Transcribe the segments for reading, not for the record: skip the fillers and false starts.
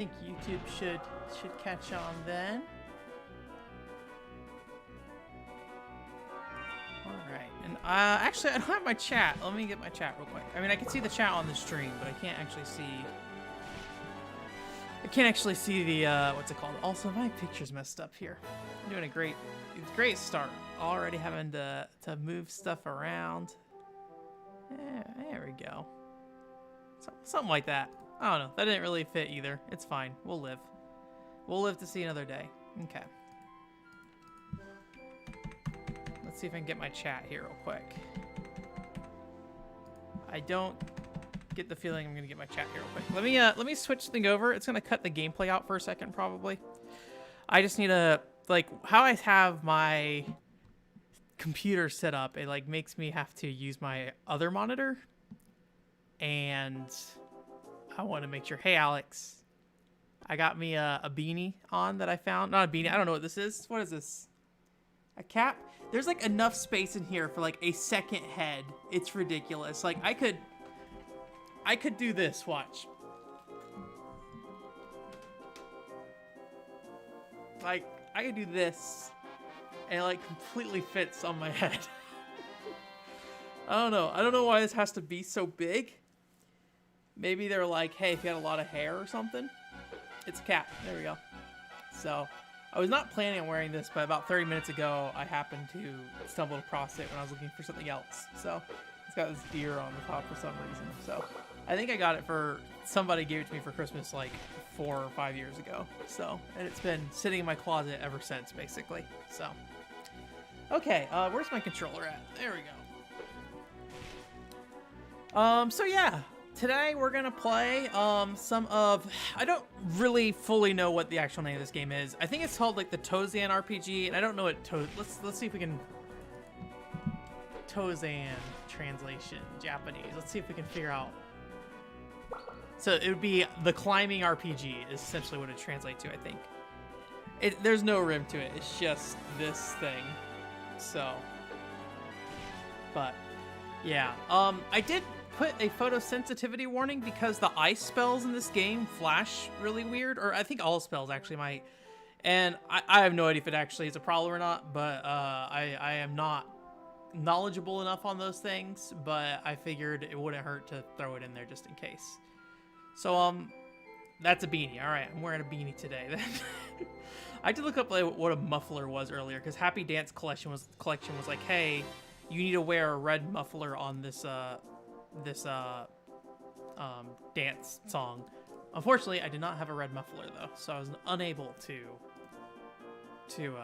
I think YouTube should catch on then. All right, and actually I don't have my chat. Let me get my chat real quick. I mean, I can see the chat on the stream, but I can't actually see. I can't actually see the what's it called? Also, my picture's messed up here. I'm doing a great start. Already having to move stuff around. Yeah, there we go. Something like that. I don't know. That didn't really fit either. It's fine. We'll live. We'll live to see another day. Okay. Let's see if I can get my chat here real quick. I don't get the feeling I'm gonna get my chat here real quick. Let me switch thing over. It's gonna cut the gameplay out for a second probably. I just need to like how I have my computer set up. It like makes me have to use my other monitor, and I want to make sure. Hey, Alex. I got me a beanie on that I found. Not a beanie. I don't know what this is. What is this? A cap? There's like enough space in here for like a second head. It's ridiculous. Like I could do this. Watch. Like I could do this, and it like completely fits on my head. I don't know. I don't know why this has to be so big. Maybe they're like, hey, if you had a lot of hair or something. It's a cap. There we go. So, I was not planning on wearing this, but about 30 minutes ago, I happened to stumble across it when I was looking for something else. So, it's got this deer on the top for some reason. So, I think I got it for, somebody gave it to me for Christmas like 4 or 5 years ago. So, and it's been sitting in my closet ever since, basically. So, okay, where's my controller at? There we go. So yeah. Today we're gonna play some of, I don't really fully know what the actual name of this game is. I think it's called like the Tozan RPG, and I don't know what let's see if we can Tozan translation Japanese. Let's see if we can figure out. So it would be the climbing RPG is essentially what it translates to. I think there's no rim to it. It's just this thing. So, but yeah, I did put a photosensitivity warning because the ice spells in this game flash really weird, or I think all spells actually might, and I have no idea if it actually is a problem or not, but I am not knowledgeable enough on those things, but I figured it wouldn't hurt to throw it in there just in case. So that's a beanie. All right, I'm wearing a beanie today. I did look up like, what a muffler was earlier, because Happy Dance collection was like, hey, you need to wear a red muffler on this dance song. Unfortunately, I did not have a red muffler though, so I was unable to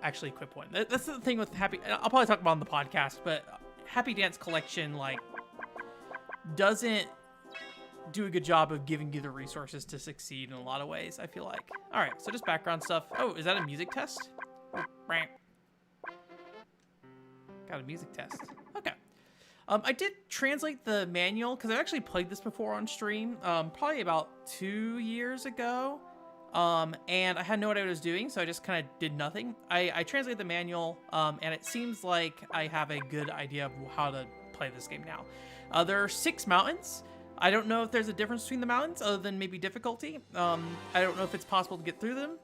actually equip one. That's the thing with Happy. I'll probably talk about it on the podcast, but Happy Dance collection like doesn't do a good job of giving you the resources to succeed in a lot of ways. I feel like. All right, so just background stuff. Oh, is that a music test? Got a music test. Okay. I did translate the manual because I actually played this before on stream, probably about 2 years ago, and I had no idea what I was doing, so I just kind of did nothing. I translated the manual, and it seems like I have a good idea of how to play this game now. There are 6 mountains. I don't know if there's a difference between the mountains other than maybe difficulty. I don't know if it's possible to get through them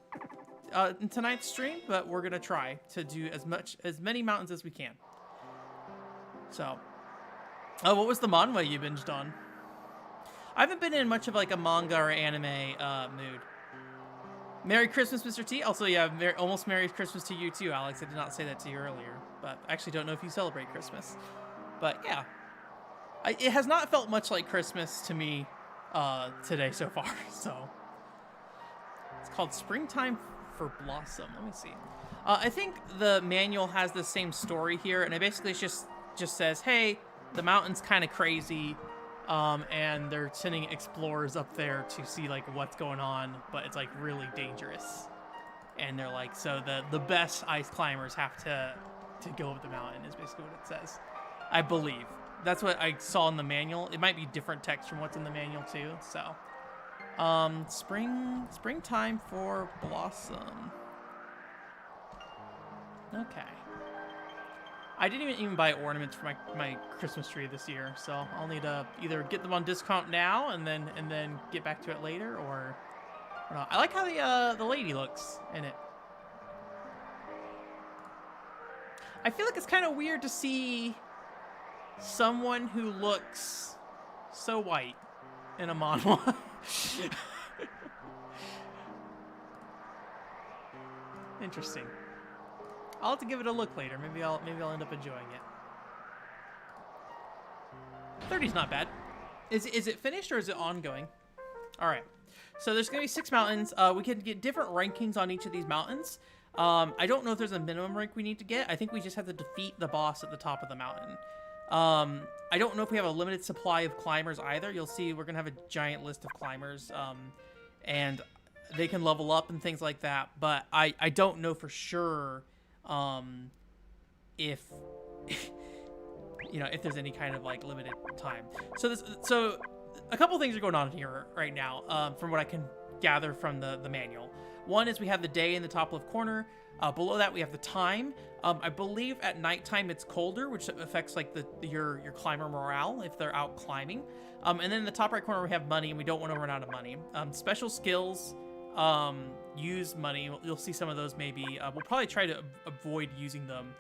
in tonight's stream, but we're gonna try to do as many mountains as we can. So. Oh, what was the manhwa you binged on? I haven't been in much of like a manga or anime mood. Merry Christmas, Mr. T. Also, yeah, almost Merry Christmas to you too, Alex. I did not say that to you earlier, but I actually don't know if you celebrate Christmas. But yeah, it has not felt much like Christmas to me today so far. So it's called Springtime for Blossom. Let me see. I think the manual has the same story here, and it basically just says, hey, the mountain's kind of crazy, and they're sending explorers up there to see like what's going on, but it's like really dangerous. And they're like, so the best ice climbers have to go up the mountain is basically what it says. I believe. That's what I saw in the manual. It might be different text from what's in the manual too, so. Springtime for Blossom. Okay. I didn't even buy ornaments for my Christmas tree this year, so I'll need to either get them on discount now and then get back to it later, or not. I like how the lady looks in it. I feel like it's kind of weird to see someone who looks so white in a manhwa. Interesting. I'll have to give it a look later. Maybe I'll end up enjoying it. 30's not bad. Is it finished or is it ongoing? All right. So there's gonna be 6 mountains. We can get different rankings on each of these mountains. I don't know if there's a minimum rank we need to get. I think we just have to defeat the boss at the top of the mountain. I don't know if we have a limited supply of climbers either. You'll see we're gonna have a giant list of climbers, and they can level up and things like that. But I don't know for sure if if there's any kind of like limited time. So a couple things are going on here right now, from what I can gather from the manual. One is we have the day in the top left corner. Below that we have the time. I believe at nighttime it's colder, which affects like your climber morale if they're out climbing. And then in the top right corner we have money, and we don't want to run out of money. Special skills use money. You'll see some of those maybe. We'll probably try to avoid using them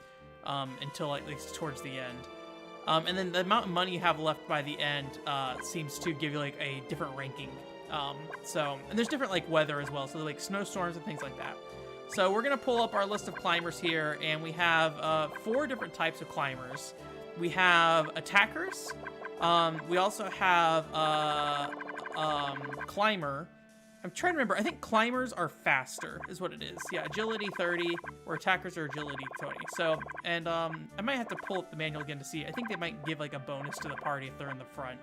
until at least towards the end. And then the amount of money you have left by the end seems to give you like a different ranking. And there's different like weather as well, so like snowstorms and things like that. So we're gonna pull up our list of climbers here, and we have 4 different types of climbers. We have attackers. We also have climber. I'm trying to remember. I think climbers are faster, is what it is. Yeah, agility 30, or attackers are agility 20. So, and I might have to pull up the manual again to see. I think they might give like a bonus to the party if they're in the front.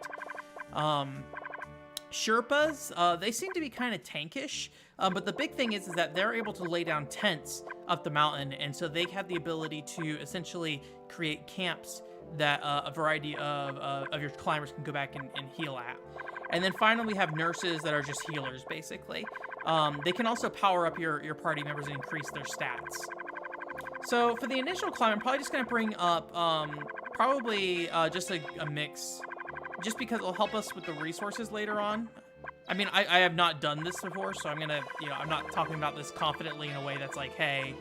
Sherpas, they seem to be kind of tankish, but the big thing is that they're able to lay down tents up the mountain, and so they have the ability to essentially create camps that a variety of your climbers can go back and heal at. And then finally, we have nurses that are just healers, basically. They can also power up your party members and increase their stats. So for the initial climb, I'm probably just going to bring up just a mix, just because it'll help us with the resources later on. I mean, I have not done this before, so I'm going to, I'm not talking about this confidently in a way that's like, hey,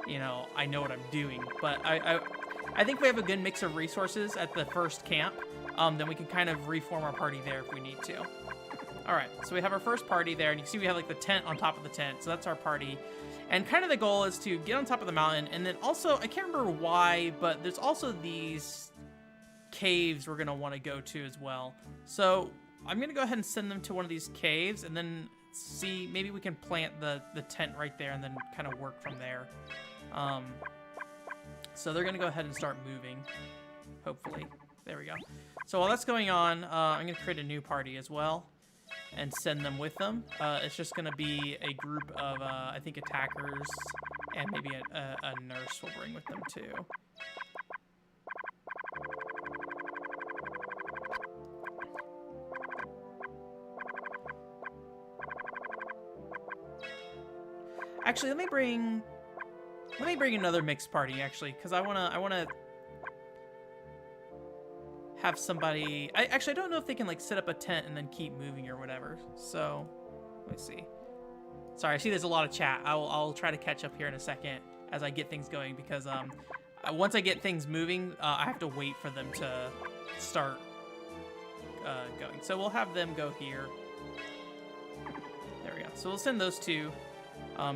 I know what I'm doing. But I think we have a good mix of resources at the first camp. Then we can kind of reform our party there if we need to. All right, so we have our first party there, and you can see we have like the tent on top of the tent, so that's our party. And kind of the goal is to get on top of the mountain, and then also, I can't remember why, but there's also these caves we're gonna want to go to as well. So I'm gonna go ahead and send them to one of these caves, and then see, maybe we can plant the tent right there, and then kind of work from there. So they're gonna go ahead and start moving, hopefully. There we go. So while that's going on, I'm going to create a new party as well and send them with them. It's just going to be a group of, I think, attackers, and maybe a nurse will bring with them too. Actually, let me bring another mixed party, actually, because I wanna have somebody. I don't know if they can like set up a tent and then keep moving or whatever. So let me see. Sorry, I see there's a lot of chat. I'll try to catch up here in a second as I get things going, because once I get things moving, I have to wait for them to start going. So we'll have them go here. There we go. So we'll send those 2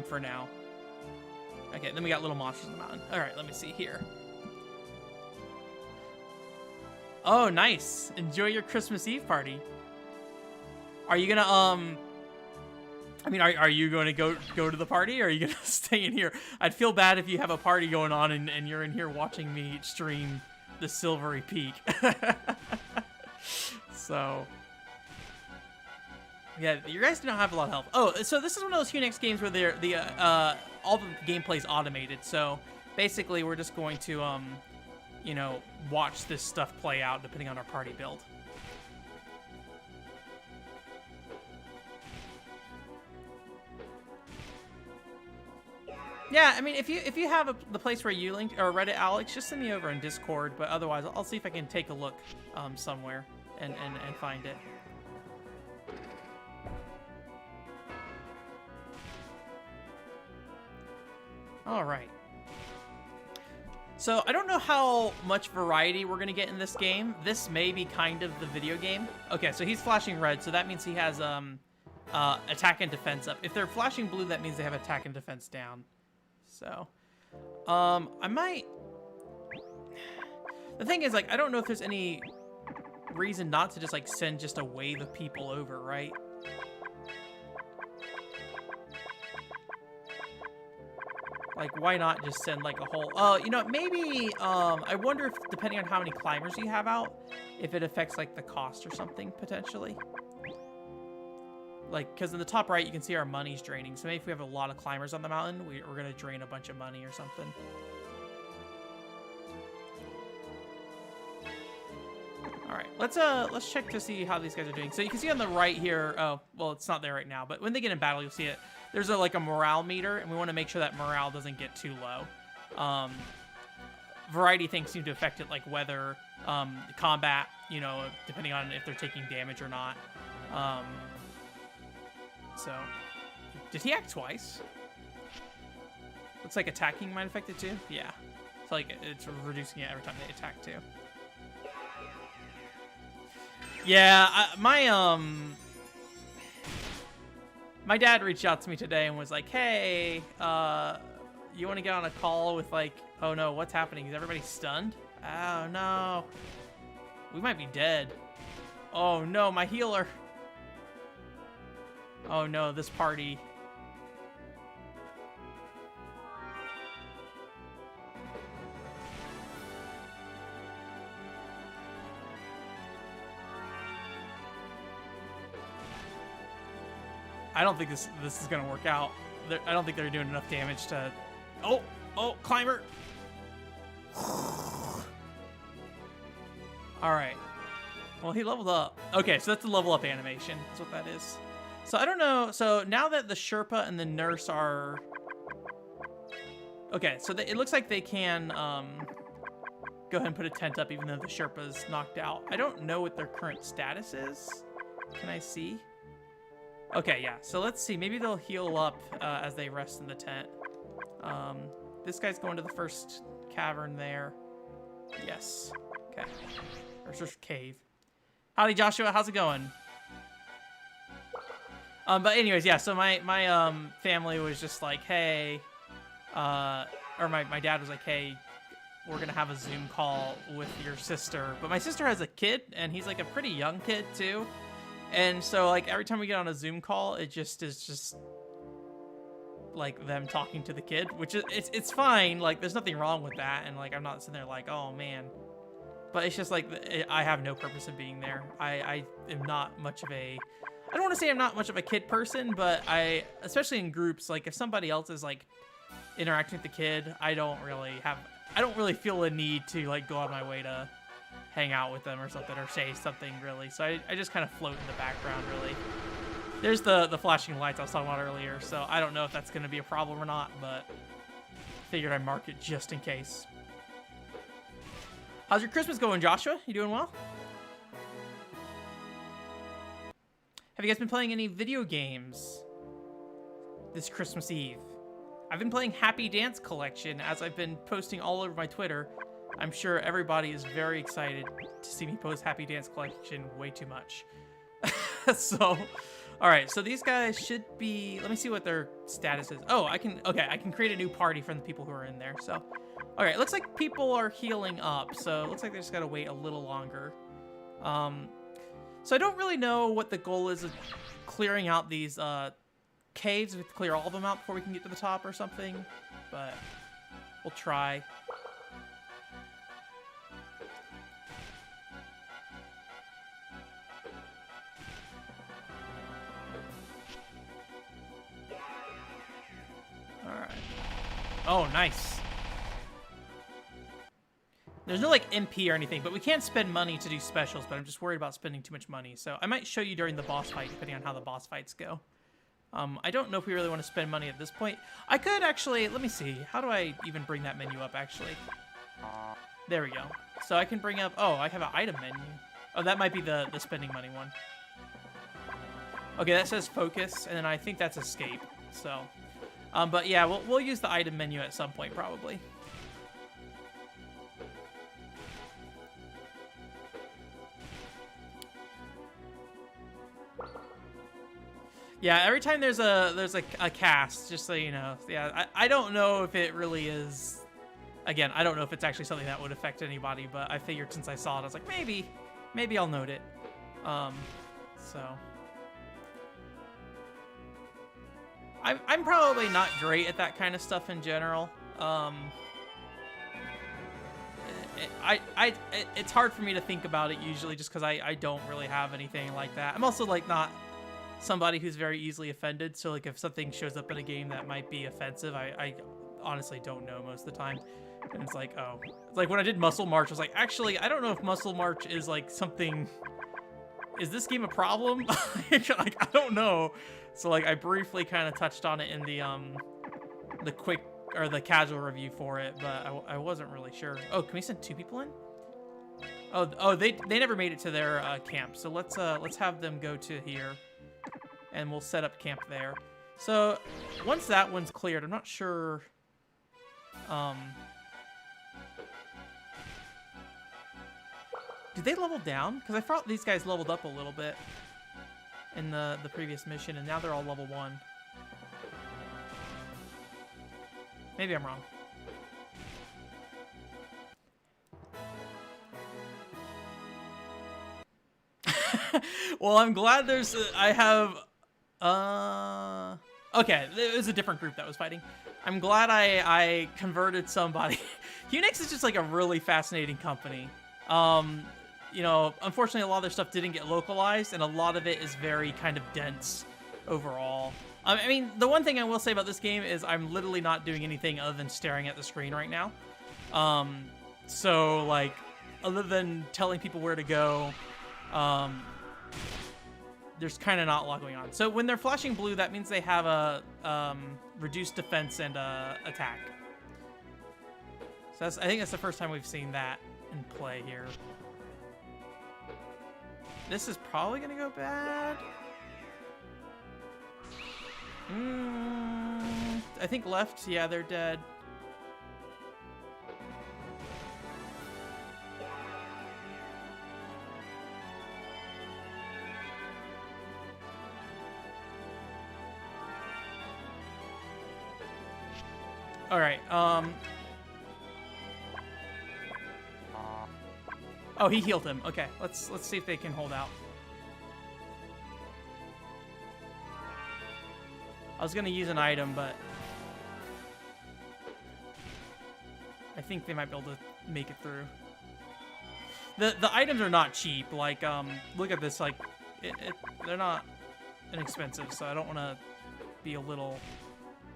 for now. Okay, then we got little monsters in the mountain. All right, let me see here. Oh, nice. Enjoy your Christmas Eve party. Are you gonna, I mean, are you going to go to the party, or are you going to stay in here? I'd feel bad if you have a party going on and you're in here watching me stream the Silvery Peak. So, yeah, you guys do not have a lot of health. Oh, so this is one of those HuneX games where all the gameplay is automated. So basically, we're just going to, watch this stuff play out depending on our party build. Yeah, I mean, if you have the place where you linked or Reddit, Alex, just send me over in Discord. But otherwise, I'll see if I can take a look somewhere and find it. All right. So I don't know how much variety we're gonna get in this game. This may be kind of the video game. Okay, so he's flashing red, so that means he has attack and defense up. If they're flashing blue, that means they have attack and defense down. So, I might... The thing is, like, I don't know if there's any reason not to just, like, send just a wave of people over, right? Like, why not just send, like, a whole... you know, maybe, I wonder if, depending on how many climbers you have out, if it affects, like, the cost or something, potentially. Like, because in the top right, you can see our money's draining. So maybe if we have a lot of climbers on the mountain, we're going to drain a bunch of money or something. All right, let's check to see how these guys are doing. So you can see on the right here, oh, well, it's not there right now, but when they get in battle, you'll see it. There's like a morale meter, and we want to make sure that morale doesn't get too low. Variety things seem to affect it, like weather, combat, you know, depending on if they're taking damage or not. So, did he act twice? Looks like attacking might affect it too. Yeah. It's like it's reducing it every time they attack too. Yeah, my dad reached out to me today and was like, "Hey, you want to get on a call with like, oh no, what's happening? Is everybody stunned? Oh no, we might be dead. Oh no, my healer. Oh no, this party." I don't think this is gonna work out. I don't think they're doing enough damage to... Oh, climber. All right. Well, he leveled up. Okay, so that's the level up animation. That's what that is. So I don't know. So now that the Sherpa and the nurse are... Okay, so it looks like they can go ahead and put a tent up even though the Sherpa's knocked out. I don't know what their current status is. Can I see? Okay, yeah. So let's see. Maybe they'll heal up as they rest in the tent. This guy's going to the first cavern there. Yes. Okay. First cave. Howdy, Joshua. How's it going? But anyways, yeah. So my family was just like, hey, or my dad was like, hey, we're gonna have a Zoom call with your sister. But my sister has a kid, and he's like a pretty young kid too. And so, like, every time we get on a Zoom call, it just is just, like, them talking to the kid, which is, it's fine. Like, there's nothing wrong with that. And, like, I'm not sitting there like, oh, man. But it's just, like, I have no purpose of being there. I am not much of a... I don't want to say I'm not much of a kid person, but especially in groups, like, if somebody else is, like, interacting with the kid, I don't really feel a need to, like, go out of my way to hang out with them or something, or say something, really. So I just kind of float in the background, really. There's the flashing lights I was talking about earlier, so I don't know if that's going to be a problem or not, but figured I'd mark it just in case. How's your Christmas going, Joshua? You doing well? Have you guys been playing any video games this Christmas Eve? I've been playing Happy Dance Collection, as I've been posting all over my Twitter. I'm sure everybody is very excited to see me post Happy Dance Collection way too much. So, all right. So these guys should be... Let me see what their status is. Oh, I can create a new party from the people who are in there. So, all right. Looks like people are healing up. So it looks like they just got to wait a little longer. So I don't really know what the goal is of clearing out these caves. We have to clear all of them out before we can get to the top or something. But we'll try. Oh, nice. There's no, like, MP or anything, but we can't spend money to do specials, but I'm just worried about spending too much money. So I might show you during the boss fight, depending on how the boss fights go. I don't know if we really want to spend money at this point. I could actually, let me see. How do I even bring that menu up, actually? There we go. So I can bring up, oh, I have an item menu. Oh, that might be the spending money one. Okay, that says focus, and then I think that's escape. So, but yeah, we'll use the item menu at some point, probably. Yeah, every time there's a cast, just so you know. Yeah, I don't know if it really is. Again, I don't know if it's actually something that would affect anybody, but I figured since I saw it, I was like, maybe I'll note it. So I'm probably not great at that kind of stuff in general. It's hard for me to think about it usually, just because I don't really have anything like that. I'm also like not somebody who's very easily offended, so like if something shows up in a game that might be offensive, I honestly don't know most of the time. And it's like, oh, it's like when I did Muscle March, I was like, actually, I don't know if Muscle March is like something. Is this game a problem? Like, I don't know. So like I briefly kind of touched on it in the quick or the casual review for it, but I wasn't really sure. Oh, can we send 2 people in? Oh, they never made it to their camp. So let's have them go to here, and we'll set up camp there. So once that one's cleared, I'm not sure. Did they level down? Because I thought these guys leveled up a little bit in the previous mission, and now they're all level 1. Maybe I'm wrong. Well, I'm glad there's... I have... Okay, it was a different group that was fighting. I'm glad I converted somebody. HuneX is just like a really fascinating company. You know, unfortunately, a lot of their stuff didn't get localized, and a lot of it is very kind of dense overall. I mean, the one thing I will say about this game is I'm literally not doing anything other than staring at the screen right now. So, like, other than telling people where to go, there's kind of not a lot going on. So when they're flashing blue, that means they have a reduced defense and attack. So I think that's the first time we've seen that in play here. This is probably gonna go bad. I think left, yeah, they're dead. All right, oh, he healed him. Okay, let's see if they can hold out. I was gonna use an item, but I think they might be able to make it through. The items are not cheap. Like, look at this. Like, they're not inexpensive, so I don't want to be a little.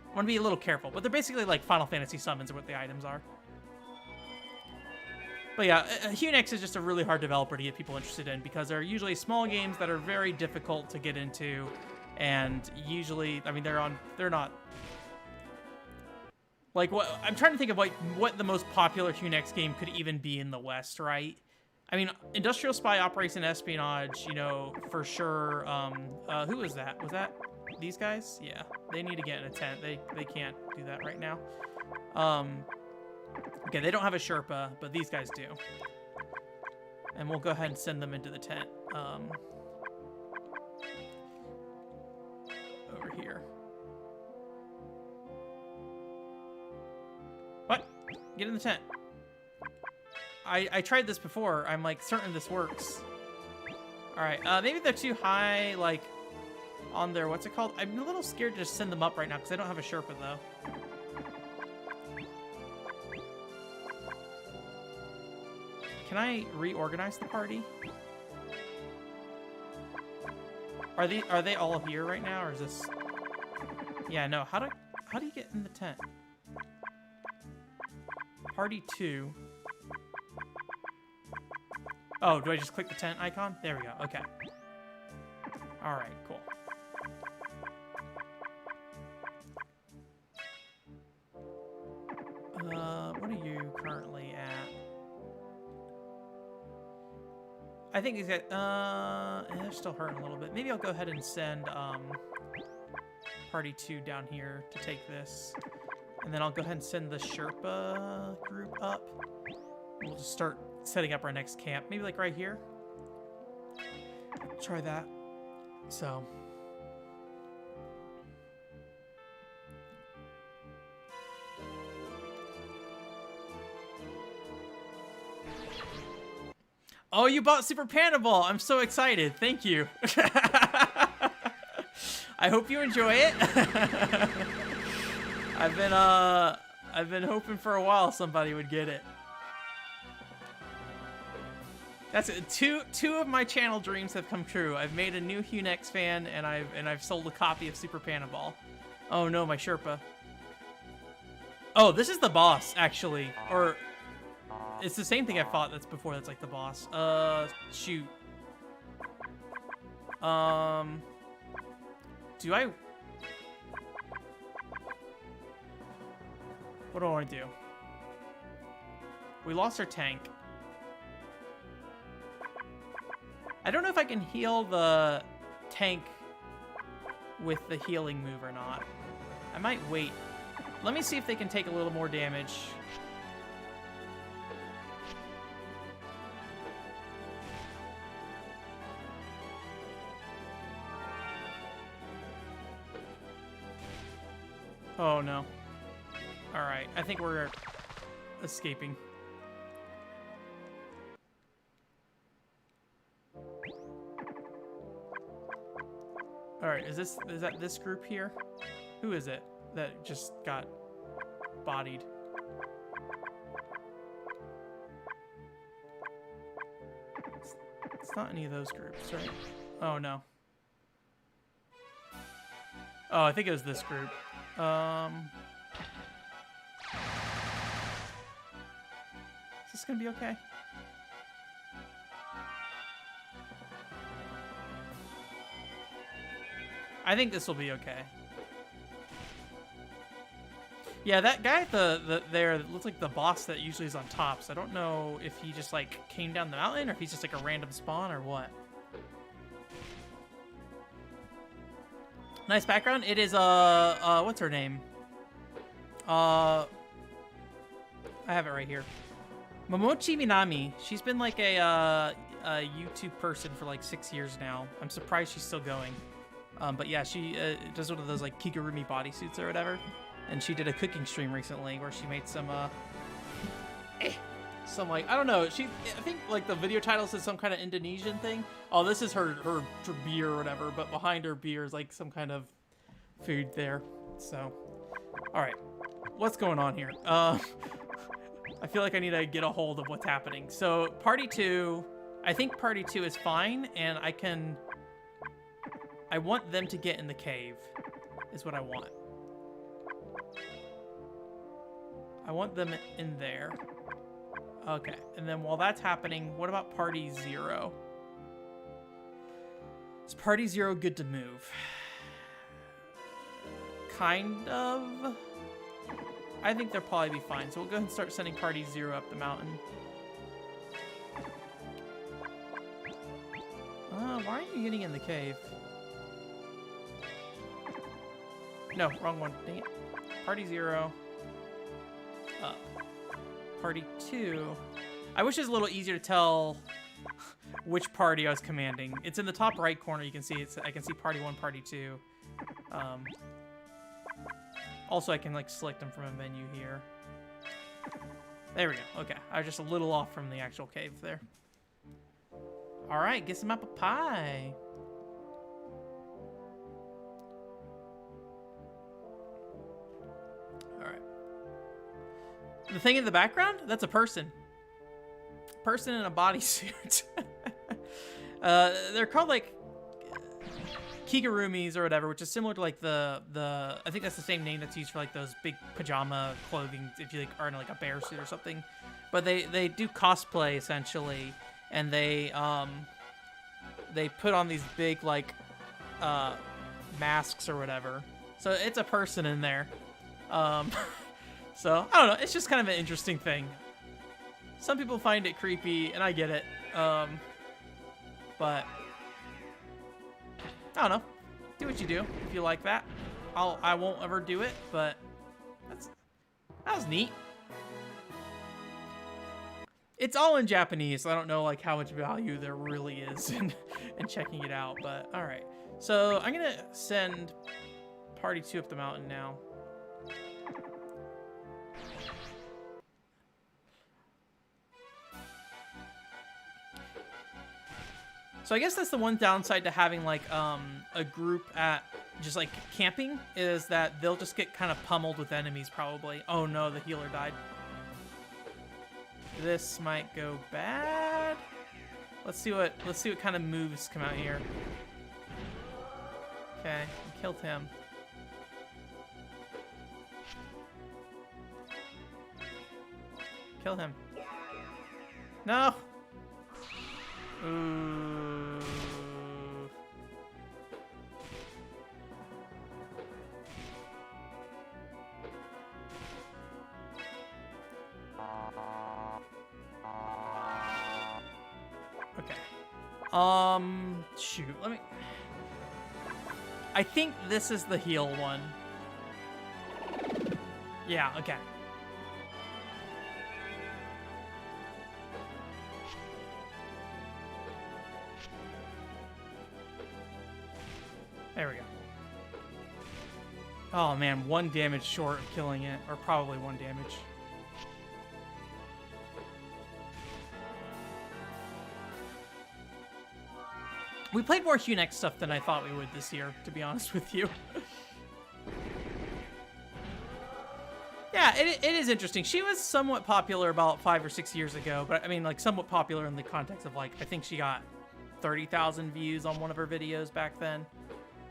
I want to be a little careful, but they're basically like Final Fantasy summons are what the items are. But yeah, HuneX is just a really hard developer to get people interested in because they're usually small games that are very difficult to get into, and usually, I mean, they're not. Like, I'm trying to think of like what the most popular HuneX game could even be in the West, right? I mean, Industrial Spy, Operation Espionage, you know, for sure. Who was that? Was that these guys? Yeah, they need to get in a tent. They can't do that right now. Okay, they don't have a Sherpa, but these guys do. And we'll go ahead and send them into the tent. Over here. What? Get in the tent. I tried this before. I'm like certain this works. All right, maybe they're too high, like on their, what's it called? I'm a little scared to just send them up right now because I don't have a Sherpa though. Can I reorganize the party? Are they all here right now, or is this? Yeah, no. How do you get in the tent? Party 2. Oh, do I just click the tent icon? There we go. Okay. All right, cool. What are you currently at? I think he's got, they're still hurting a little bit. Maybe I'll go ahead and send, Party 2 down here to take this. And then I'll go ahead and send the Sherpa group up. We'll just start setting up our next camp. Maybe like right here. Try that. So. Oh, you bought Super Panda Ball. I'm so excited. Thank you. I hope you enjoy it. I've been hoping for a while somebody would get it. That's it. Two of my channel dreams have come true. I've made a new HuneX fan, and I've sold a copy of Super Panda Ball. Oh no, my Sherpa. Oh, this is the boss actually, or it's the same thing I fought that's before. That's like the boss. Shoot. Do I? What do I want to do? We lost our tank. I don't know if I can heal the tank with the healing move or not. I might wait. Let me see if they can take a little more damage. Oh no. Alright, I think we're escaping. Alright, is that this group here? Who is it that just got bodied? It's not any of those groups, right? Oh no. Oh, I think it was this group. Is this gonna be okay? I think this will be okay. Yeah, that guy at there looks like the boss that usually is on top, so I don't know if he just like came down the mountain or if he's just like a random spawn or what. Nice background. It is what's her name? I have it right here. Momochi Minami. She's been like a YouTube person for like 6 years now. I'm surprised she's still going. But yeah, she does one of those like Kigurumi bodysuits or whatever. And she did a cooking stream recently where she made some like, I don't know. I think like the video title says some kind of Indonesian thing. Oh, this is her beer or whatever. But behind her beer is like some kind of food there. So, all right, what's going on here? I feel like I need to get a hold of what's happening. So Party 2, I think Party 2 is fine, and I want them to get in the cave, is what I want. I want them in there. Okay, and then while that's happening, what about Party 0? Is Party 0 good to move? Kind of. I think they'll probably be fine, so we'll go ahead and start sending Party 0 up the mountain. Why aren't you getting in the cave? No, wrong one. Dang it. Party 0. Up. Party 2. I wish it was a little easier to tell which party I was commanding. It's in the top right corner. You can see I can see Party 1, Party 2. Also, I can like select them from a menu here. There we go. Okay, I was just a little off from the actual cave there. All right, get some apple pie. All right. The thing in the background? That's a person. Person in a bodysuit. They're called like Kigurumis or whatever, which is similar to like the I think that's the same name that's used for like those big pajama clothing if you like are in like a bear suit or something. But they do cosplay essentially, and they put on these big like masks or whatever. So it's a person in there. So, I don't know. It's just kind of an interesting thing. Some people find it creepy, and I get it. But I don't know. Do what you do if you like that. I won't ever do it, but that was neat. It's all in Japanese, so I don't know like how much value there really is in checking it out, but all right. So I'm gonna send Party 2 up the mountain now. So I guess that's the one downside to having like a group at just like camping, is that they'll just get kind of pummeled with enemies probably. Oh no, the healer died. This might go bad. Let's see what kind of moves come out here. Okay, we killed him. Kill him. No. Ooh. Okay. Shoot. Let me. I think this is the heal one. Yeah. Okay. There we go. Oh man, 1 damage short of killing it, or probably 1 damage. We played more HuneX stuff than I thought we would this year, to be honest with you. Yeah, it is interesting. She was somewhat popular about 5 or 6 years ago, but I mean, like, somewhat popular in the context of, like, I think she got 30,000 views on one of her videos back then.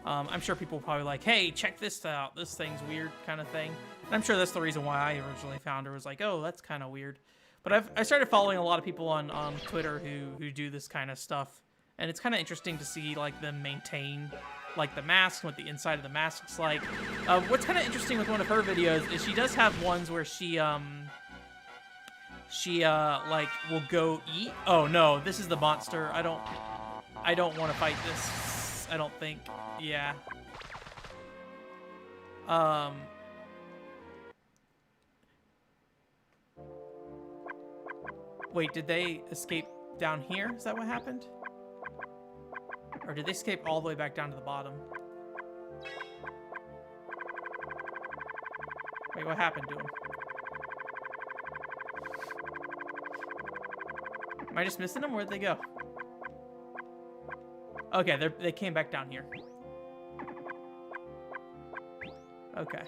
I'm sure people were probably like, hey, check this out. This thing's weird, kind of thing. And I'm sure that's the reason why I originally found her, was like, oh, that's kind of weird. But I started following a lot of people on Twitter who do this kind of stuff. And it's kind of interesting to see, like, them maintain, like, the mask, what the inside of the mask looks like. What's kind of interesting with one of her videos is she does have ones where she like, will go eat. Oh, no, this is the monster. I don't want to fight this, I don't think. Yeah. Wait, did they escape down here? Is that what happened? Or did they escape all the way back down to the bottom? Wait, what happened to them? Am I just missing them? Where'd they go? Okay, they came back down here. Okay.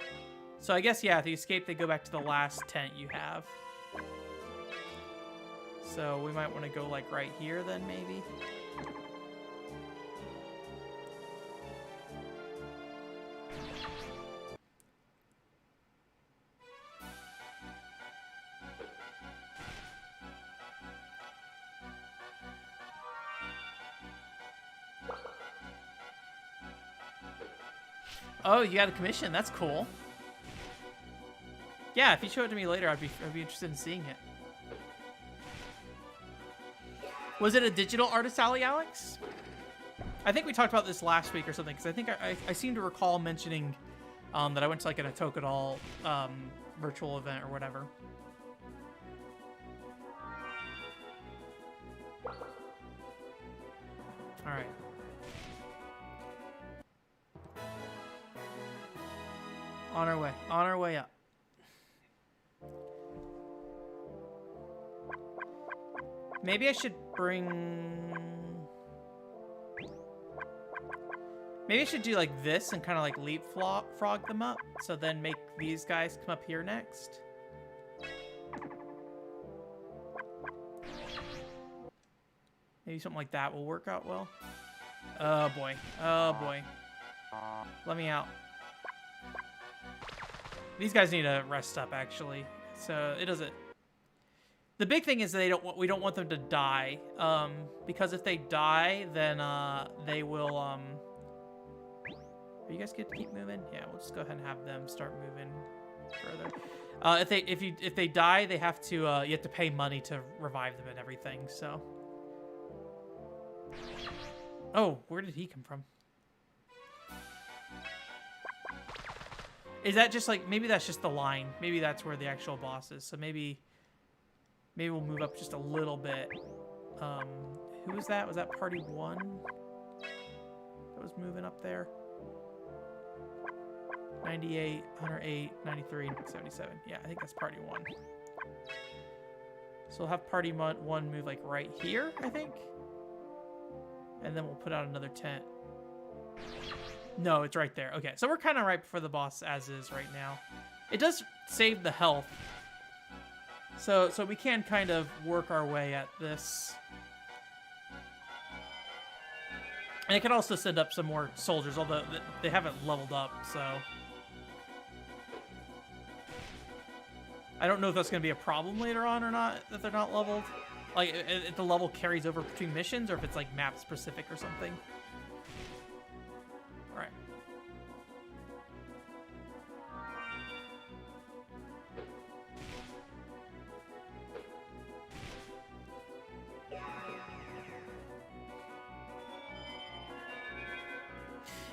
So I guess, yeah, if you escape, they go back to the last tent you have. So we might want to go, like, right here then, maybe? Oh, you got a commission. That's cool. Yeah, if you show it to me later, I'd be interested in seeing it. Was it a digital artist alley, Alex? I think we talked about this last week or something, because I think I seem to recall mentioning that I went to, like, an Atokadal virtual event or whatever. All right. On our way up. Maybe I should maybe I should do like this and kind of like leapfrog them up. So then make these guys come up here next. Maybe something like that will work out well. Oh boy. Oh boy. Let me out. These guys need to rest up, actually. So it doesn't. The big thing is we don't want them to die, because if they die, then they will. Are you guys good to keep moving? Yeah, we'll just go ahead and have them start moving. further. If they die, they have to you have to pay money to revive them and everything. So. Oh, where did he come from? Is that just like, maybe that's just the line. Maybe that's where the actual boss is. So maybe we'll move up just a little bit. Who was that? Was that party 1? That was moving up there. 98, 108, 93, 77. Yeah, I think that's party 1. So we'll have party 1 move like right here, I think. And then we'll put out another tent. No, it's right there. Okay, so we're kind of right before the boss as is right now. It does save the health. So we can kind of work our way at this. And it can also send up some more soldiers, although they haven't leveled up, so... I don't know if that's going to be a problem later on or not, that they're not leveled. Like, if the level carries over between missions, or if it's, like, map-specific or something. Alright.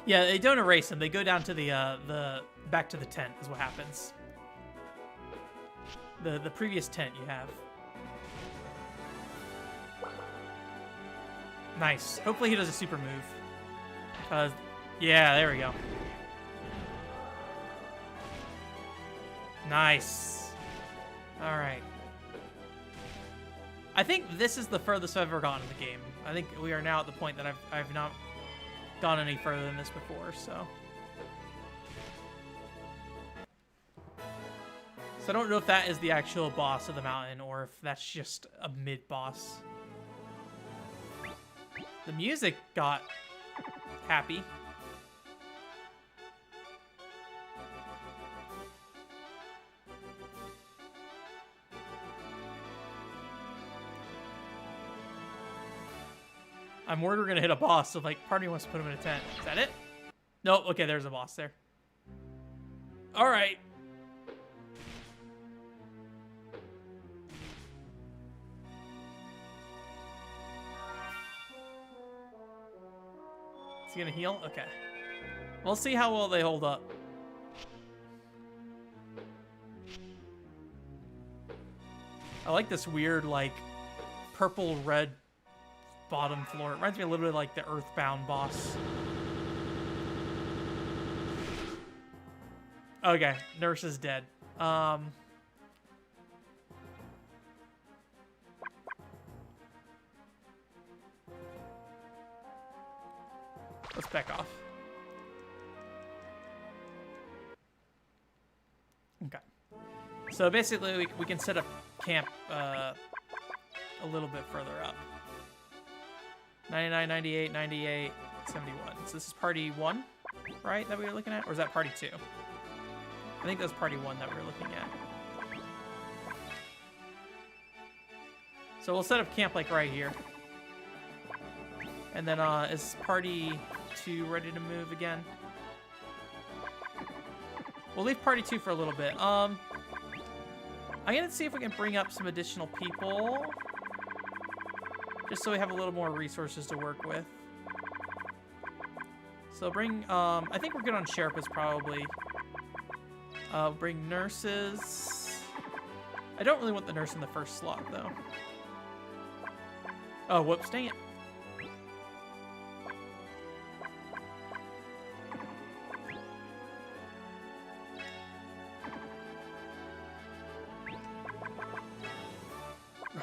Yeah, they don't erase them. They go down to the back to the tent is what happens. The previous tent you have. Nice. Hopefully he does a super move. Yeah, there we go. Nice. All right. I think this is the furthest I've ever gone in the game. I think we are now at the point that I've not gone any further than this before, so. So I don't know if that is the actual boss of the mountain or if that's just a mid-boss. The music got happy. I'm worried we're gonna hit a boss, so like part of me wants to put him in a tent. Is that it? Nope, okay, there's a boss there. Alright. Is he gonna heal? Okay. We'll see how well they hold up. I like this weird, like, purple-red bottom floor. It reminds me a little bit like the Earthbound boss. Okay, Nurse is dead. Let's back off. Okay. So basically, we can set up camp a little bit further up. 99, 98, 98, 71. So this is party 1, right, that we were looking at? Or is that party 2? I think that's party 1 that we were looking at. So we'll set up camp like right here. And then is party 2 ready to move again? We'll leave party 2 for a little bit. I'm gonna see if we can bring up some additional people. Just so we have a little more resources to work with. So bring, I think we're good on Sherpas probably. Bring nurses. I don't really want the nurse in the first slot though. Oh, whoops, dang it.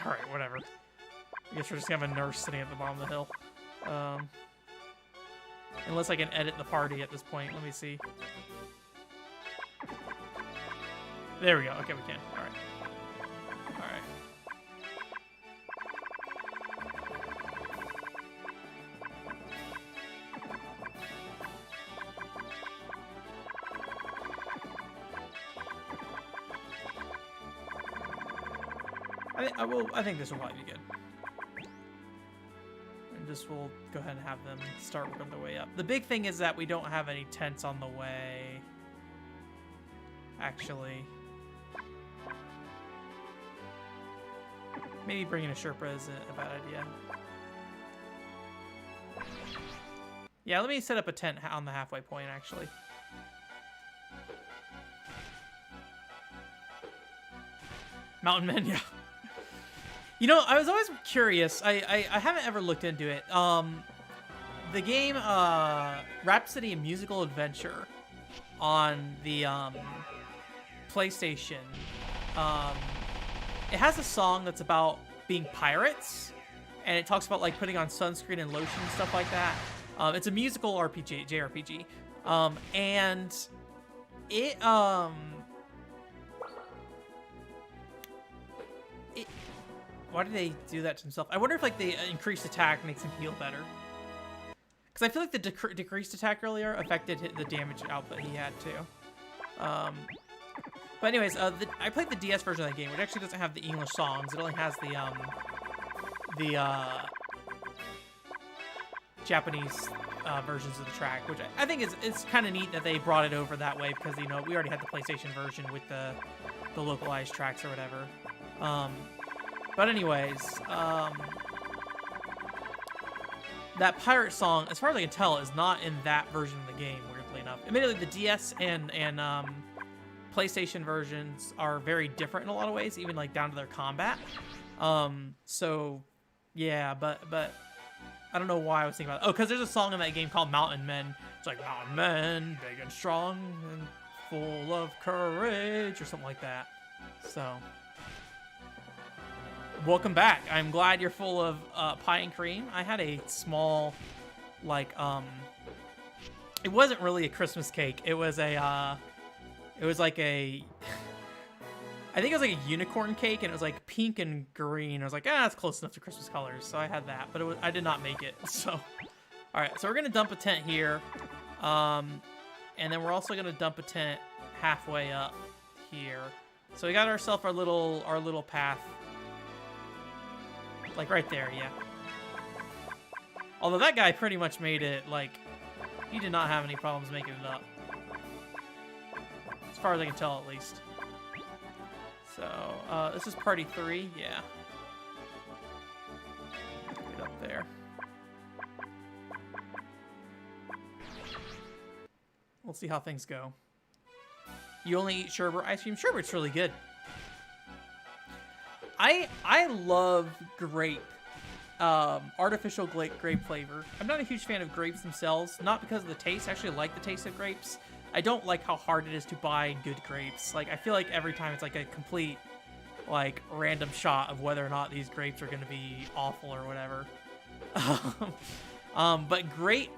Alright, whatever. I guess we're just gonna have a nurse sitting at the bottom of the hill. Unless I can edit the party at this point. Let me see. There we go. Okay, we can. Alright. Alright. I think this will probably be good. And just we'll go ahead and have them start working their way up. The big thing is that we don't have any tents on the way actually. Maybe bringing a Sherpa isn't a bad idea. Yeah, let me set up a tent on the halfway point, actually. Mountain Men, yeah. You know, I was always curious. I haven't ever looked into it. The game Rhapsody: A Musical Adventure on the PlayStation. It has a song that's about being pirates, and it talks about like putting on sunscreen and lotion and stuff like that. It's a musical RPG, JRPG, and it why did they do that to himself? I wonder if like the increased attack makes him heal better. Because I feel like the decreased attack earlier affected the damage output he had too. But anyways, I played the DS version of that game, which actually doesn't have the English songs. It only has the Japanese versions of the track, which I think it's kind of neat that they brought it over that way because, you know, we already had the PlayStation version with the localized tracks or whatever. But anyways, that pirate song, as far as I can tell, is not in that version of the game, weirdly enough. Admittedly, the DS and PlayStation versions are very different in a lot of ways, even like down to their combat. So yeah, but I don't know why I was thinking about it. Oh, because there's a song in that game called Mountain Men. It's like, Mountain Men, big and strong and full of courage, or something like that. So, welcome back. I'm glad you're full of pie and cream. I had a small, like, it wasn't really a Christmas cake. It was a, it was like a, I think it was like a unicorn cake, and it was like pink and green. I was like, it's close enough to Christmas colors. So I had that, but I did not make it. So, all right. So we're going to dump a tent here. And then we're also going to dump a tent halfway up here. So we got ourselves our little path. Like right there, yeah. Although that guy pretty much made it, like, he did not have any problems making it up. As far as I can tell, at least. So, this is party 3, yeah. Get up there. We'll see how things go. You only eat sherbet ice cream? Sherbet's really good. I love grape, artificial grape flavor. I'm not a huge fan of grapes themselves, not because of the taste. I actually like the taste of grapes. I don't like how hard it is to buy good grapes. Like, I feel like every time it's like a complete, like, random shot of whether or not these grapes are going to be awful or whatever. But grape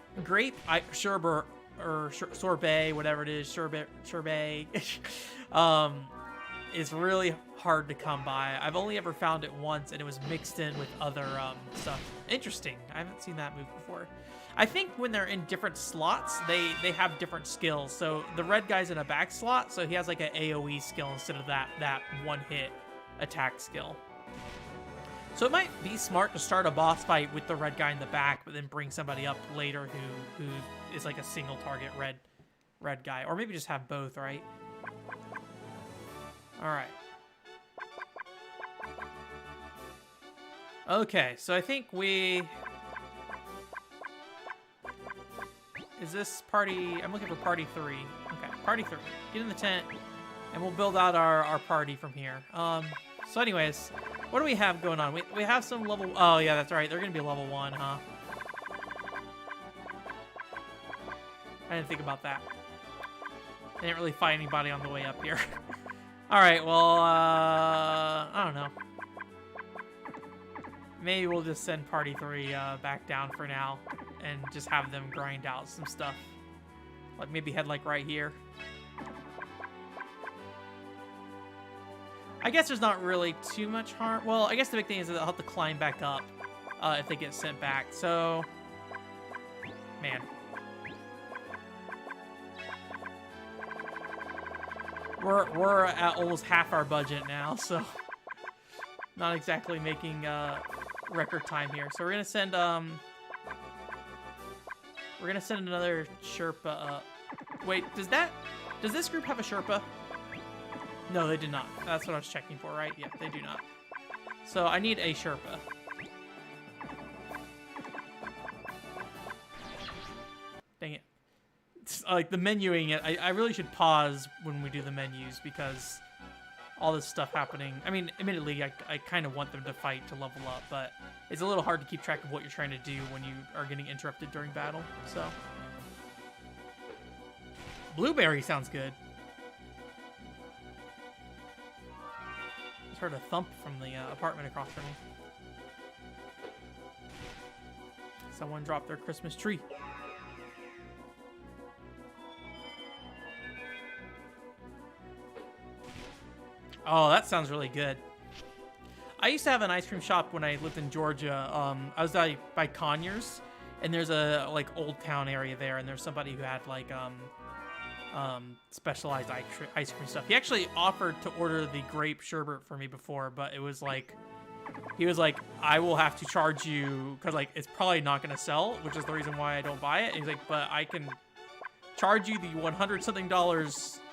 sherbet or sorbet, whatever it is, sherbet, is really hard to come by. I've only ever found it once, and it was mixed in with other stuff. Interesting. I haven't seen that move before. I think when they're in different slots, they have different skills. So the red guy's in a back slot, so he has like an AoE skill instead of that one-hit attack skill. So it might be smart to start a boss fight with the red guy in the back, but then bring somebody up later who is like a single target red guy. Or maybe just have both, right? Alright. Okay, so I think we... Is this party... I'm looking for party 3. Okay, party 3. Get in the tent, and we'll build out our party from here. So anyways, what do we have going on? We have some level... Oh, yeah, that's right. They're going to be level 1, huh? I didn't think about that. I didn't really find anybody on the way up here. Alright, well, I don't know. Maybe we'll just send Party 3 back down for now and just have them grind out some stuff. Like, maybe head, like, right here. I guess there's not really too much harm. Well, I guess the big thing is that they'll have to climb back up if they get sent back. So, man. We're at almost half our budget now, so not exactly making record time here. So we're gonna send another Sherpa up. Wait, does this group have a Sherpa? No, they did not. That's what I was checking for, right? Yeah, they do not. So I need a Sherpa. Dang it. It's like the menuing, I really should pause when we do the menus because all this stuff happening. I mean, admittedly, I kind of want them to fight to level up, but it's a little hard to keep track of what you're trying to do when you are getting interrupted during battle, so. Blueberry sounds good. Just heard a thump from the apartment across from me. Someone dropped their Christmas tree. Oh, that sounds really good. I used to have an ice cream shop when I lived in Georgia. I was by Conyers, and there's a like old town area there, and there's somebody who had like specialized ice cream stuff. He actually offered to order the grape sherbet for me before, but it was like, he was like, I will have to charge you because like it's probably not gonna sell, which is the reason why I don't buy it. And he's like, but I can charge you the $100 something,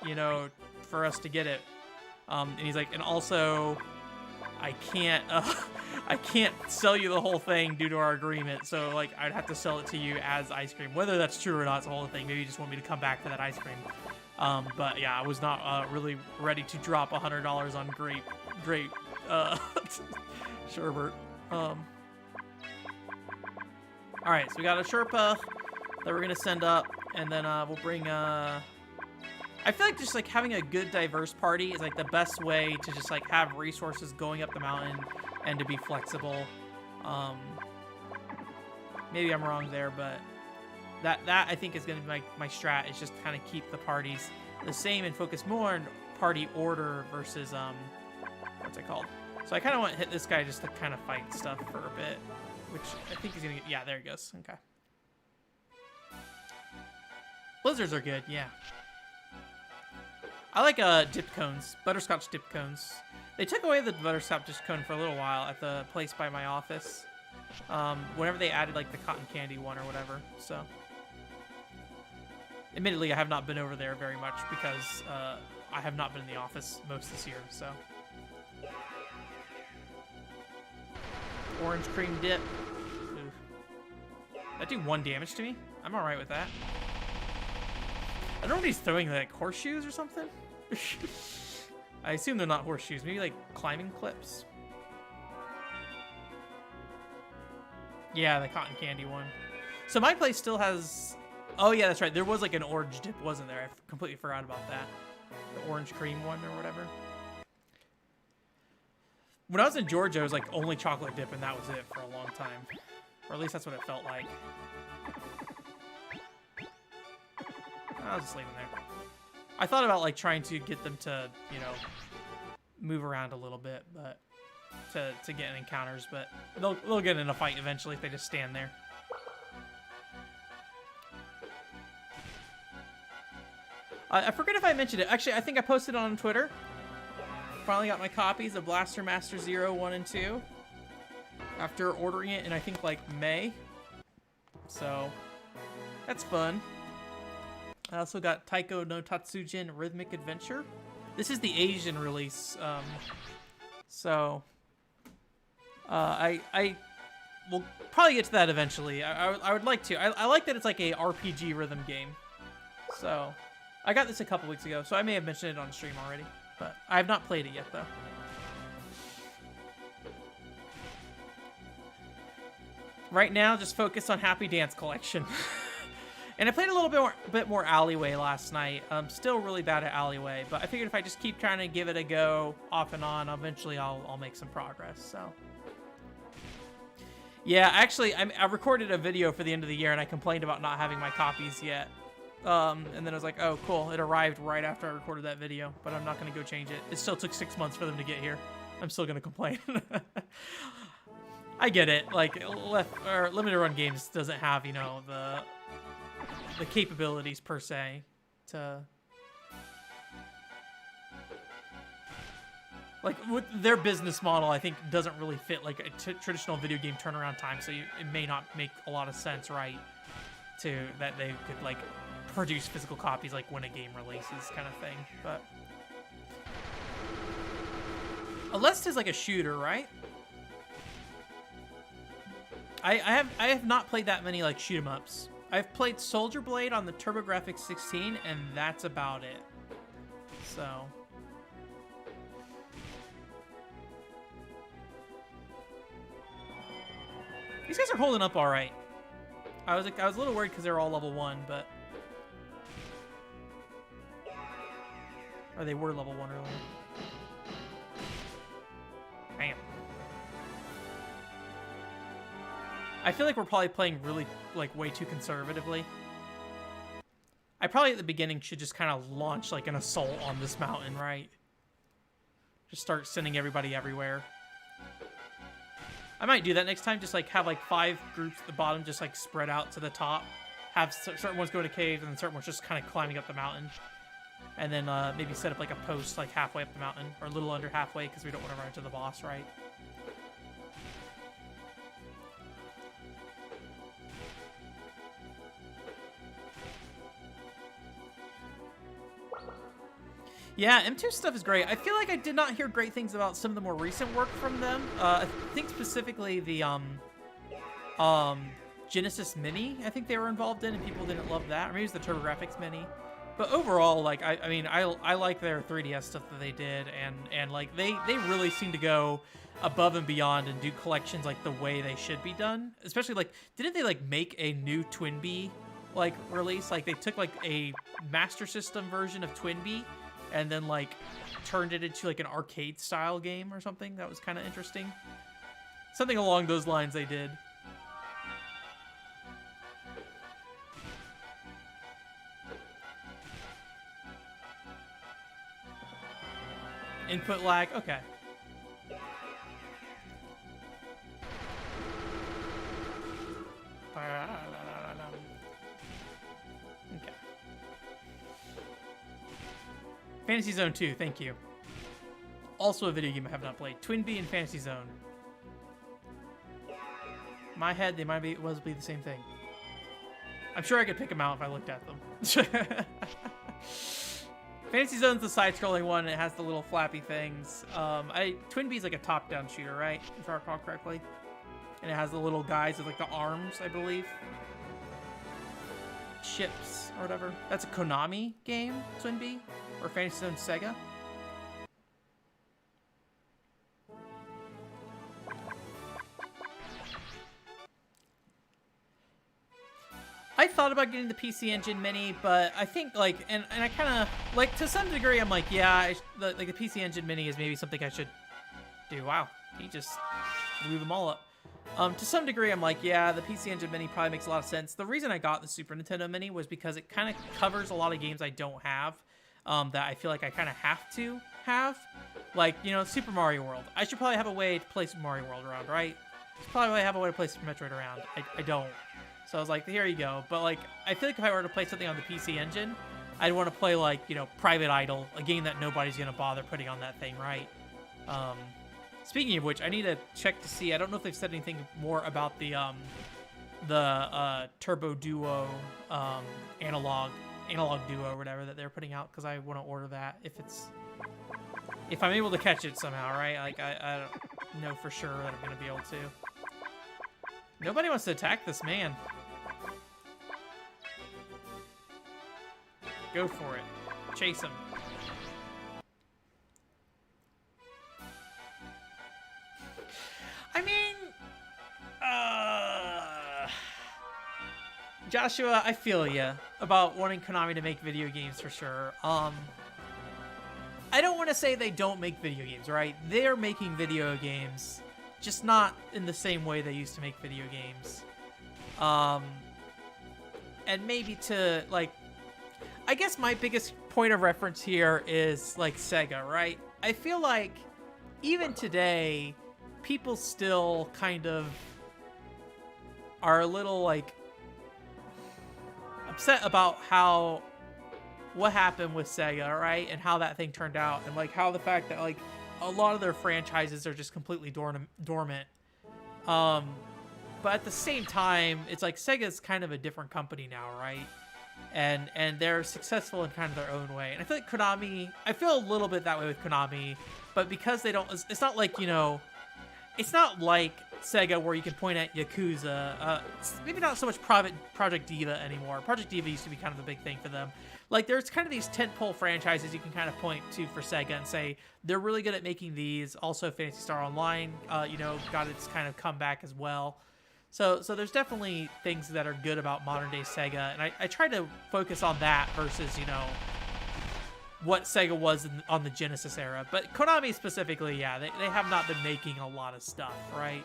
you know, for us to get it. And he's like, and also, I can't sell you the whole thing due to our agreement. So like, I'd have to sell it to you as ice cream. Whether that's true or not, it's the whole thing. Maybe you just want me to come back for that ice cream. But yeah, I was not really ready to drop $100 on grape sherbet. All right, so we got a Sherpa that we're gonna send up, and then we'll bring. I feel like just like having a good diverse party is like the best way to just like have resources going up the mountain and to be flexible. Maybe I'm wrong there, but that I think is going to be my strat, is just kind of keep the parties the same and focus more on party order versus what's it called? So I kind of want to hit this guy just to kind of fight stuff for a bit, which I think he's gonna get. Yeah, there he goes. Okay. Blizzards are good. Yeah. I like dipped cones, butterscotch dipped cones. They took away the butterscotch dipped cone for a little while at the place by my office. Whenever they added like the cotton candy one or whatever. So, admittedly, I have not been over there very much because I have not been in the office most this year. So, orange cream dip. Oof. That do 1 damage to me. I'm all right with that. I don't know if he's throwing like horseshoes or something. I assume they're not horseshoes. Maybe like climbing clips. Yeah, the cotton candy one. So my place still has... Oh yeah, that's right. There was like an orange dip, wasn't there? I completely forgot about that. The orange cream one or whatever. When I was in Georgia, it was like only chocolate dip and that was it for a long time. Or at least that's what it felt like. I'll just leave them there. I thought about like trying to get them to, you know, move around a little bit, but to get in encounters, but they'll get in a fight eventually if they just stand there. I forget if I mentioned it. Actually, I think I posted it on Twitter. Finally got my copies of Blaster Master 0, 1, and 2 after ordering it in, I think, like May. So that's fun. I also got Taiko no Tatsujin Rhythmic Adventure. This is the Asian release, so I will probably get to that eventually. I would like to. I like that it's like a RPG rhythm game. So I got this a couple weeks ago, so I may have mentioned it on stream already, but I have not played it yet though. Right now, just focus on Happy Dance Collection. And I played a little bit more Alleyway last night. I'm still really bad at Alleyway, but I figured if I just keep trying to give it a go off and on, eventually I'll make some progress. So, yeah, actually, I recorded a video for the end of the year, and I complained about not having my copies yet. And then I was like, oh, cool. It arrived right after I recorded that video, but I'm not going to go change it. It still took 6 months for them to get here. I'm still going to complain. I get it. Like, limited run games doesn't have, you know, the capabilities per se to like with their business model. I think doesn't really fit like a traditional video game turnaround time, so it may not make a lot of sense, right, to that they could like produce physical copies like when a game releases kind of thing. But Aleste is like a shooter, right? I have not played that many like shoot 'em ups. I've played Soldier Blade on the TurboGrafx 16, and that's about it. So these guys are holding up all right. I was a little worried because they're all level 1, but or they were level 1 earlier. Bam. I feel like we're probably playing really, like, way too conservatively. I probably at the beginning should just kind of launch, like, an assault on this mountain, right? Just start sending everybody everywhere. I might do that next time, just, like, have, like, 5 groups at the bottom just, like, spread out to the top. Have certain ones go to caves, and then certain ones just kind of climbing up the mountain. And then maybe set up, like, a post, like, halfway up the mountain, or a little under halfway, because we don't want to run into the boss, right? Yeah, M2 stuff is great. I feel like I did not hear great things about some of the more recent work from them. I think specifically the Genesis Mini, I think they were involved in, and people didn't love that. Or maybe it was the TurboGrafx Mini. But overall, like, I mean, I like their 3DS stuff that they did, and like, they really seem to go above and beyond and do collections, like, the way they should be done. Especially, like, didn't they, like, make a new Twinbee, like, release? Like, they took, like, a Master System version of Twinbee, and then, like, turned it into, like, an arcade-style game or something. That was kind of interesting. Something along those lines they did. Input lag, okay. Okay. Fantasy Zone 2, thank you. Also a video game I have not played. Twinbee and Fantasy Zone. My head, they might be the same thing. I'm sure I could pick them out if I looked at them. Fantasy Zone's the side-scrolling one, and it has the little flappy things. Twinbee's like a top-down shooter, right? If I recall correctly. And it has the little guys with like the arms, I believe. Ships, or whatever. That's a Konami game, Twinbee? Or Fantasy Zone Sega? I thought about getting the PC Engine Mini, but I think, like, and I kind of, like, to some degree, I'm like, yeah, the PC Engine Mini is maybe something I should do. Wow, he just blew them all up. To some degree, I'm like, yeah, the PC Engine Mini probably makes a lot of sense. The reason I got the Super Nintendo Mini was because it kind of covers a lot of games I don't have, that I feel like I kind of have to have. Like, you know, Super Mario World. I should probably have a way to play Super Mario World around, right? I should probably have a way to play Super Metroid around. I don't. So I was like, here you go. But, like, I feel like if I were to play something on the PC Engine, I'd want to play, like, you know, Private Idol, a game that nobody's going to bother putting on that thing, right? Speaking of which, I need to check to see. I don't know if they've said anything more about the Turbo Duo analog duo or whatever that they're putting out, because I want to order that if I'm able to catch it somehow, right? Like, I don't know for sure that I'm going to be able to. Nobody wants to attack this man. Go for it. Chase him. I mean, Joshua, I feel ya about wanting Konami to make video games for sure. I don't want to say they don't make video games, right? They're making video games, just not in the same way they used to make video games. And maybe to, like, I guess my biggest point of reference here is, like, Sega, right? I feel like even today, people still kind of are a little, like, upset about what happened with Sega, right? And how that thing turned out, and, like, how the fact that, like, a lot of their franchises are just completely dormant. But at the same time, it's like Sega's kind of a different company now, right? and they're successful in kind of their own way. And I feel like Konami, I feel a little bit that way with Konami, but because they don't, it's not like, you know, it's not like Sega where you can point at Yakuza, maybe not so much Project Diva anymore. Project Diva used to be kind of a big thing for them. Like, there's kind of these tentpole franchises you can kind of point to for Sega and say, they're really good at making these. Also, Phantasy Star Online, you know, got its kind of comeback as well. So there's definitely things that are good about modern-day Sega, and I try to focus on that versus, you know, what Sega was on the Genesis era. But Konami specifically, yeah, they have not been making a lot of stuff, right?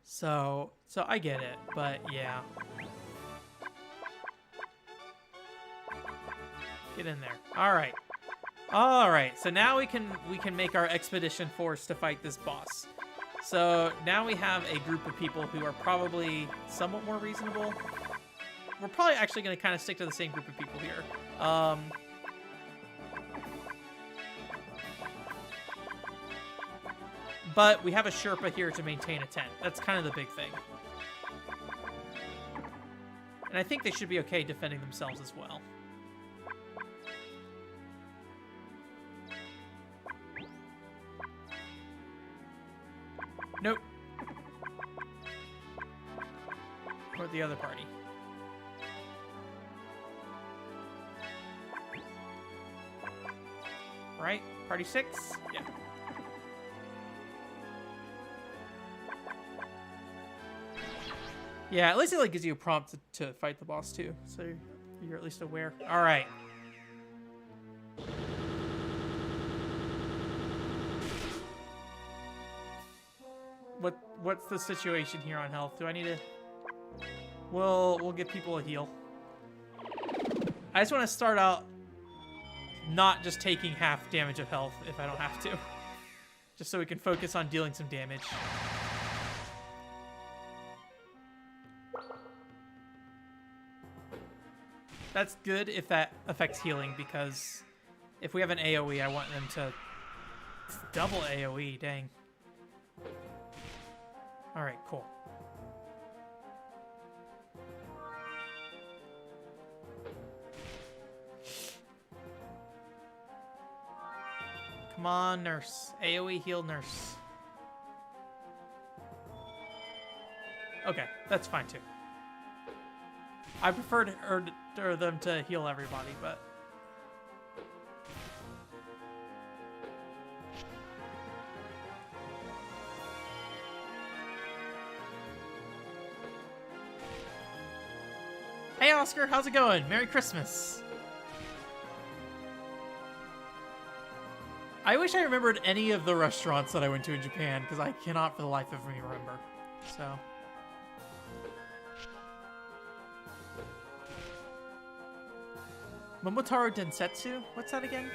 So I get it, but yeah. Get in there. All right. So now we can make our expedition force to fight this boss. So now we have a group of people who are probably somewhat more reasonable. We're probably actually going to kind of stick to the same group of people here. But we have a Sherpa here to maintain a tent. That's kind of the big thing. And I think they should be okay defending themselves as well. Nope. Or the other party. Right? Party 6? Yeah. Yeah, at least it like gives you a prompt to fight the boss too, so you're at least aware. All right. What's the situation here on health? Do I need to? We'll give people a heal. I just want to start out not just taking half damage of health if I don't have to, just so we can focus on dealing some damage. That's good if that affects healing, because if we have an AoE, I want them to double AoE, dang. All right, cool. Come on, nurse. AoE heal nurse. Okay, that's fine too. I prefer them to heal everybody, but... Hey, Oscar, how's it going? Merry Christmas. I wish I remembered any of the restaurants that I went to in Japan, because I cannot for the life of me remember. So... Momotaro Densetsu? What's that again?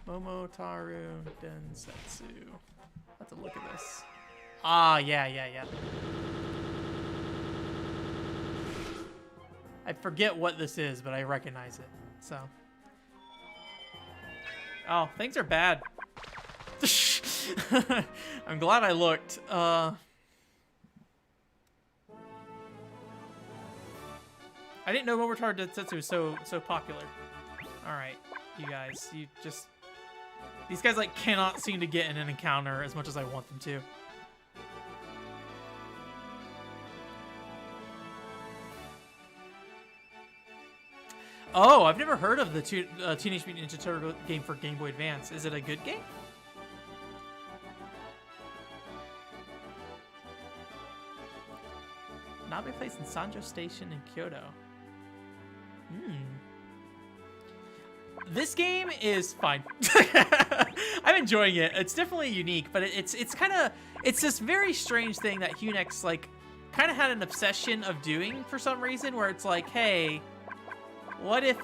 Momotaro Densetsu. I'll have to look at this. Ah, yeah. I forget what this is, but I recognize it, so. Oh, things are bad. I'm glad I looked. I didn't know Momotaro Densetsu was so popular. Alright, you guys, these guys like cannot seem to get in an encounter as much as I want them to. Oh, I've never heard of the Teenage Mutant Ninja Turtle game for Game Boy Advance. Is it a good game? Nabe Place in Sanjo Station in Kyoto. This game is fine. I'm enjoying it. It's definitely unique, but it's this very strange thing that HuneX like kind of had an obsession of doing for some reason, where it's like, hey, what if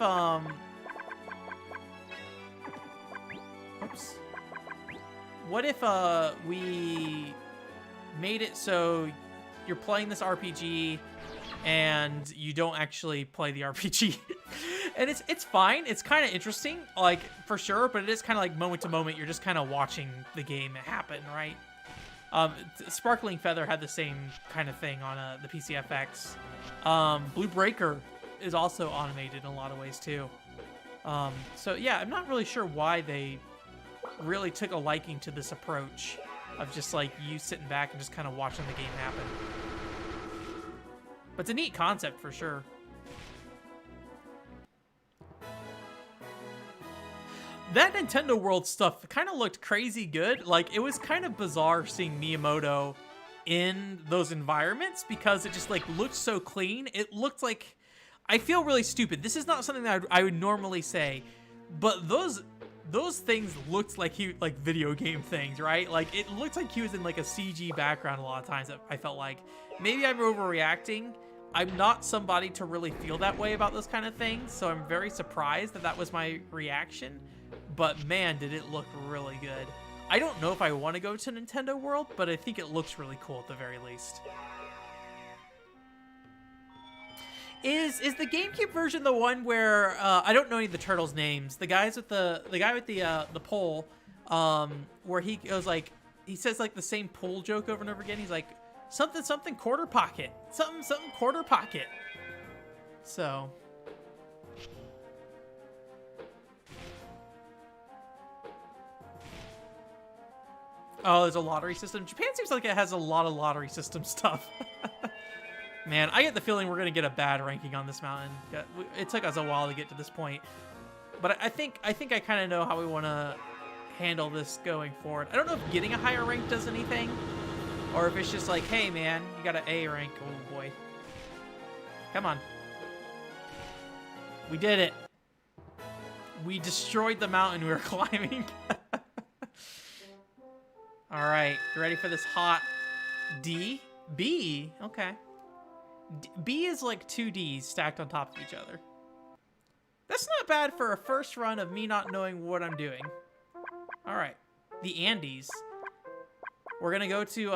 what if we made it so you're playing this RPG and you don't actually play the RPG. And it's fine. It's kind of interesting, like, for sure, but it is kind of like moment to moment. You're just kind of watching the game happen, right? Sparkling Feather had the same kind of thing on the PCFX. Blue Breaker is also automated in a lot of ways too. So yeah, I'm not really sure why they really took a liking to this approach of just like you sitting back and just kind of watching the game happen. But it's a neat concept for sure. That Nintendo World stuff kind of looked crazy good. Like, it was kind of bizarre seeing Miyamoto in those environments because it just, like, looked so clean. It looked like... I feel really stupid. This is not something that I would normally say, but those things looked like video game things, right? Like, it looked like he was in, like, a CG background a lot of times, I felt like. Maybe I'm overreacting. I'm not somebody to really feel that way about those kind of things, so I'm very surprised that that was my reaction. But man, did it look really good. I don't know if I want to go to Nintendo World, but I think it looks really cool at the very least. Is the GameCube version the one where I don't know any of the turtles' names? The guys with the guy with the pole, where he goes like he says like the same pool joke over and over again. He's like something quarter pocket, something quarter pocket. So. Oh, there's a lottery system. Japan seems like it has a lot of lottery system stuff. Man, I get the feeling we're gonna get a bad ranking on this mountain. It took us a while to get to this point, but I think I kind of know how we want to handle this going forward. I don't know if getting a higher rank does anything, or if it's just like, hey man, you got an A rank. Oh boy, come on, we did it. We destroyed the mountain we were climbing. All right, you ready for this hot D? B? Okay. B is like 2 Ds stacked on top of each other. That's not bad for a first run of me not knowing what I'm doing. All right, the Andes. We're gonna go to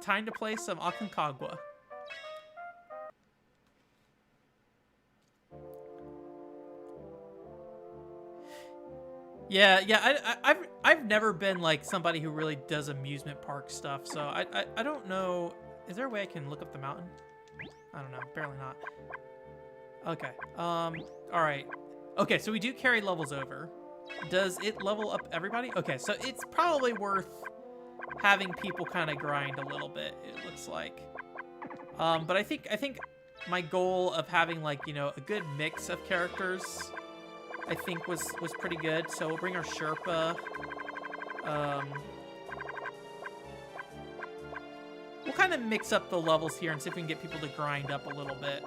time to play some Aconcagua. Yeah. I've never been like somebody who really does amusement park stuff, so I don't know. Is there a way I can look up the mountain? I don't know. Apparently not. Okay. All right. Okay, so we do carry levels over. Does it level up everybody? Okay, so it's probably worth having people kind of grind a little bit. It looks like. But I think my goal of having like a good mix of characters, I think was pretty good. So we'll bring our Sherpa. We'll kind of mix up the levels here and see if we can get people to grind up a little bit.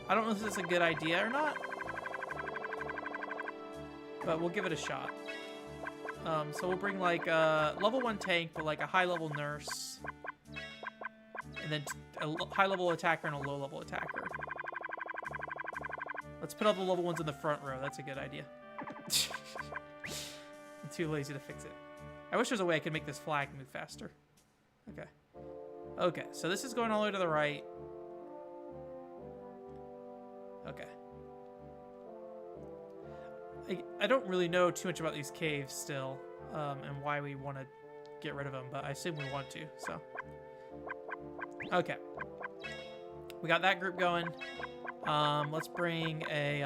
I don't know if this is a good idea or not, but we'll give it a shot. So we'll bring like a level 1 tank, but like a high level nurse, and then a high level attacker and a low level attacker. Let's put all the level 1s in the front row. That's a good idea. I'm too lazy to fix it. I wish there was a way I could make this flag move faster. Okay. Okay, so this is going all the way to the right. Okay. I don't really know too much about these caves still, and why we want to get rid of them, but I assume we want to, so. Okay. We got that group going. Let's bring a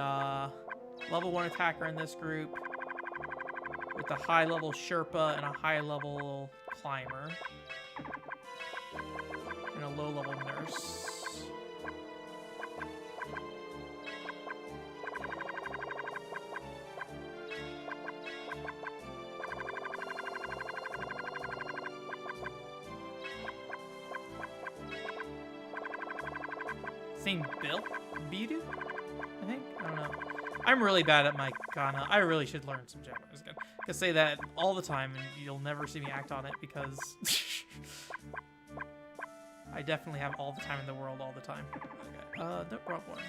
level 1 attacker in this group with a high level Sherpa and a high level climber. And a low level nurse. Same Bill? Bidu? I think? I don't know. I'm really bad at my kana. I really should learn some Japanese again. I can say that all the time and you'll never see me act on it because I definitely have all the time in the world all the time. Okay. The wrong one.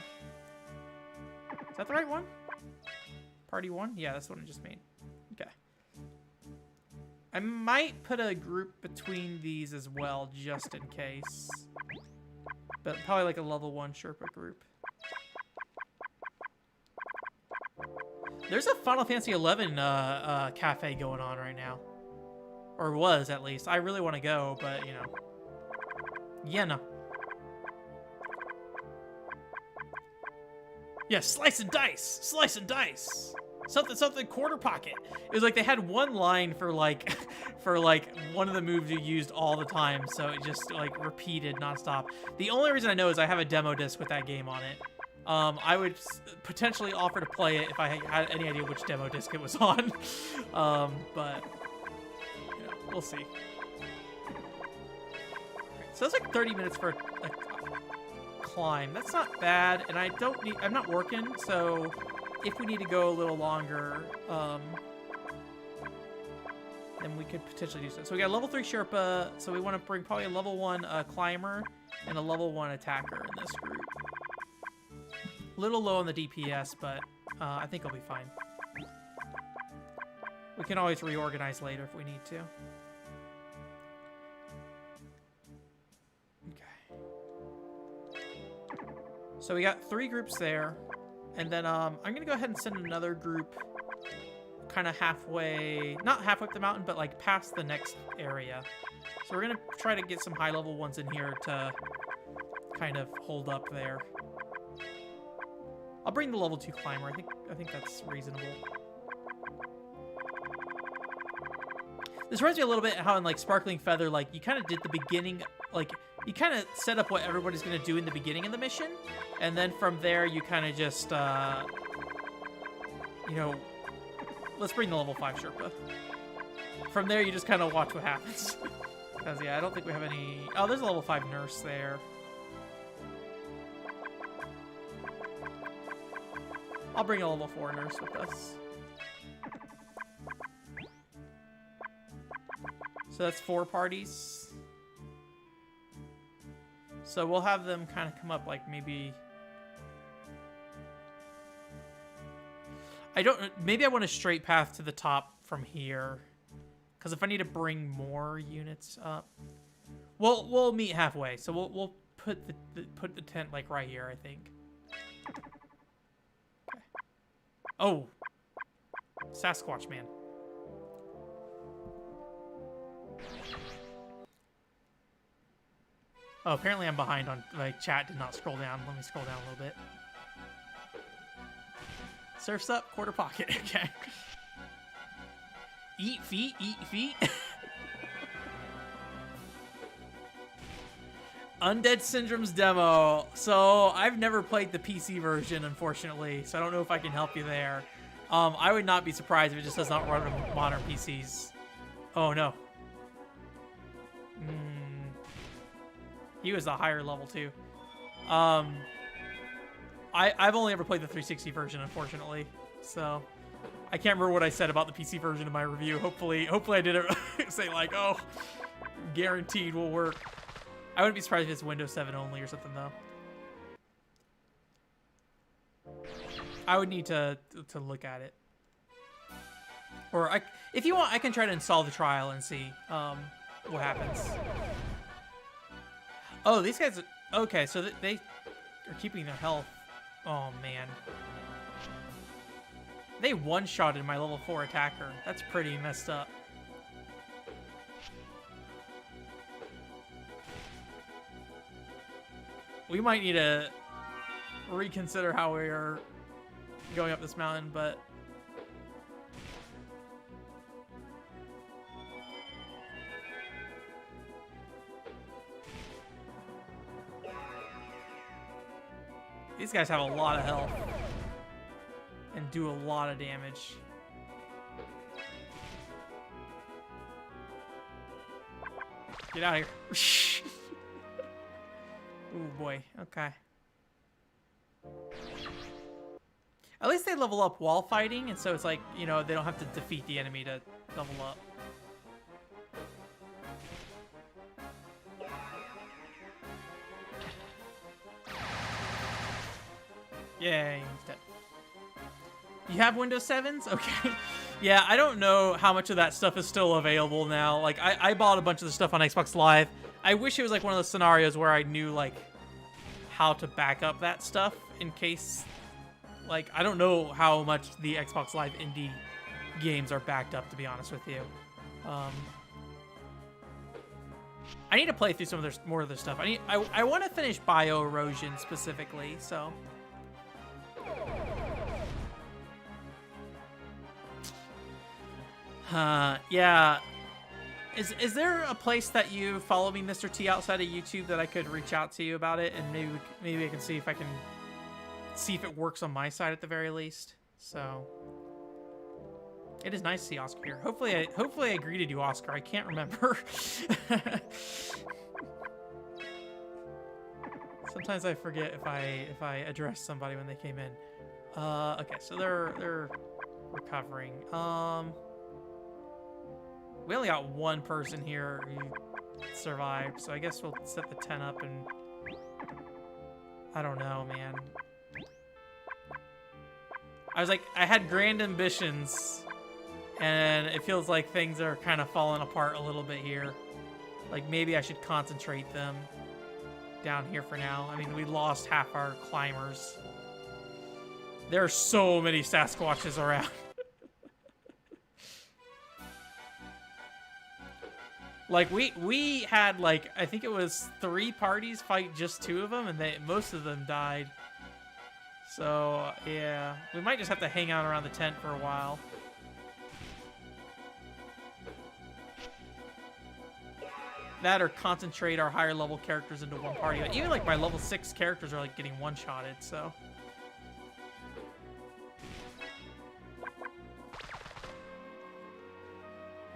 Is that the right one? Party 1? Yeah, that's the one I just made. Okay. I might put a group between these as well, just in case. But probably like a level 1 Sherpa group. There's a Final Fantasy XI cafe going on right now. Or was, at least. I really want to go, but, you know. Yeah, no. Yeah, slice and dice. Slice and dice. Something, something, quarter pocket. It was like they had one line for like, for like one of the moves you used all the time, so it just like repeated nonstop. The only reason I know is I have a demo disc with that game on it. I would potentially offer to play it if I had any idea which demo disc it was on, but you know, we'll see. Right, so that's like 30 minutes for a climb. That's not bad, and I'm not working, so if we need to go a little longer, then we could potentially do so. So we got a level 3 Sherpa, so we want to bring probably a level 1 climber and a level 1 attacker in this group. A little low on the DPS, but I think it'll be fine. We can always reorganize later if we need to. Okay. So we got 3 groups there. And then I'm going to go ahead and send another group kind of halfway, not halfway up the mountain, but like past the next area. So we're going to try to get some high-level ones in here to kind of hold up there. I'll bring the level 2 climber. I think that's reasonable. This reminds me a little bit how in like Sparkling Feather, like you kind of did the beginning, like you kind of set up what everybody's going to do in the beginning of the mission. And then from there, you kind of just, you know, let's bring the level 5 Sherpa. From there, you just kind of watch what happens. Because, yeah, I don't think we have any... Oh, there's a level 5 nurse there. I'll bring a level 4 nurse with us. So that's 4 parties. So we'll have them kind of come up like maybe... Maybe I want a straight path to the top from here. Because if I need to bring more units up... We'll meet halfway. So we'll put the tent like right here, I think. Okay. Oh! Sasquatch man. Oh, apparently I'm behind on, like, chat did not scroll down. Let me scroll down a little bit. Surf's up, quarter pocket. Okay. Eat feet, eat feet. Undead Syndrome's demo. So, I've never played the PC version, unfortunately, so I don't know if I can help you there. I would not be surprised if it just does not run on modern PCs. Oh, no. He was a higher level too. I've only ever played the 360 version, unfortunately. So I can't remember what I said about the PC version in my review. Hopefully I didn't say like, oh, guaranteed will work. I wouldn't be surprised if it's Windows 7 only or something though. I would need to look at it. Or if you want, I can try to install the trial and see what happens. Oh, these guys... Okay, so they are keeping their health. Oh, man. They one-shotted my level 4 attacker. That's pretty messed up. We might need to reconsider how we are going up this mountain, but... These guys have a lot of health and do a lot of damage. Get out of here. Oh boy, okay. At least they level up while fighting, and so it's like, you know, they don't have to defeat the enemy to level up. Yay, he's dead. You have Windows 7s? Okay. Yeah, I don't know how much of that stuff is still available now. Like, I bought a bunch of the stuff on Xbox Live. I wish it was like one of those scenarios where I knew, like, how to back up that stuff in case... Like, I don't know how much the Xbox Live indie games are backed up, to be honest with you. I need to play through some of their more of their stuff. I want to finish Bio Erosion specifically, so. Yeah. Is there a place that you follow me, Mr. T, outside of YouTube that I could reach out to you about it, and maybe I can see if it works on my side at the very least. So it is nice to see Oscar here. Hopefully I greeted you, Oscar. I can't remember. Sometimes I forget if I addressed somebody when they came in. Okay, so they're recovering. We only got one person here who survived, so I guess we'll set the tent up and... I don't know, man. I had grand ambitions, and it feels like things are kind of falling apart a little bit here. Like, maybe I should concentrate them down here for now. I mean, we lost half our climbers. There are so many Sasquatches around. Like, we had, like, I think it was 3 parties fight just 2 of them, and most of them died. So, yeah. We might just have to hang out around the tent for a while. That or concentrate our higher level characters into one party. Like, even, like, my level 6 characters are, like, getting one-shotted, so...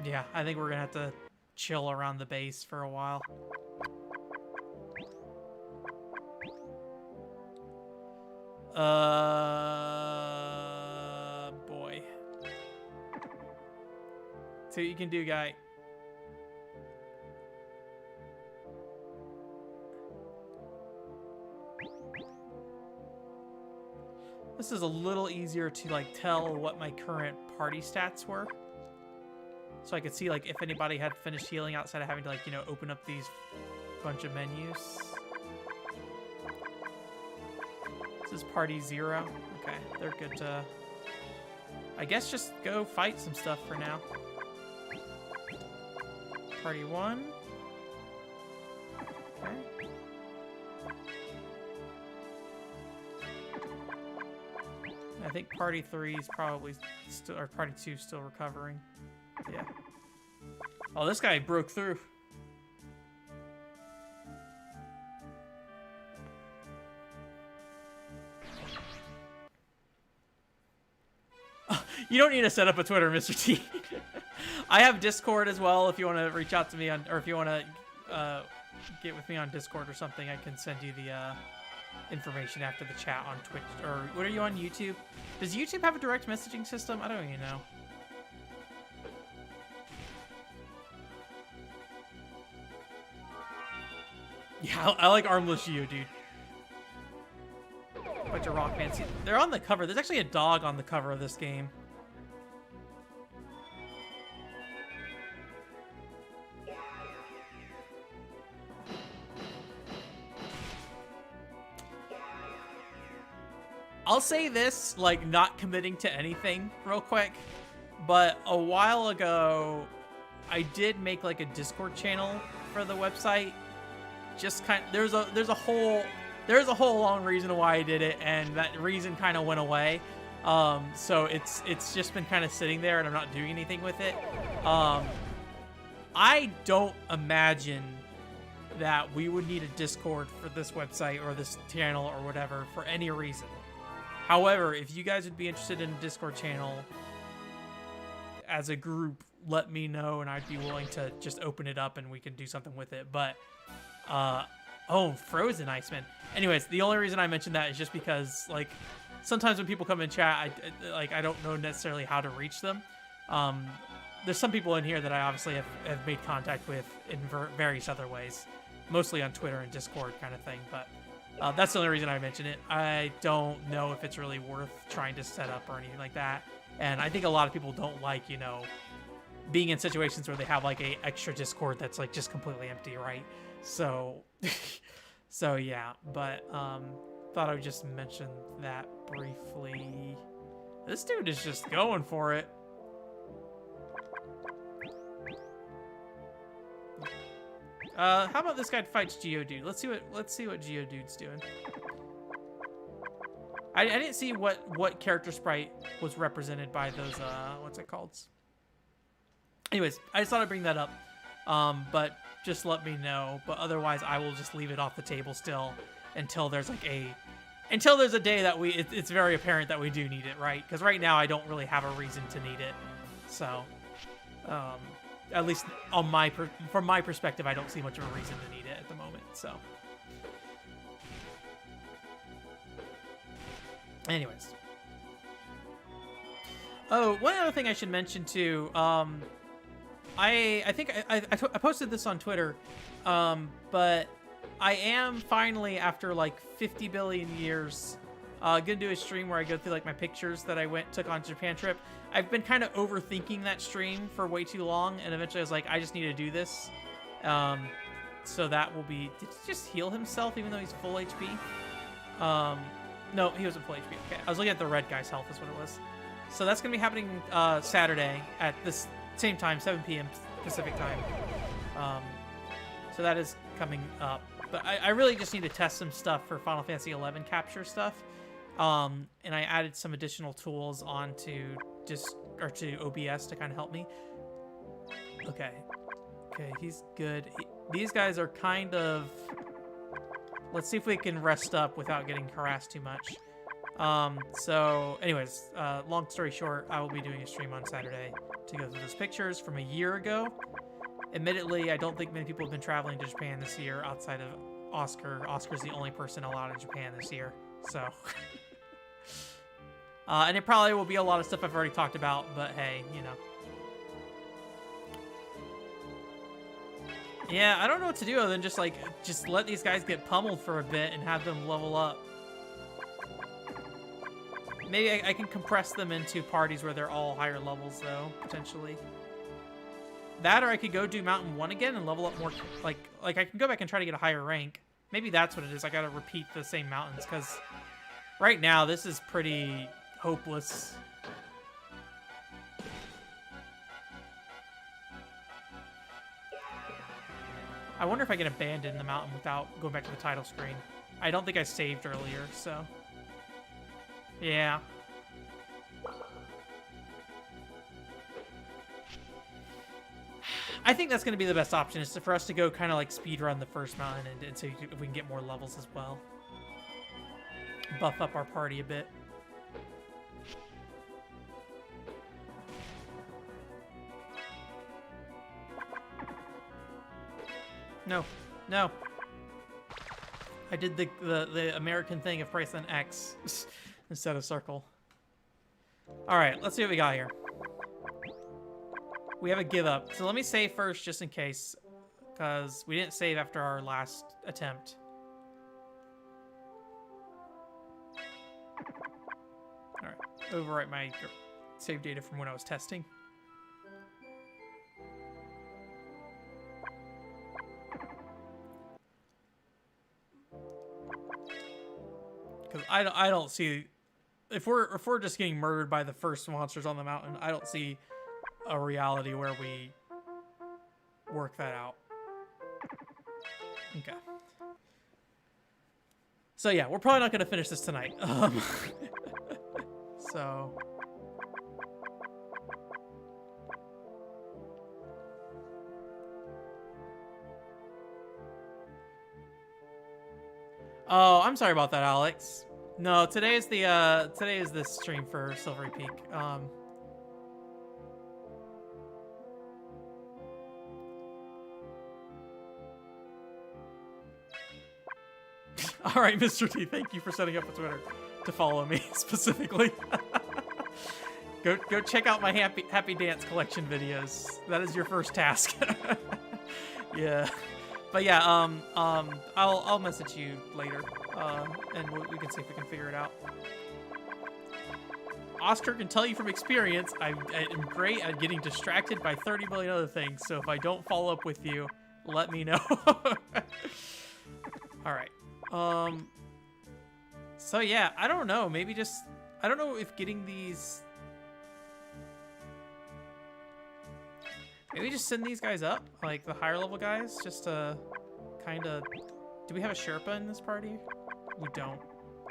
Yeah, I think we're gonna have to chill around the base for a while. Boy. See what you can do, guy. This is a little easier to, like, tell what my current party stats were. So I could see, like, if anybody had finished healing outside of having to, like, you know, open up these bunch of menus. This is party 0. Okay, they're good to, I guess, just go fight some stuff for now. Party 1. Okay. I think party 3 is probably still, or party 2 is still recovering. Yeah. Oh, this guy broke through. You don't need to set up a Twitter, Mr. T. I have Discord as well. If you want to reach out to me on, or if you want to get with me on Discord or something, I can send you the information after the chat on Twitch. Or what are you on YouTube? Does YouTube have a direct messaging system? I don't even know. Yeah, I like Armless You, dude. Bunch of rock bands. They're on the cover. There's actually a dog on the cover of this game. I'll say this, like, not committing to anything real quick, but a while ago, I did make, like, a Discord channel for the website. Just kind of, there's a whole long reason why I did it, and that reason kind of went away. So it's just been kind of sitting there, and I'm not doing anything with it. I don't imagine that we would need a Discord for this website or this channel or whatever for any reason. However, if you guys would be interested in a Discord channel as a group, let me know, and I'd be willing to just open it up and we can do something with it. But oh, Frozen Iceman. Anyways, the only reason I mentioned that is just because, like, sometimes when people come in chat, I don't know necessarily how to reach them. There's some people in here that I obviously have made contact with in various other ways, mostly on Twitter and Discord kind of thing, but that's the only reason I mention it. I don't know if it's really worth trying to set up or anything like that, and I think a lot of people don't like, you know, being in situations where they have, like, a extra Discord that's, like, just completely empty, right? So, so yeah, but, thought I would just mention that briefly. This dude is just going for it. How about this guy fights Geodude? Let's see what Geodude's doing. I didn't see what character sprite was represented by those, what's it called? Anyways, I just thought I'd bring that up. But just let me know. But otherwise, I will just leave it off the table still until there's like until there's a day that it's very apparent that we do need it, right? Because right now I don't really have a reason to need it. So, at least on from my perspective, I don't see much of a reason to need it at the moment. So, anyways. Oh, one other thing I should mention too. I think I posted this on Twitter, but I am finally, after like 50 billion years, gonna do a stream where I go through like my pictures that I took on Japan trip. I've been kind of overthinking that stream for way too long, and eventually I was like, I just need to do this. So that will be. Did he just heal himself even though he's full HP? No, he wasn't full HP. Okay, I was looking at the red guy's health. Is what it was. So that's gonna be happening Saturday at this same time, 7 p.m. Pacific time. So that is coming up. But I really just need to test some stuff for Final Fantasy XI capture stuff. And I added some additional tools onto to OBS to kind of help me. Okay, he's good. These guys are kind of. Let's see if we can rest up without getting harassed too much. So anyways, long story short, I will be doing a stream on Saturday to go through those pictures from a year ago. Admittedly, I don't think many people have been traveling to Japan this year outside of Oscar. Oscar's the only person allowed in Japan this year, so. And it probably will be a lot of stuff I've already talked about, but hey, you know. Yeah, I don't know what to do other than just let these guys get pummeled for a bit and have them level up. Maybe I can compress them into parties where they're all higher levels, though, potentially. That, or I could go do Mountain 1 again and level up more, like I can go back and try to get a higher rank. Maybe that's what it is. I gotta repeat the same mountains, because right now, this is pretty hopeless. I wonder if I can abandon the mountain without going back to the title screen. I don't think I saved earlier, so... Yeah. I think that's going to be the best option, is for us to go kind of like speedrun the first mountain and so if we can get more levels as well. Buff up our party a bit. No. No. I did the American thing of price on X instead of circle. Alright, let's see what we got here. We have a give up. So let me save first just in case, because we didn't save after our last attempt. Alright, overwrite my save data from when I was testing. Because I don't see, if we're just getting murdered by the first monsters on the mountain, I don't see a reality where we work that out. Okay. So yeah, we're probably not going to finish this tonight. So. Oh, I'm sorry about that, Alex. No, today is the stream for Silvery Peak. All right, Mr. T, thank you for setting up a Twitter to follow me specifically. Go check out my happy dance collection videos. That is your first task. Yeah. But yeah, I'll message you later, and we can see if we can figure it out. Oscar can tell you from experience, I am great at getting distracted by 30 million other things, so if I don't follow up with you, let me know. Alright. So yeah, I don't know, maybe just, I don't know if getting these... Maybe just send these guys up, like the higher level guys, just to kind of. Do we have a Sherpa in this party? We don't.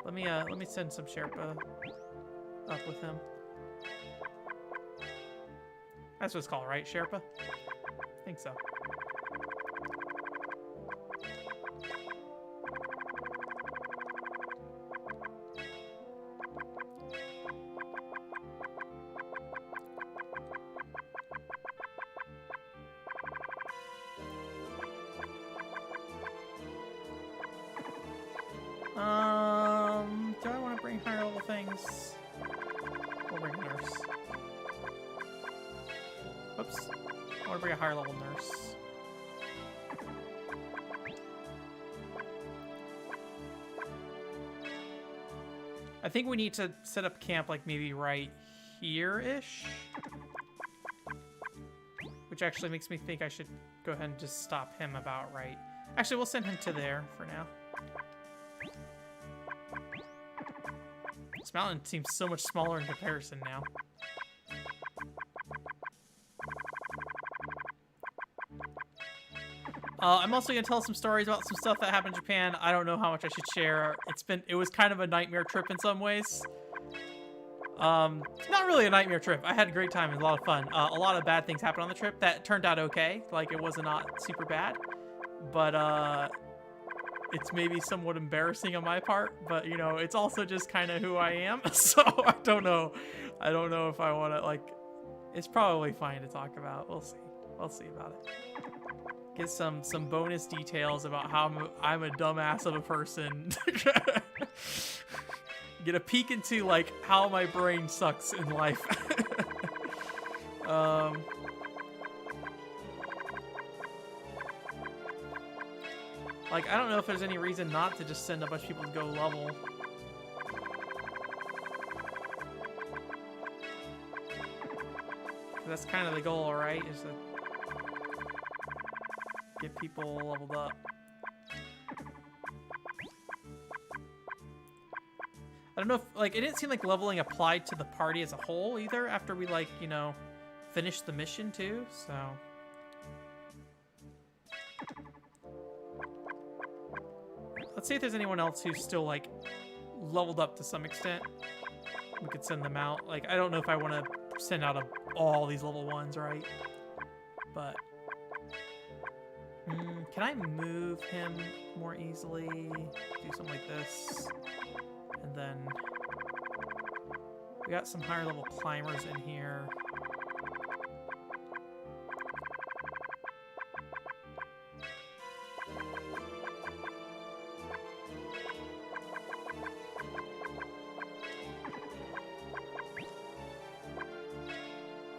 Let me send some Sherpa up with him. That's what it's called, right? Sherpa? I think so. Do I want to bring higher level things? We'll bring a nurse. Whoops. I want to bring a higher level nurse. I think we need to set up camp like maybe right here-ish. Which actually makes me think I should go ahead and just stop him about right. Actually, we'll send him to there for now. This mountain seems so much smaller in comparison now. I'm also gonna tell some stories about some stuff that happened in Japan. I don't know how much I should share. It was kind of a nightmare trip in some ways. Not really a nightmare trip. I had a great time. It was a lot of fun. A lot of bad things happened on the trip that turned out okay. Like, it was not super bad. But, it's maybe somewhat embarrassing on my part. But, you know, it's also just kind of who I am. So, I don't know. I don't know if I want to, like... It's probably fine to talk about. We'll see. We'll see about it. Get some bonus details about how I'm a dumbass of a person. Get a peek into, like, how my brain sucks in life. Like, I don't know if there's any reason not to just send a bunch of people to go level. That's kind of the goal, right? Is to get people leveled up. I don't know if, like, it didn't seem like leveling applied to the party as a whole either after we, like, you know, finished the mission too, so. Let's see if there's anyone else who's still, like, leveled up to some extent. We could send them out. Like, I don't know if I want to send out all these level 1s, right? But can I move him more easily? Do something like this. And then we got some higher level climbers in here.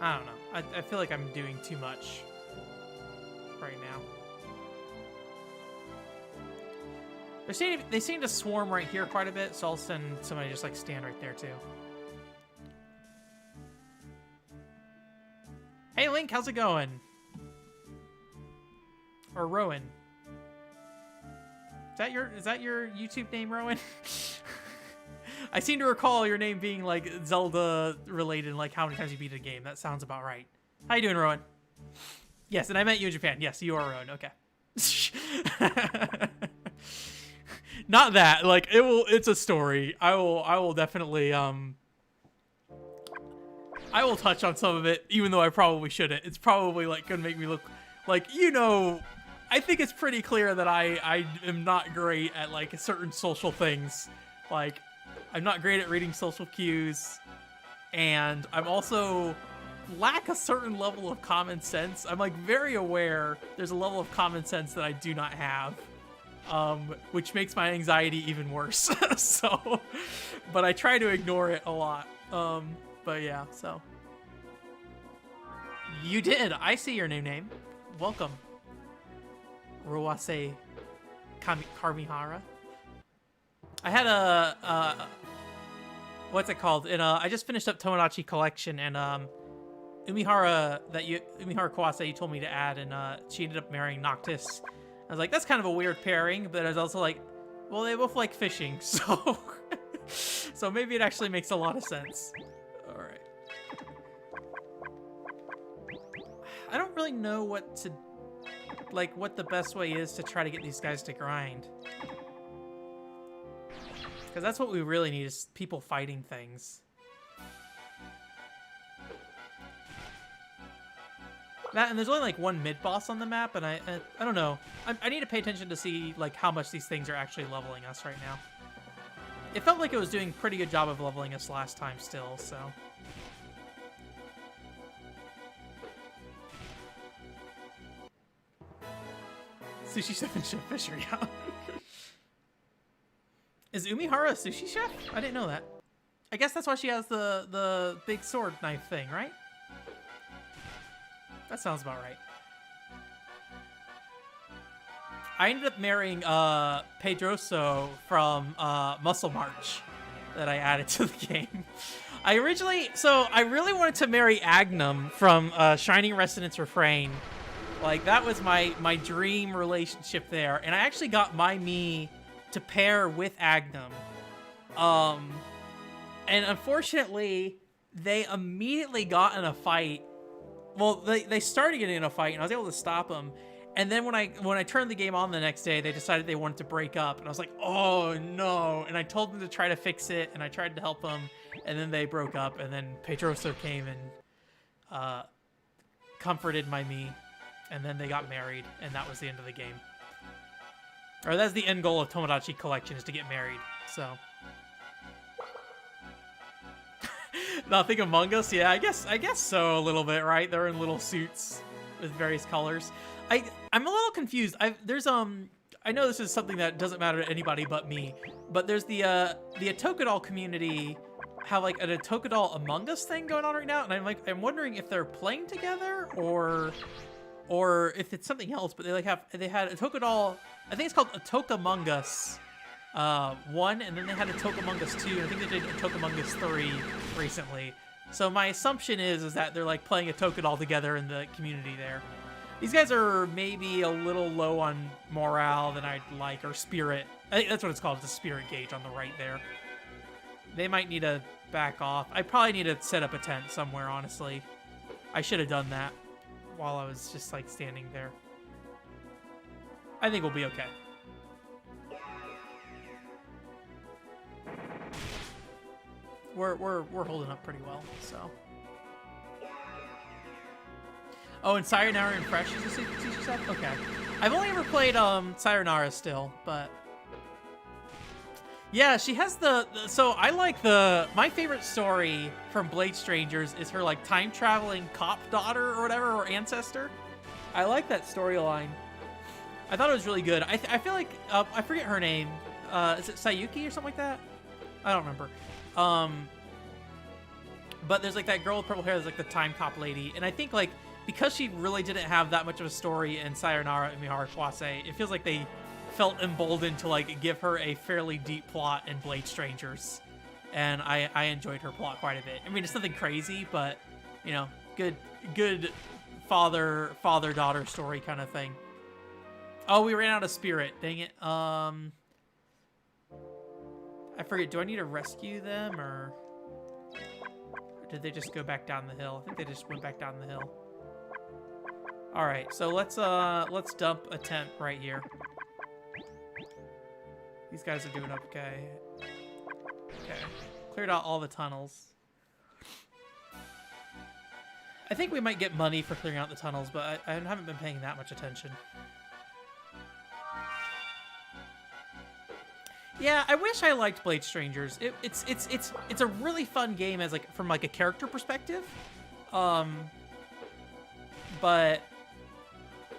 I don't know. I feel like I'm doing too much right now. They seem to swarm right here quite a bit, so I'll send somebody just like stand right there too. Hey Link, how's it going? Or Rowan? Is that your YouTube name, Rowan? I seem to recall your name being like Zelda related, like how many times you beat a game. That sounds about right. How you doing, Rowan? Yes, and I met you in Japan. Yes, you are Rowan. Okay. Not that. Like it's a story. I will definitely I will touch on some of it, even though I probably shouldn't. It's probably like gonna make me look like, you know, I think it's pretty clear that I am not great at like certain social things. Like, I'm not great at reading social cues, and I'm also lack a certain level of common sense. I'm like very aware there's a level of common sense that I do not have, which makes my anxiety even worse. So, but I try to ignore it a lot. But yeah, so. You did. I see your new name. Welcome. Ruwase Karmihara. I had a what's it called? I just finished up Tomodachi Collection, and Umihara Kawase you told me to add, and she ended up marrying Noctis. I was like, that's kind of a weird pairing, but I was also like, well, they both like fishing, so so maybe it actually makes a lot of sense. All right. I don't really know what to, like, what the best way is to try to get these guys to grind. Because that's what we really need, is people fighting things. That, and there's only like one mid-boss on the map, and I don't know. I need to pay attention to see like how much these things are actually leveling us right now. It felt like it was doing a pretty good job of leveling us last time still, so. Sushi chef and chef Fisher, yeah. Is Umihara a sushi chef? I didn't know that. I guess that's why she has the big sword knife thing, right? That sounds about right. I ended up marrying Pedroso from Muscle March that I added to the game. I really wanted to marry Agnum from Shining Resonance Refrain. Like, that was my dream relationship there. And I actually got my Mii to pair with Agnum. And unfortunately, they immediately got in a fight. Well, they started getting in a fight, and I was able to stop them. And then when I turned the game on the next day, they decided they wanted to break up. And I was like, oh, no. And I told them to try to fix it, and I tried to help them. And then they broke up, and then Pedroso came and comforted my Mii. And then they got married, and that was the end of the game. Or that's the end goal of Tomodachi Collection, is to get married, so. Nothing Among Us? Yeah, I guess so a little bit, right? They're in little suits with various colors. I'm a little confused. I know this is something that doesn't matter to anybody but me, but there's the Atokodal community have like an Atokodal Among Us thing going on right now, and I'm wondering if they're playing together or if it's something else, but they had Atokodal, I think it's called Atokamong Us 1, and then they had Atokamong Us 2, and I think they did Atokamong Us 3 recently. So my assumption is that they're like playing Atokodal together in the community there. These guys are maybe a little low on morale than I'd like, or spirit. I think that's what it's called, the spirit gauge on the right there. They might need to back off. I probably need to set up a tent somewhere, honestly. I should have done that while I was just like standing there. I think we'll be okay. We're holding up pretty well, so. Oh, and Sayonara and Fresh is a sushi set? Okay. I've only ever played Sayonara still, but yeah, she has so I like my favorite story from Blade Strangers is her like time traveling cop daughter or whatever, or ancestor. I like that storyline. I thought it was really good. I feel like I forget her name. Is it Sayuki or something like that? I don't remember. But there's like that girl with purple hair that's like the time cop lady, and I think like because she really didn't have that much of a story in Sayonara and Mihara Kwase, it feels like they felt emboldened to like give her a fairly deep plot in Blade Strangers, and I enjoyed her plot quite a bit. I mean, it's nothing crazy, but you know, good father-daughter story kind of thing. Oh, we ran out of spirit. Dang it. I forget. Do I need to rescue them, or did they just go back down the hill? I think they just went back down the hill. All right, so let's dump a tent right here. These guys are doing okay. Okay, cleared out all the tunnels. I think we might get money for clearing out the tunnels, but I haven't been paying that much attention. Yeah, I wish I liked Blade Strangers. It's a really fun game as like from like a character perspective, but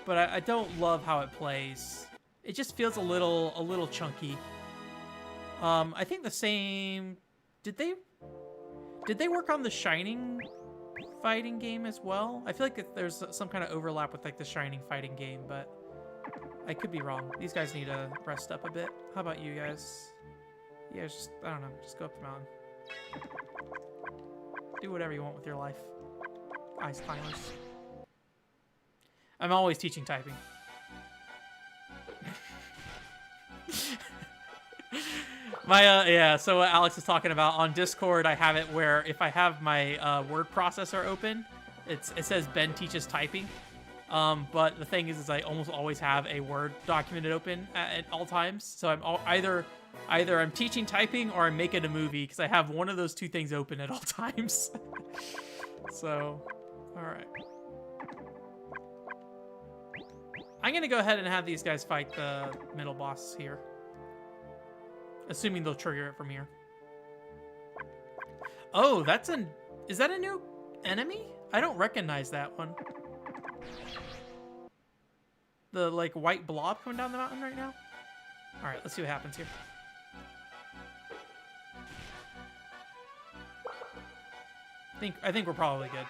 I don't love how it plays. It just feels a little chunky. I think the same. Did they work on the Shining fighting game as well? I feel like there's some kind of overlap with like the Shining fighting game, but I could be wrong. These guys need to rest up a bit. How about you guys? Yeah, just I don't know. Just go up the mountain. Do whatever you want with your life. Ice climbers. I'm always teaching typing. Yeah, so what Alex is talking about on Discord, I have it where if I have my word processor open, it says Ben teaches typing. But the thing is I almost always have a Word document open at all times. So I'm either I'm teaching typing or I'm making a movie because I have one of those two things open at all times. So, all right. I'm going to go ahead and have these guys fight the middle boss here. Assuming they'll trigger it from here. Oh, is that a new enemy? I don't recognize that one. The, like, white blob coming down the mountain right now? Alright, let's see what happens here. I think we're probably good.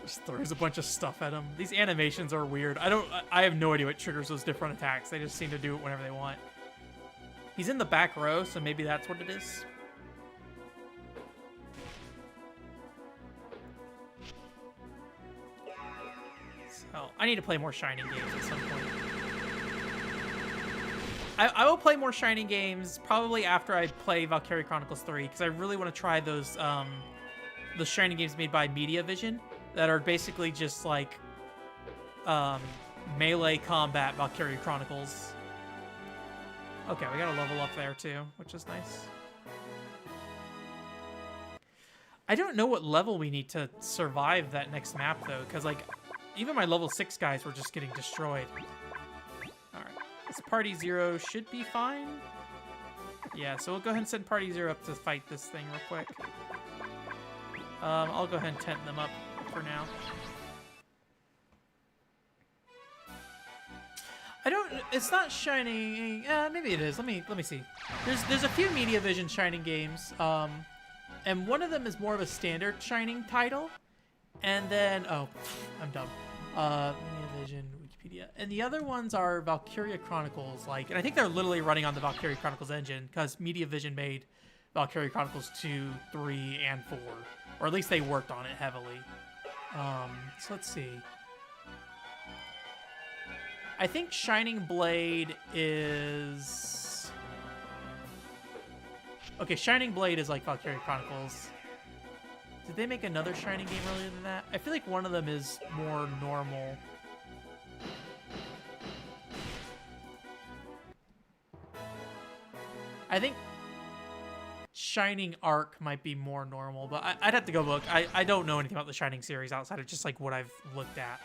Just throws a bunch of stuff at him. These animations are weird. I have no idea what triggers those different attacks. They just seem to do it whenever they want. He's in the back row, so maybe that's what it is. So, I need to play more Shining games at some point. I will play more Shining games probably after I play Valkyria Chronicles 3, because I really want to try those Shining games made by Media Vision that are basically just like melee combat Valkyria Chronicles. Okay, we got a level up there too, which is nice. I don't know what level we need to survive that next map though, because like even my level 6 guys were just getting destroyed. Alright, this party 0 should be fine. Yeah, so we'll go ahead and send party 0 up to fight this thing real quick. I'll go ahead and tent them up for now. It's not Shining, maybe it is. Let me see. There's a few Media Vision Shining games, and one of them is more of a standard Shining title, and then, oh, I'm dumb. Media Vision, Wikipedia. And the other ones are Valkyria Chronicles, like, and I think they're literally running on the Valkyria Chronicles engine, because Media Vision made Valkyria Chronicles 2, 3, and 4. Or at least they worked on it heavily. So let's see. I think Shining Blade is... Okay, Shining Blade is like Valkyria Chronicles. Did they make another Shining game earlier than that? I feel like one of them is more normal. I think Shining Arc might be more normal, but I'd have to go look. I don't know anything about the Shining series outside of just like what I've looked at.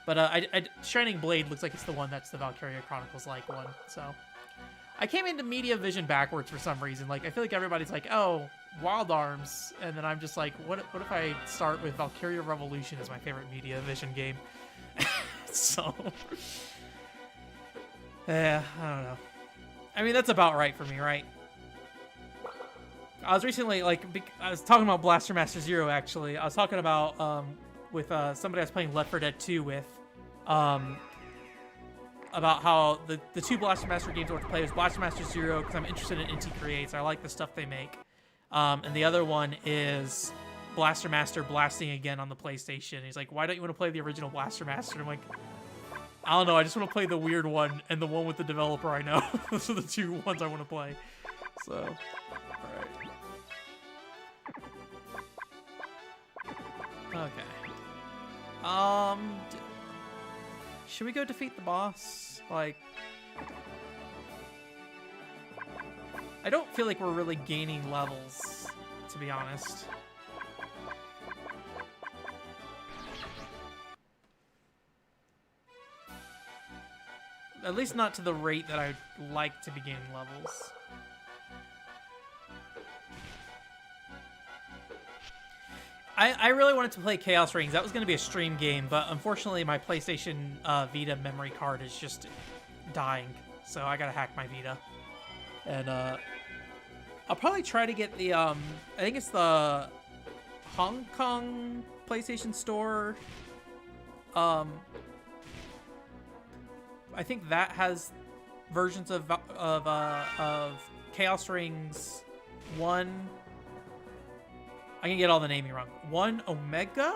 But Shining Blade looks like it's the one that's the Valkyria Chronicles-like one, so... I came into Media Vision backwards for some reason. Like, I feel like everybody's like, oh, Wild Arms, and then I'm just like, what if I start with Valkyria Revolution as my favorite Media Vision game? So... yeah, I don't know. I mean, that's about right for me, right? I was recently, like, I was talking about Blaster Master Zero, actually. I was talking about, with somebody I was playing Left 4 Dead 2 with, about how the two Blaster Master games I want to play is Blaster Master Zero, because I'm interested in Inti Creates. I like the stuff they make. And the other one is Blaster Master Blasting Again on the PlayStation. He's like, why don't you want to play the original Blaster Master? And I'm like, I don't know, I just want to play the weird one and the one with the developer I know. Those are the two ones I want to play. So, alright. Okay. Should we go defeat the boss? Like, I don't feel like we're really gaining levels, to be honest. At least not to the rate that I'd like to be gaining levels. I really wanted to play Chaos Rings. That was going to be a stream game, but unfortunately my PlayStation Vita memory card is just dying. So I gotta hack my Vita. And I'll probably try to get the, I think it's the Hong Kong PlayStation Store. I think that has versions of Chaos Rings 1. I can get all the naming wrong. 1 Omega,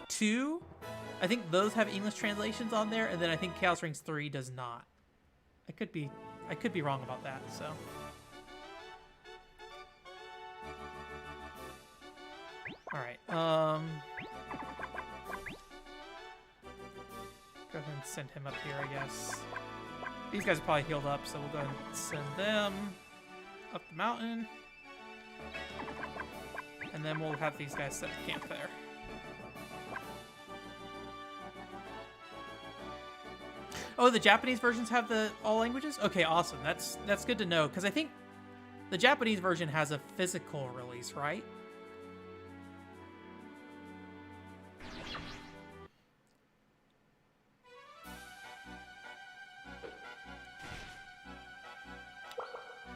2. I think those have English translations on there, and then I think Chaos Rings 3 does not. I could be wrong about that. So, All right. Go ahead and send him up here, I guess. These guys are probably healed up, so we'll go ahead and send them up the mountain. And then we'll have these guys set the camp there. Oh, the Japanese versions have the all languages? Okay, awesome. That's good to know, because I think the Japanese version has a physical release, right?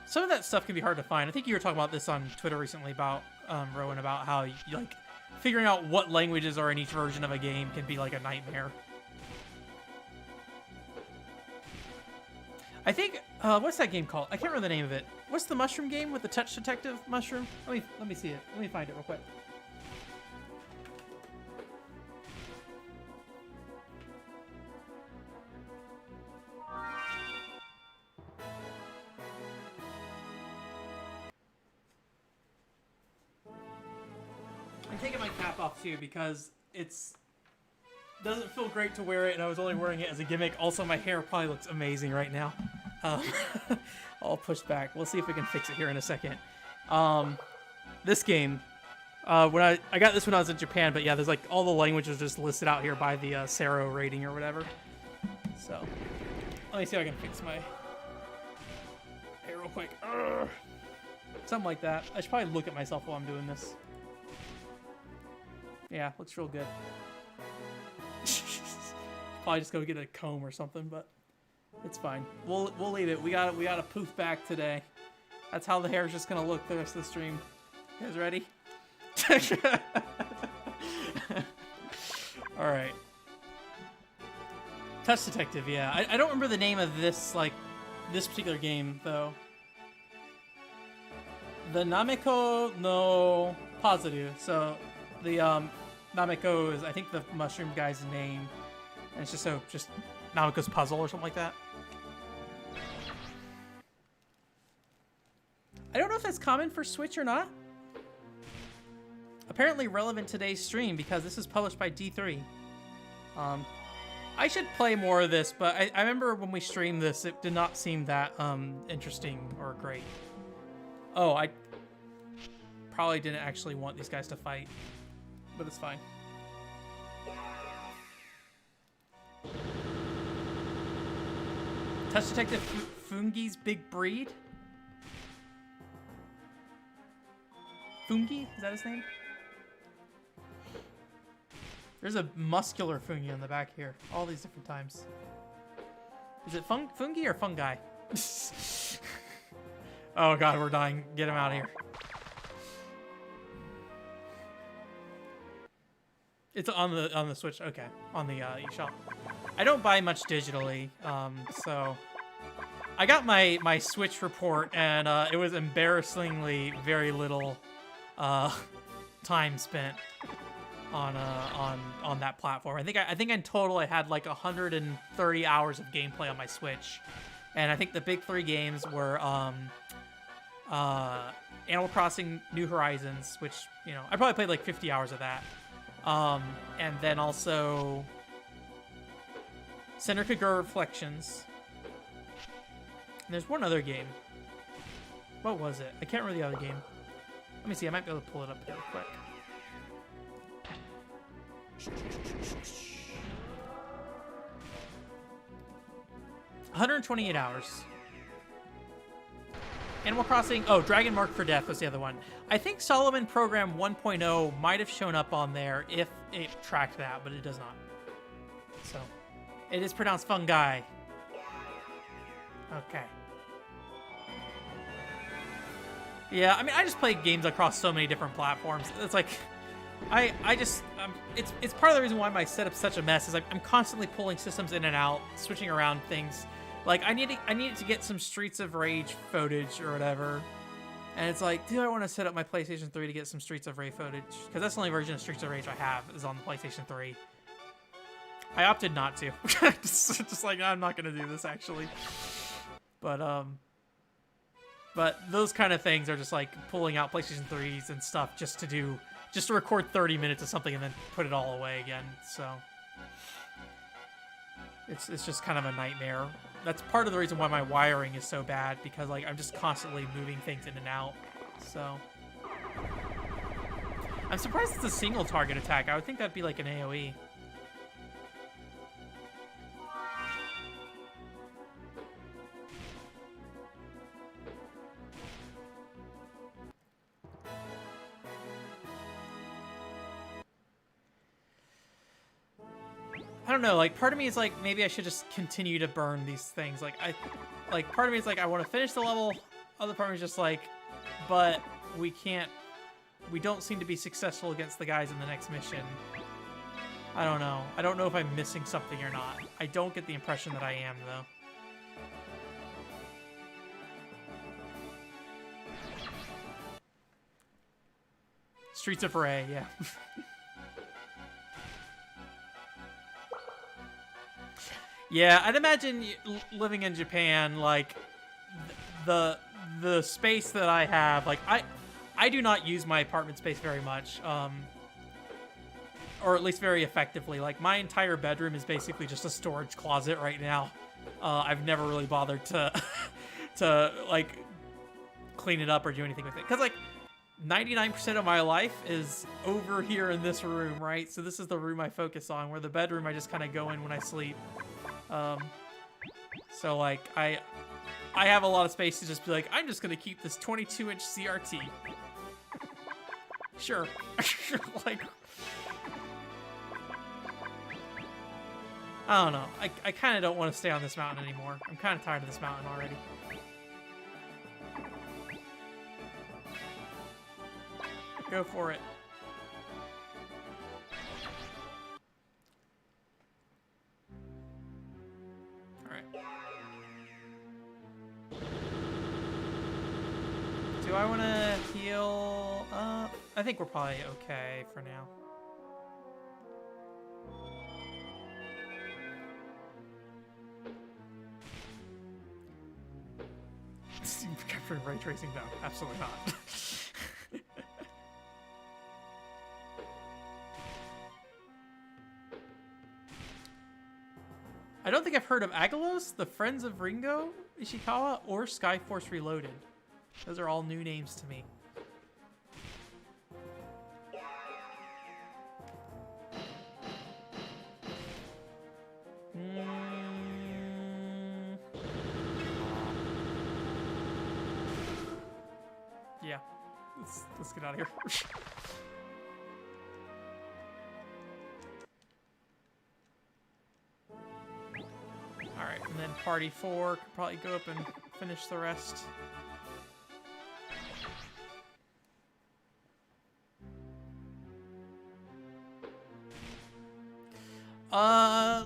Some of that stuff can be hard to find. I think you were talking about this on Twitter recently about, Rowan, about how, like, figuring out what languages are in each version of a game can be, like, a nightmare. I think, what's that game called? I can't remember the name of it. What's the mushroom game with the touch detective mushroom? Let me see it. Let me find it real quick. I'm taking my cap off too because doesn't feel great to wear it, and I was only wearing it as a gimmick. Also, my hair probably looks amazing right now. All pushed back. We'll see if we can fix it here in a second. This game, when I got this when I was in Japan, but yeah, there's like all the languages just listed out here by the Sero rating or whatever. So let me see if I can fix my hair real quick. Something like that. I should probably look at myself while I'm doing this. Yeah, looks real good. Probably just go get a comb or something, but it's fine. We'll leave it. We got a poof back today. That's how the hair is just gonna look the rest of the stream. You guys ready? All right. Touch Detective. Yeah, I don't remember the name of this particular game though. The Nameko no Pazaru. So the Nameko is, I think, the mushroom guy's name, and it's just Nameko's Puzzle or something like that. I don't know if that's common for Switch or not. Apparently relevant today's stream because this is published by D3. I should play more of this, but I remember when we streamed this, it did not seem that interesting or great. Oh, I probably didn't actually want these guys to fight, but it's fine. Touch Detective Fungi's Big Breed? Fungi? Is that his name? There's a muscular Fungi on the back here. All these different times. Is it fungi or fungi? Oh god, we're dying. Get him out of here. It's on the Switch. Okay, on the eShop. I don't buy much digitally, so I got my Switch report, and it was embarrassingly very little time spent on that platform. I think in total I had like 130 hours of gameplay on my Switch, and I think the big three games were Animal Crossing New Horizons, which, you know, I probably played like 50 hours of that. And then also Senrikagura Reflections. And there's one other game. What was it? I can't remember the other game. Let me see. I might be able to pull it up here real quick. $128 hours. Animal Crossing. Oh, Dragon Mark for Death was the other one. I think Solomon Program 1.0 might have shown up on there if it tracked that, but it does not. So, it is pronounced fungi. Okay. Yeah, I mean, I just play games across so many different platforms. It's like, I just, it's part of the reason why my setup's such a mess is I'm constantly pulling systems in and out, switching around things. Like, I needed to get some Streets of Rage footage or whatever. And it's like, do I want to set up my PlayStation 3 to get some Streets of Rage footage? Because that's the only version of Streets of Rage I have is on the PlayStation 3. I opted not to. just like, I'm not going to do this, actually. But those kind of things are just like pulling out PlayStation 3s and stuff just to do just to record 30 minutes of something and then put it all away again. So it's just kind of a nightmare. That's part of the reason why my wiring is so bad, because like I'm just constantly moving things in and out. So I'm surprised it's a single target attack. I would think that'd be like an AoE. I don't know, like, part of me is like, maybe I should just continue to burn these things. Like, part of me is like, I want to finish the level. Other part of me is just like, but we don't seem to be successful against the guys in the next mission. I don't know. I don't know if I'm missing something or not. I don't get the impression that I am, though. Streets of Rage, yeah. Yeah, I'd imagine living in Japan, like, the space that I have, like, I do not use my apartment space very much, or at least very effectively. Like, my entire bedroom is basically just a storage closet right now. I've never really bothered to, like, clean it up or do anything with it. Because, like, 99% of my life is over here in this room, right? So this is the room I focus on, where the bedroom I just kind of go in when I sleep. So like I have a lot of space to just be like, I'm just gonna keep this 22-inch CRT. Sure. Like, I don't know. I kind of don't want to stay on this mountain anymore. I'm kind of tired of this mountain already. Go for it. Do I want to heal up? I think we're probably okay for now. Capturing ray tracing? No, absolutely not. I don't think I've heard of Agalos, the Friends of Ringo Ishikawa, or Skyforce Reloaded. Those are all new names to me. Yeah, let's get out of here. All right, and then party 4 could probably go up and finish the rest.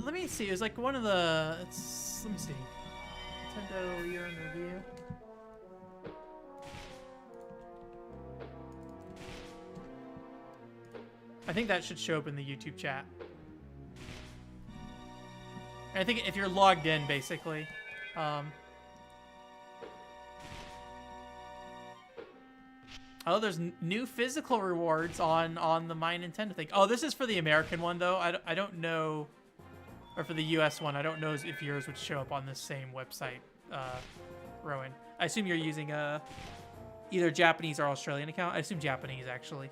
Let me see. It was like one of the. Let me see. Nintendo year in review. I think that should show up in the YouTube chat. And I think if you're logged in, basically. Oh, there's new physical rewards on the My Nintendo thing. Oh, this is for the American one, though. I don't know, or for the US one, I don't know if yours would show up on this same website, Rowan. I assume you're using either Japanese or Australian account. I assume Japanese, actually,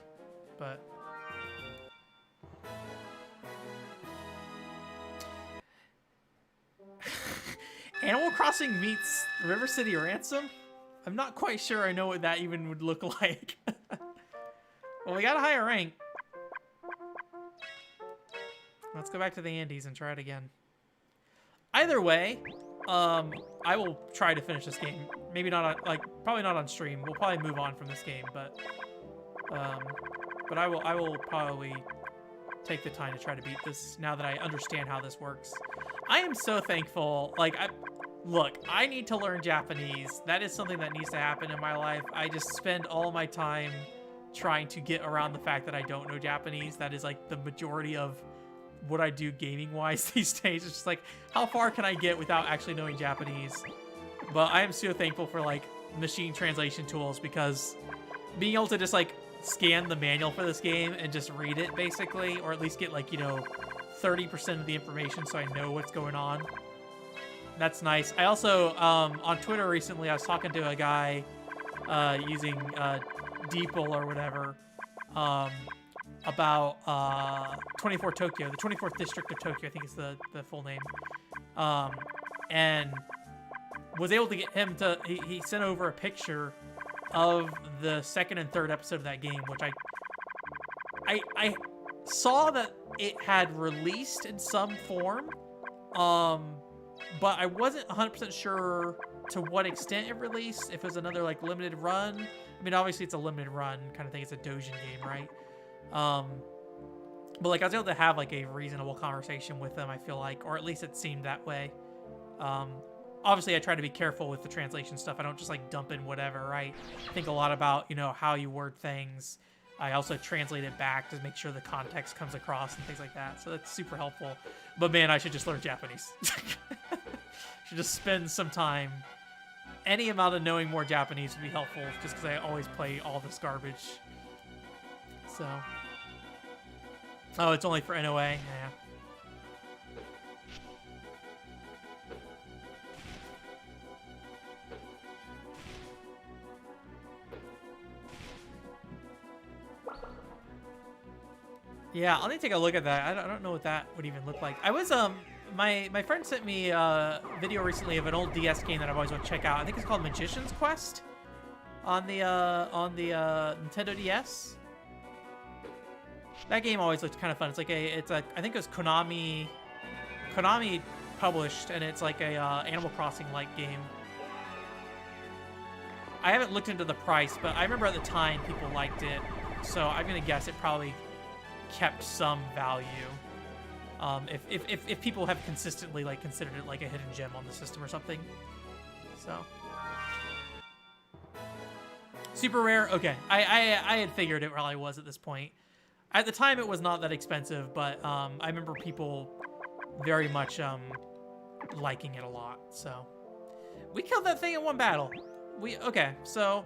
but... Animal Crossing meets River City Ransom? I'm not quite sure I know what that even would look like. Well, we got a higher rank. Let's go back to the Andes and try it again. Either way, I will try to finish this game. Maybe not on, like, probably not on stream. We'll probably move on from this game, but I will probably take the time to try to beat this now that I understand how this works. I am so thankful. Like, look, I need to learn Japanese. That is something that needs to happen in my life. I just spend all my time trying to get around the fact that I don't know Japanese. That is like the majority of what I do gaming-wise these days. It's just like, how far can I get without actually knowing Japanese? But I am so thankful for like machine translation tools, because being able to just like scan the manual for this game and just read it basically, or at least get like, 30% of the information so I know what's going on. That's nice. I also, on Twitter recently, I was talking to a guy using DeepL or whatever about 24 Tokyo, the 24th District of Tokyo, I think is the full name. And was able to get him to, he sent over a picture of the second and third episode of that game, which I saw that it had released in some form, but I wasn't 100% sure to what extent it released, if it was another like limited run. I mean, obviously it's a limited run kind of thing, it's a Dojin game, right? But like I was able to have like a reasonable conversation with them, I feel like, or at least it seemed that way. Obviously I try to be careful with the translation stuff. I don't just like dump in whatever, right? I think a lot about, how you word things. I also translate it back to make sure the context comes across and things like that. So that's super helpful. But man, I should just learn Japanese. Should just spend some time. Any amount of knowing more Japanese would be helpful, just because I always play all this garbage. So. Oh, it's only for NOA? Yeah. Yeah, I'll need to take a look at that. I don't know what that would even look like. I was, my friend sent me a video recently of an old DS game that I've always wanted to check out. I think it's called Magician's Quest on the Nintendo DS. That game always looked kind of fun. It's like I think it was Konami published, and it's like a Animal Crossing-like game. I haven't looked into the price, but I remember at the time people liked it, so I'm gonna guess it probably kept some value. If people have consistently like considered it like a hidden gem on the system or something. So super rare. Okay, I had figured it probably was at this point. At the time, it was not that expensive, but I remember people very much liking it a lot. So we killed that thing in one battle. Okay, so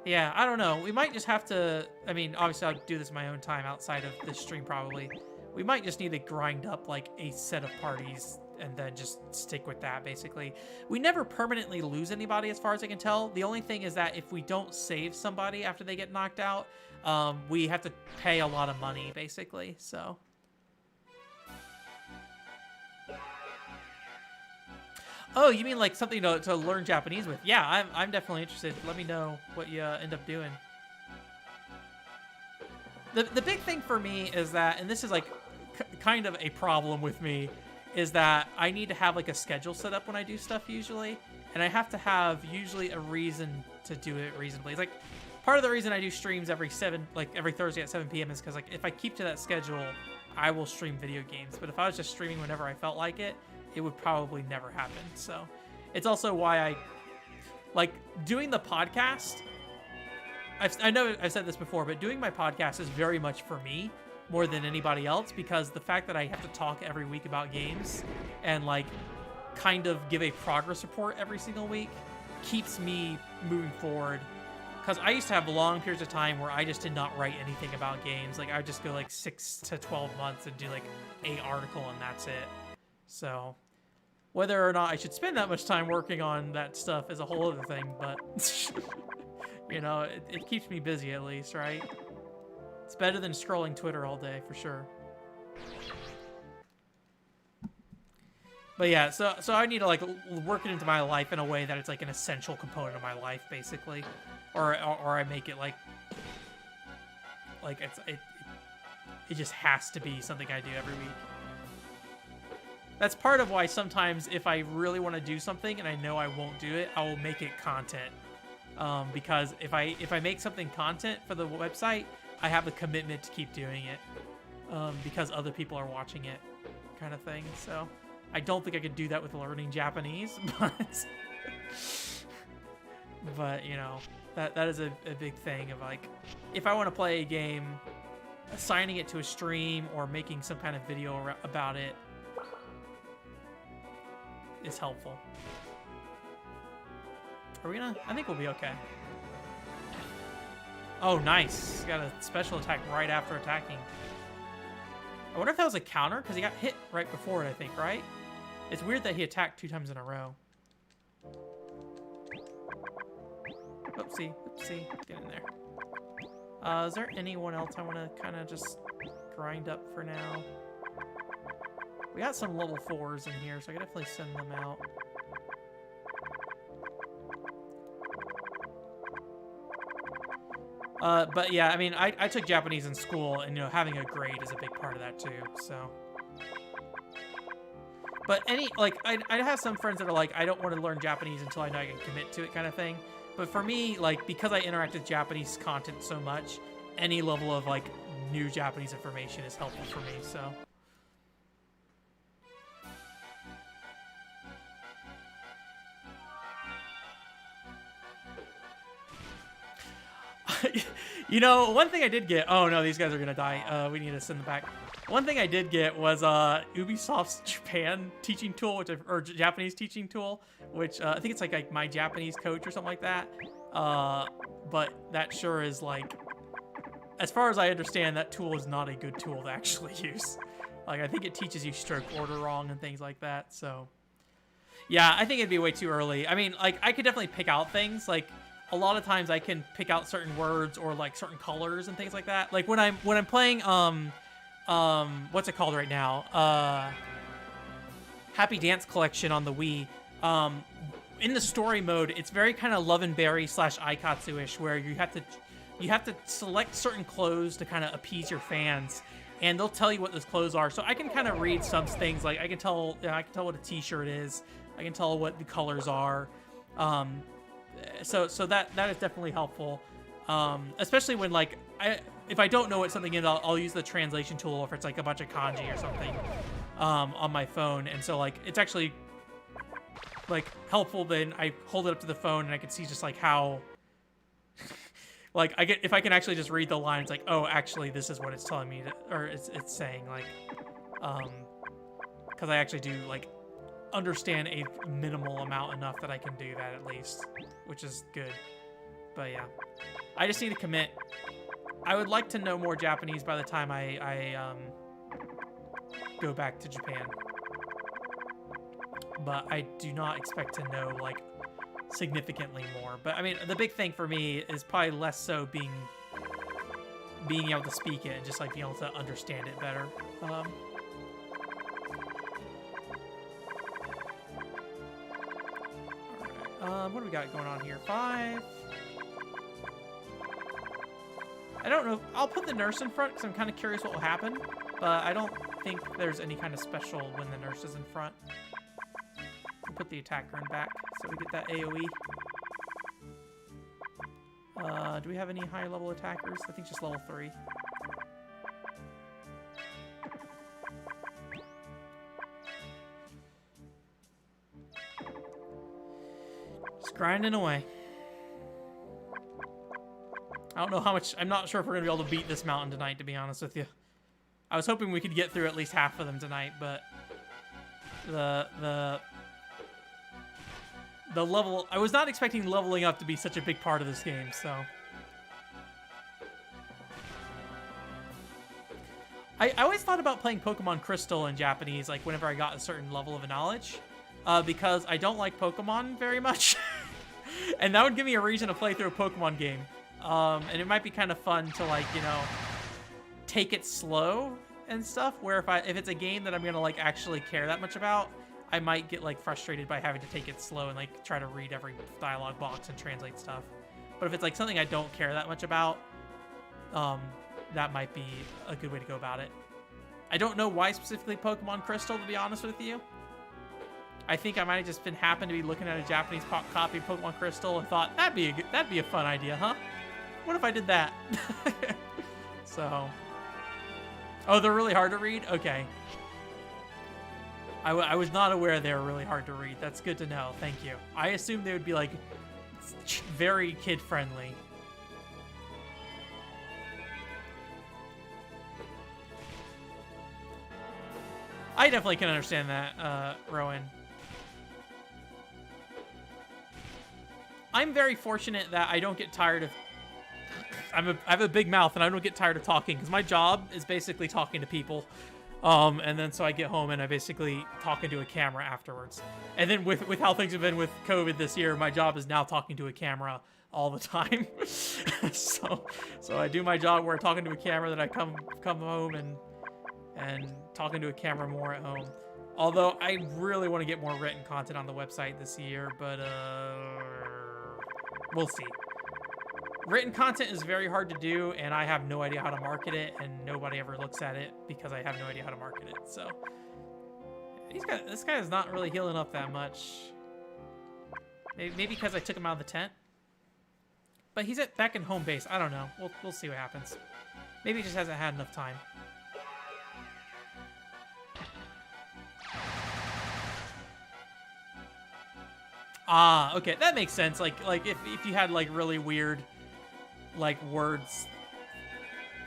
yeah, I don't know. We might just have to. I mean, obviously, I'll do this in my own time outside of this stream probably. We might just need to grind up like a set of parties and then just stick with that, basically. We never permanently lose anybody as far as I can tell. The only thing is that if we don't save somebody after they get knocked out, we have to pay a lot of money, basically, so. Oh, you mean like something to learn Japanese with? Yeah, I'm definitely interested. Let me know what you end up doing. The big thing for me is that, and this is like kind of a problem with me, is that I need to have like a schedule set up when I do stuff usually, and I have to have usually a reason to do it reasonably. It's like part of the reason I do streams every Thursday at 7 p.m. is because like if I keep to that schedule, I will stream video games. But if I was just streaming whenever I felt like it, it would probably never happen. So it's also why I like doing the podcast. I know I've said this before, but doing my podcast is very much for me more than anybody else, because the fact that I have to talk every week about games and like kind of give a progress report every single week keeps me moving forward. Because I used to have long periods of time where I just did not write anything about games. Like I would just go like 6 to 12 months and do like an article and that's it. So whether or not I should spend that much time working on that stuff is a whole other thing, but you know, it keeps me busy at least, right? It's better than scrolling Twitter all day, for sure. But yeah, so I need to like work it into my life in a way that it's like an essential component of my life, basically, or I make it like it just has to be something I do every week. That's part of why sometimes if I really want to do something and I know I won't do it, I will make it content. Because if I make something content for the website, I have the commitment to keep doing it, because other people are watching it, kind of thing. So I don't think I could do that with learning Japanese, but you know, that is a big thing of like, if I want to play a game, assigning it to a stream or making some kind of video about it is helpful. Are we gonna? I think we'll be okay. Oh, nice. Got a special attack right after attacking. I wonder if that was a counter, because he got hit right before it, I think, right? It's weird that he attacked 2 times in a row. Oopsie, oopsie. Get in there. Is there anyone else I want to kind of just grind up for now? We got some level 4s in here, so I can definitely send them out. But yeah, I mean, I took Japanese in school, and, you know, having a grade is a big part of that too, so. But I have some friends that are like, I don't want to learn Japanese until I know I can commit to it kind of thing. But for me, like, because I interact with Japanese content so much, any level of, like, new Japanese information is helpful for me, so. You know, one thing I did get... Oh, no, these guys are going to die. We need to send them back. One thing I did get was Ubisoft's Japan teaching tool, or Japanese teaching tool, which I think it's like My Japanese Coach or something like that. But that sure is like... As far as I understand, that tool is not a good tool to actually use. Like, I think it teaches you stroke order wrong and things like that, so... Yeah, I think it'd be way too early. I mean, like, I could definitely pick out things, like... A lot of times I can pick out certain words or like certain colors and things like that. Like when I'm playing what's it called right now? Happy Dance Collection on the Wii. In the story mode, it's very kind of Love and Berry / Aikatsu-ish, where you have to select certain clothes to kind of appease your fans, and they'll tell you what those clothes are. So I can kind of read some things, like I can tell what a t-shirt is. I can tell what the colors are. So that is definitely helpful, especially when like if I don't know what something is, I'll use the translation tool if it's like a bunch of kanji or something on my phone, and so like it's actually like helpful. Then I hold it up to the phone and I can see just like how like if I can actually just read the lines, like, oh, actually this is what it's telling me or it's saying, like because I actually do like understand a minimal amount enough that I can do that at least, which is good. But yeah, I just need to commit. I would like to know more Japanese by the time I go back to Japan, but I do not expect to know like significantly more. But I mean, the big thing for me is probably less so being able to speak it and just like being able to understand it better. What do we got going on here? 5. I don't know. I'll put the nurse in front because I'm kind of curious what will happen, but I don't think there's any kind of special when the nurse is in front. I'll put the attacker in back so we get that AoE. Do we have any high level attackers? I think just level 3. Grinding away. I don't know how much... I'm not sure if we're going to be able to beat this mountain tonight, to be honest with you. I was hoping we could get through at least half of them tonight, but... The level... I was not expecting leveling up to be such a big part of this game, so... I always thought about playing Pokemon Crystal in Japanese, like, whenever I got a certain level of knowledge. Because I don't like Pokemon very much. And that would give me a reason to play through a Pokemon game. And it might be kind of fun to, like, you know, take it slow and stuff, where if it's a game that I'm gonna like actually care that much about, I might get like frustrated by having to take it slow and like try to read every dialogue box and translate stuff. But if it's like something I don't care that much about, that might be a good way to go about it. I don't know why specifically Pokemon Crystal, to be honest with you. I think I might have just happened to be looking at a Japanese copy of Pokemon Crystal and thought that'd be a fun idea, huh? What if I did that? So, oh, they're really hard to read? Okay. I was not aware they were really hard to read. That's good to know. Thank you. I assumed they would be like very kid-friendly. I definitely can understand that, Rowan. I'm very fortunate that I don't get tired of I have a big mouth and I don't get tired of talking because my job is basically talking to people. And then so I get home and I basically talk into a camera afterwards. And then with how things have been with COVID this year, my job is now talking to a camera all the time. so I do my job where I'm talking to a camera, then I come home and talking to a camera more at home. Although I really want to get more written content on the website this year, but we'll see. Written content is very hard to do, and I have no idea how to market it, and nobody ever looks at it because I have no idea how to market it. So this guy is not really healing up that much. Maybe because I took him out of the tent. But he's back in home base. I don't know. We'll see what happens. Maybe he just hasn't had enough time. Ah, okay, that makes sense. Like if you had like really weird like words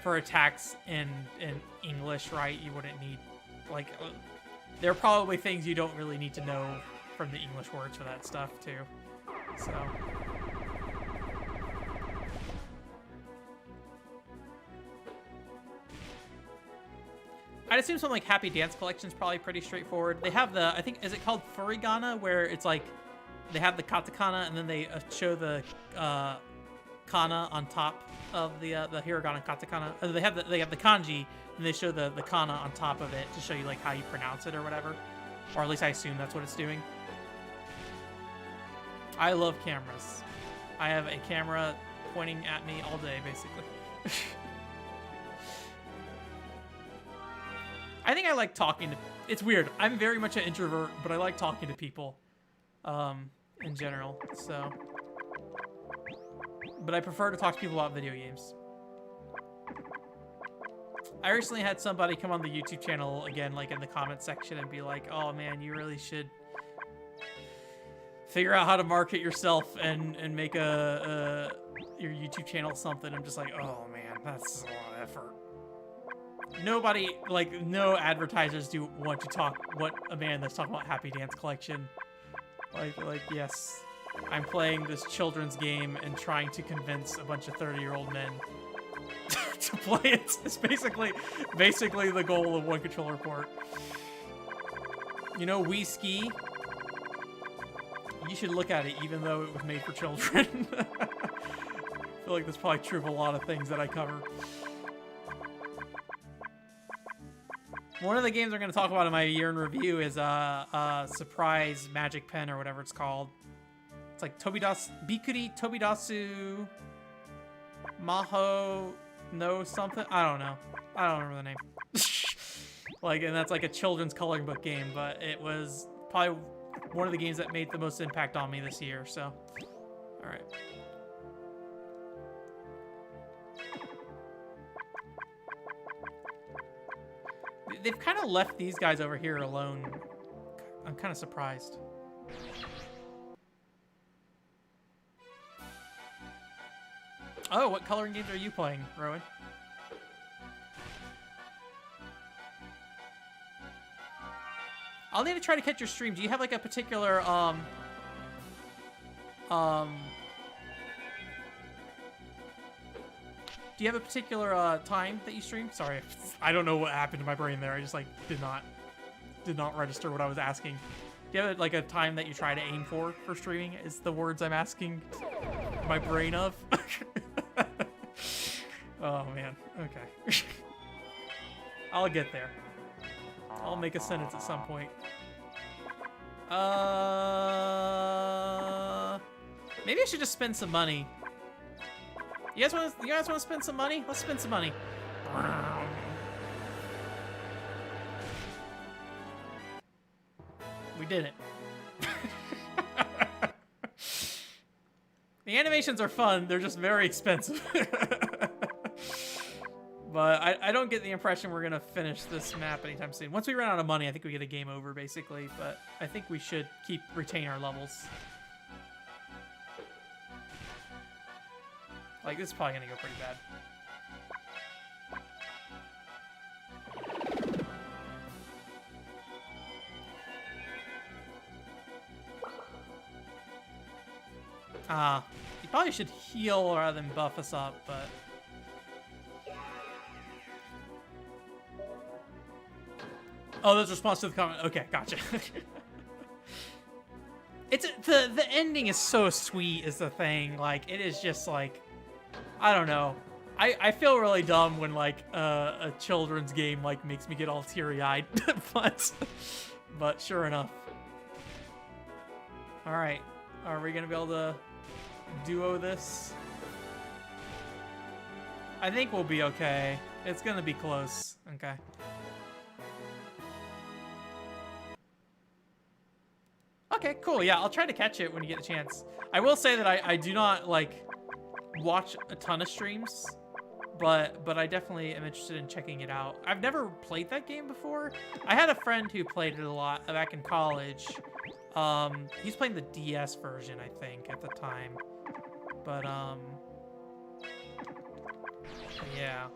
for attacks in English, right? You wouldn't need like there are probably things you don't really need to know from the English words for that stuff too. So I'd assume something like Happy Dance Collection is probably pretty straightforward. They have the, I think, is it called Furigana, where it's like they have the katakana and then they show the kana on top of the hiragana katakana. They have the kanji and they show the kana on top of it to show you like how you pronounce it or whatever, or at least I assume that's what it's doing. I love cameras. I have a camera pointing at me all day, basically. I think I like talking to... It's weird. I'm very much an introvert, but I like talking to people in general, so... But I prefer to talk to people about video games. I recently had somebody come on the YouTube channel, again, like in the comment section, and be like, oh man, you really should figure out how to market yourself and make your YouTube channel something. I'm just like, oh man, that's a lot of effort. Nobody, like, no advertisers do want to talk what a man that's talking about Happy Dance Collection. Like, yes, I'm playing this children's game and trying to convince a bunch of 30-year-old men to play it. It's basically the goal of One Controller Port. You know, Wii Ski? You should look at it even though it was made for children. I feel like that's probably true of a lot of things that I cover. One of the games I'm going to talk about in my year in review is Surprise Magic Pen or whatever it's called. It's like Bikuri Tobidasu Maho no something. I don't know. I don't remember the name. Like, and that's like a children's coloring book game, but it was probably one of the games that made the most impact on me this year. So, all right. They've kind of left these guys over here alone. I'm kind of surprised. Oh, what coloring games are you playing, Rowan? I'll need to try to catch your stream. Do you have like a particular do you have a particular time that you stream? Sorry, I don't know what happened to my brain there. I just like did not register what I was asking. Do you have like a time that you try to aim for streaming? Is the words I'm asking my brain of? Oh man, okay. I'll get there. I'll make a sentence at some point. Maybe I should just spend some money. You guys want to spend some money? Let's spend some money. We did it. The animations are fun. They're just very expensive. But I don't get the impression we're going to finish this map anytime soon. Once we run out of money, I think we get a game over, basically. But I think we should retain our levels. Like, this is probably going to go pretty bad. You probably should heal rather than buff us up, but Oh, that's response to the comment. Okay, gotcha. It's the ending is so sweet is the thing. Like, it is just like, I don't know. I feel really dumb when like a children's game like makes me get all teary-eyed, but sure enough. All right, are we gonna be able to duo this? I think we'll be okay. It's gonna be close. Okay. Okay, cool. Yeah, I'll try to catch it when you get a chance. I will say that I do not like watch a ton of streams, but I definitely am interested in checking it out. I've never played that game before. I had a friend who played it a lot back in college. He's playing the DS version, I think, at the time. But yeah.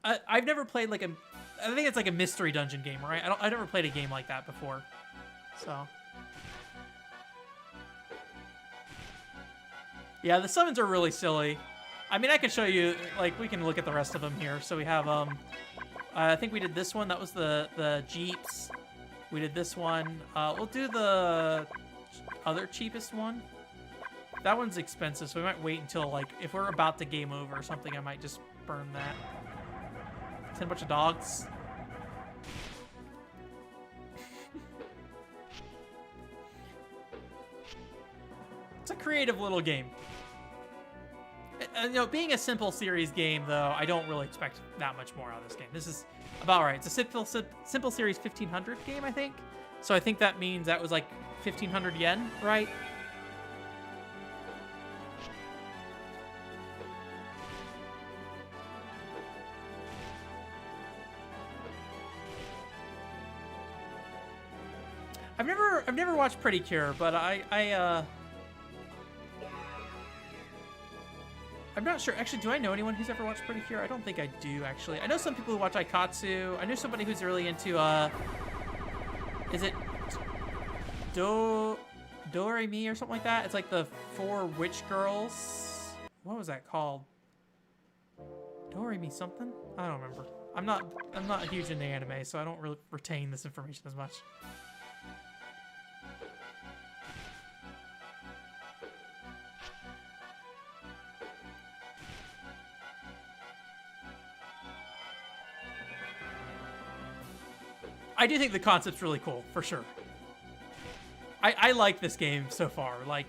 I've never played like I think it's like a mystery dungeon game, right? I never played a game like that before. So yeah, the summons are really silly. I mean, I can show you, like, we can look at the rest of them here. So we have, I think we did this one. That was the Jeeps. We did this one. We'll do the other cheapest one. That one's expensive, so we might wait until, like, if we're about to game over or something, I might just burn that. 10 bunch of dogs. It's a creative little game. You know, being a simple series game, though, I don't really expect that much more out of this game. This is about right. It's a simple series 1500 game, I think. So I think that means that was like 1500 yen, right? I've never watched Pretty Cure, but I'm not sure. Actually, do I know anyone who's ever watched Pretty Cure? I don't think I do, actually. I know some people who watch Aikatsu. I know somebody who's really into, is it Do-Re-Mi or something like that? It's like the 4 witch girls. What was that called? Do-Re-Mi something? I don't remember. I'm not huge into anime, so I don't really retain this information as much. I do think the concept's really cool, for sure. I like this game so far. Like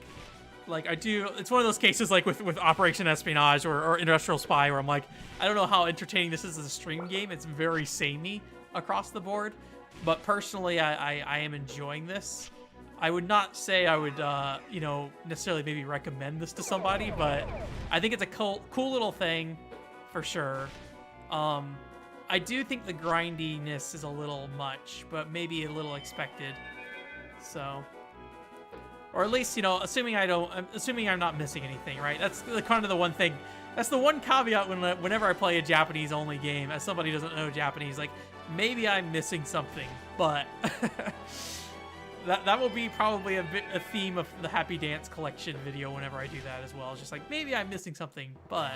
I do. It's one of those cases like with Operation Espionage or Industrial Spy where I'm like, I don't know how entertaining this is as a stream game. It's very samey across the board. But personally, I am enjoying this. I would not say I would, you know, necessarily maybe recommend this to somebody, but I think it's a cool little thing, for sure. I do think the grindiness is a little much, but maybe a little expected. So, or at least, you know, assuming I'm not missing anything, right? That's kind of the one thing. That's the one caveat whenever I play a Japanese-only game, as somebody who doesn't know Japanese, like, maybe I'm missing something, but that will be probably a theme of the Happy Dance Collection video whenever I do that as well. It's just like, maybe I'm missing something, but...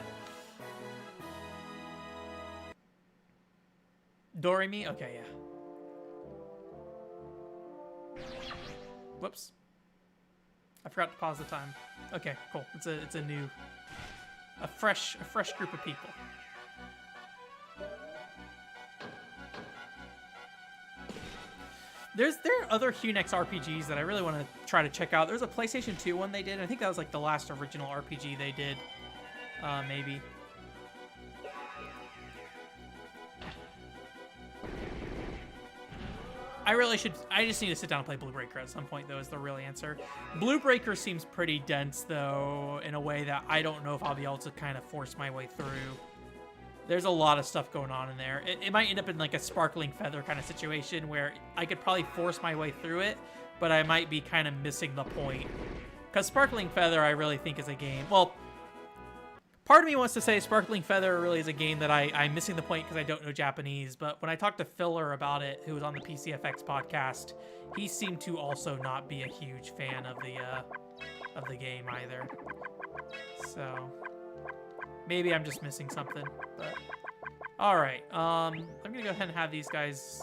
Do-Re-Mi? Okay, yeah. Whoops. I forgot to pause the time. Okay, cool. It's a fresh group of people. There are other HuneX RPGs that I really want to try to check out. There's a PlayStation 2 one they did. I think that was like the last original RPG they did. Maybe. I just need to sit down and play Blue Breaker at some point, though, is the real answer. Blue Breaker seems pretty dense, though, in a way that I don't know if I'll be able to kind of force my way through. There's a lot of stuff going on in there. It might end up in, like, a Sparkling Feather kind of situation where I could probably force my way through it, but I might be kind of missing the point. Because Sparkling Feather, I really think, is a game... Well, part of me wants to say Sparkling Feather really is a game that I'm missing the point because I don't know Japanese, but when I talked to Filler about it, who was on the PCFX podcast, he seemed to also not be a huge fan of the game either. So maybe I'm just missing something. But all right, I'm gonna go ahead and have these guys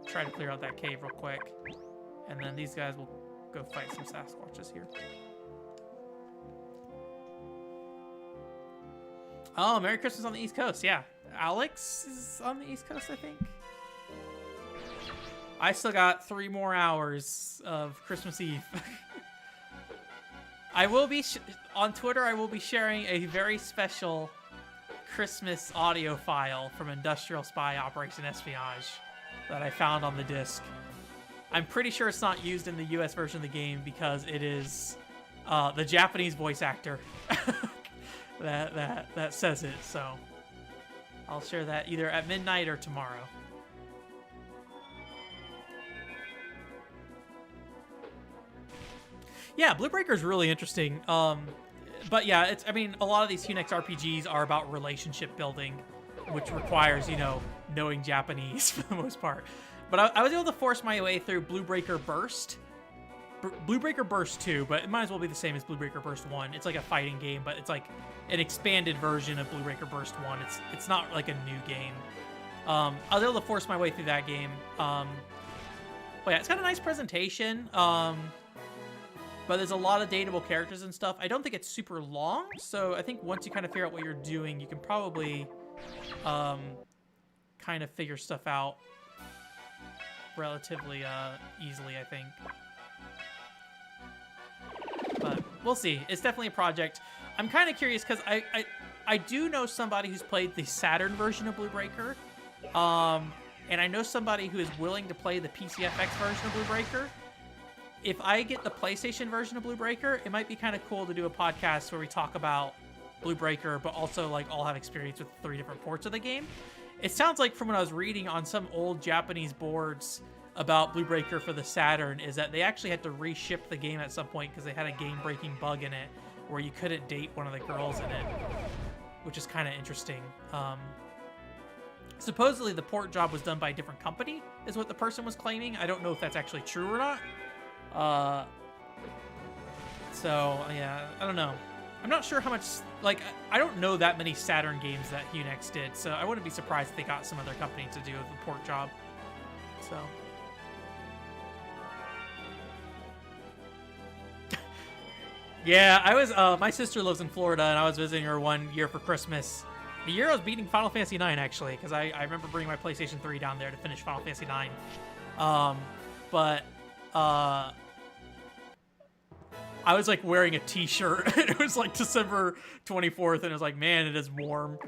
try to clear out that cave real quick. And then these guys will go fight some Sasquatches here. Oh, Merry Christmas on the East Coast. Yeah. Alex is on the East Coast, I think. I still got 3 more hours of Christmas Eve. I will be, on Twitter, I will be sharing a very special Christmas audio file from Industrial Spy Operation Espionage that I found on the disc. I'm pretty sure it's not used in the US version of the game because it is the Japanese voice actor that says it, so I'll share that either at midnight or tomorrow. Yeah, Blue Breaker is really interesting. But yeah, I mean, a lot of these HuneX RPGs are about relationship building, which requires, you know, knowing Japanese for the most part. But I was able to force my way through Blue Breaker Burst. Blue Breaker Burst 2, but it might as well be the same as Blue Breaker Burst 1. It's like a fighting game, but it's like an expanded version of Blue Breaker Burst 1. It's not like a new game. I was able to force my way through that game. But yeah, it's got a nice presentation. But there's a lot of dateable characters and stuff. I don't think it's super long, so I think once you kind of figure out what you're doing, you can probably kind of figure stuff out relatively easily, I think. But we'll see. It's definitely a project. I'm kind of curious because I do know somebody who's played the Saturn version of Blue Breaker, and I know somebody who is willing to play the PCFX version of Blue Breaker. If I get the PlayStation version of Blue Breaker, it might be kind of cool to do a podcast where we talk about Blue Breaker, but also like all have experience with 3 different ports of the game. It sounds like from what I was reading on some old Japanese boards about Blue Breaker for the Saturn is that they actually had to reship the game at some point because they had a game-breaking bug in it where you couldn't date one of the girls in it, which is kind of interesting. Supposedly the port job was done by a different company, is what the person was claiming. I don't know if that's actually true or not. So yeah, I don't know. I'm not sure how much, like, I don't know that many Saturn games that HuneX did, so I wouldn't be surprised if they got some other company to do the port job. So. Yeah, I was, my sister lives in Florida, and I was visiting her one year for Christmas. The year I was beating Final Fantasy IX, actually, because I remember bringing my PlayStation 3 down there to finish Final Fantasy IX. I was like wearing a t-shirt. It was like December 24th, and it was like, man, it is warm.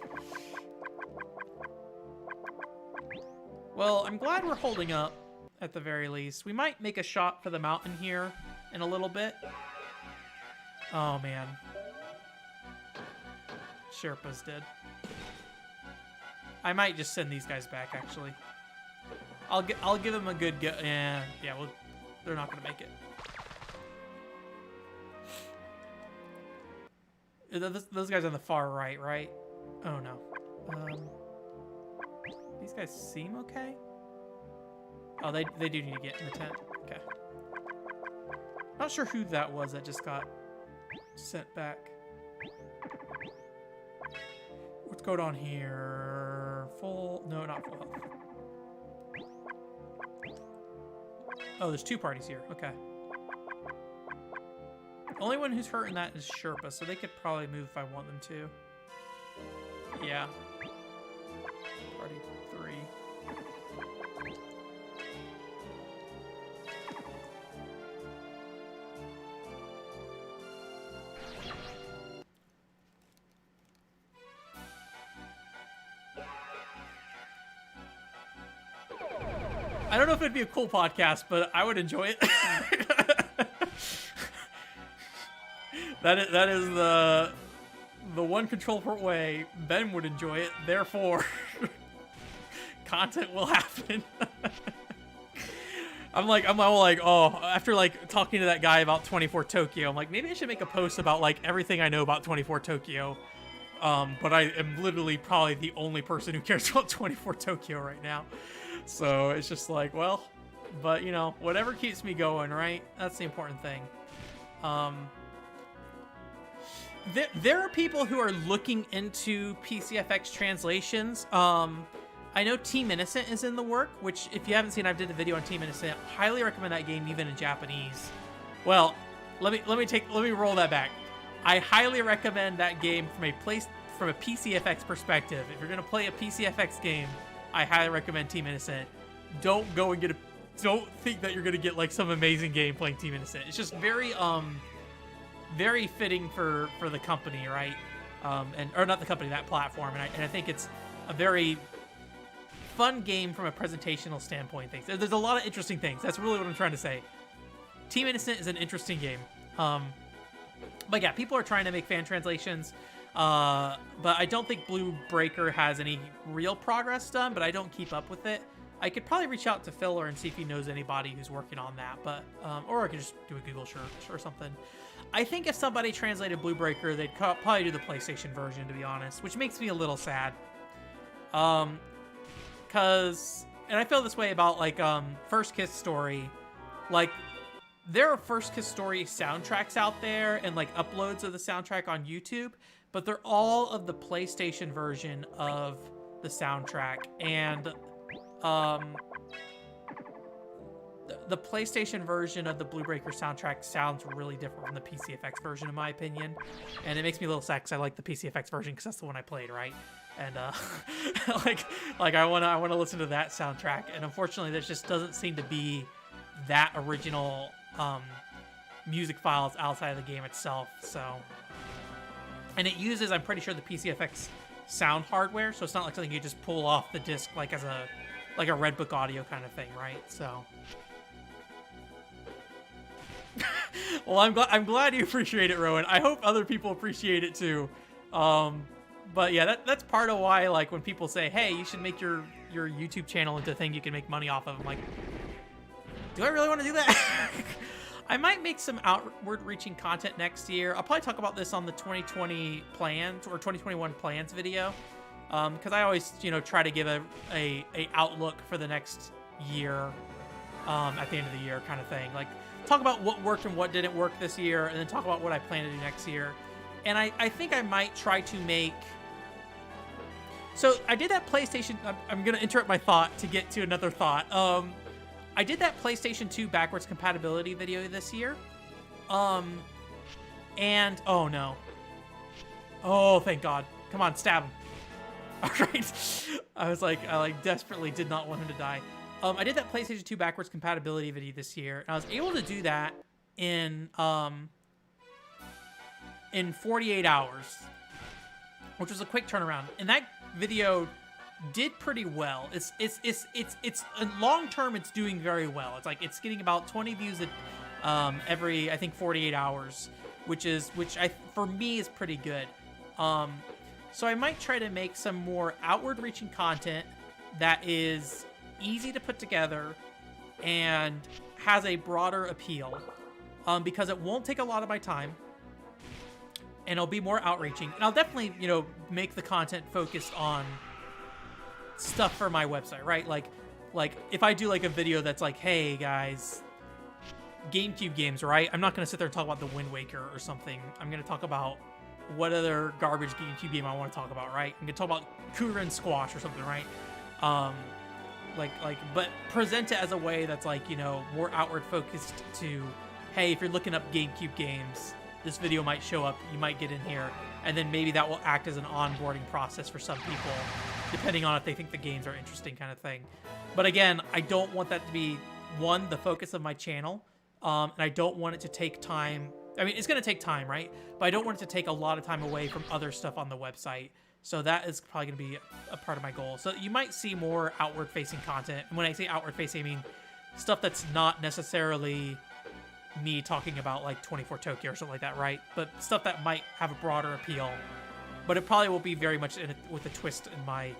Well, I'm glad we're holding up at the very least. We might make a shot for the mountain here in a little bit. Oh, man. Sherpa's dead. I might just send these guys back, actually. I'll give them a good go. Yeah, well, they're not going to make it. Those guys on the far right, right? Oh, no. These guys seem okay? Oh, they do need to get in the tent. Okay. Not sure who that was that just got sent back. What's going on here? Full... No, not full health. Oh, there's 2 parties here. Okay. The only one who's hurting that is Sherpa, so they could probably move if I want them to. Yeah. Party 3. I don't know if it'd be a cool podcast, but I would enjoy it. That is the one control port way Ben would enjoy it. Therefore, content will happen. I'm all like, oh, after like talking to that guy about 24 Tokyo, I'm like, maybe I should make a post about like everything I know about 24 Tokyo. But I am literally probably the only person who cares about 24 Tokyo right now. So it's just like, well, but you know, whatever keeps me going, right? That's the important thing. There are people who are looking into PCFX translations. I know Team Innocent is in the work, which if you haven't seen, I did a video on Team Innocent. Highly recommend that game, even in Japanese. Well, let me roll that back. I highly recommend that game from a PCFX perspective. If you're gonna play a PCFX game, I highly recommend Team Innocent. Don't think that you're gonna get like some amazing game playing Team Innocent. It's just very fitting for the company, right? Or not the company, that platform. And I think it's a very fun game from a presentational standpoint. There's a lot of interesting things. That's really what I'm trying to say. Team Innocent is an interesting game. But yeah, people are trying to make fan translations. But I don't think Blue Breaker has any real progress done, but I don't keep up with it. I could probably reach out to Filler and see if he knows anybody who's working on that, but or I could just do a Google search or something. I think if somebody translated Blue Breaker, they'd probably do the PlayStation version, to be honest, which makes me a little sad. And I feel this way about like First Kiss Story. Like, there are First Kiss Story soundtracks out there and like uploads of the soundtrack on YouTube, but they're all of the PlayStation version of the soundtrack, and the PlayStation version of the Blue Breaker soundtrack sounds really different from the PCFX version, in my opinion, and it makes me a little sad because I like the PCFX version because that's the one I played, right? And like I wanna listen to that soundtrack, and unfortunately, there just doesn't seem to be that original music files outside of the game itself. So, and it uses, I'm pretty sure, the PCFX sound hardware, so it's not like something you just pull off the disc like as a Redbook audio kind of thing, right? So, well, I'm glad you appreciate it, Rowan. I hope other people appreciate it too. But yeah, that's part of why, like, when people say, "Hey, you should make your YouTube channel into a thing you can make money off of," I'm like, do I really want to do that? I might make some outward-reaching content next year. I'll probably talk about this on the 2020 plans or 2021 plans video, because I always, try to give a outlook for the next year at the end of the year kind of thing. Like, talk about what worked and what didn't work this year, and then talk about what I plan to do next year. And I think I might try to make... So I did that PlayStation... I'm going to interrupt my thought to get to another thought. I did that PlayStation 2 backwards compatibility video this year. And... Oh, no. Oh, thank God. Come on, stab him. All right. I desperately did not want him to die. I did that PlayStation 2 backwards compatibility video this year, and I was able to do that in 48 hours, which was a quick turnaround. And that video did pretty well. It's long term, it's doing very well. It's getting about 20 views at every, I think, 48 hours, which for me is pretty good. So I might try to make some more outward reaching content that is easy to put together and has a broader appeal, because it won't take a lot of my time, and it'll be more outreaching. And I'll definitely, make the content focused on stuff for my website, right? Like if I do like a video that's like, hey guys, GameCube games, right? I'm not going to sit there and talk about the Wind Waker or something. I'm going to talk about what other garbage GameCube game I want to talk about, right? I'm going to talk about Kurin Squash or something, right? But present it as a way that's like, more outward focused to, hey, if you're looking up GameCube games, this video might show up, you might get in here, and then maybe that will act as an onboarding process for some people, depending on if they think the games are interesting, kind of thing. But again, I don't want that to be, one, the focus of my channel, and I don't want it to take time. I mean, it's going to take time, right? But I don't want it to take a lot of time away from other stuff on the website. So that is probably going to be a part of my goal. So you might see more outward-facing content. And when I say outward-facing, I mean stuff that's not necessarily me talking about like 24 Tokyo or something like that, right? But stuff that might have a broader appeal. But it probably will be very much with a twist in my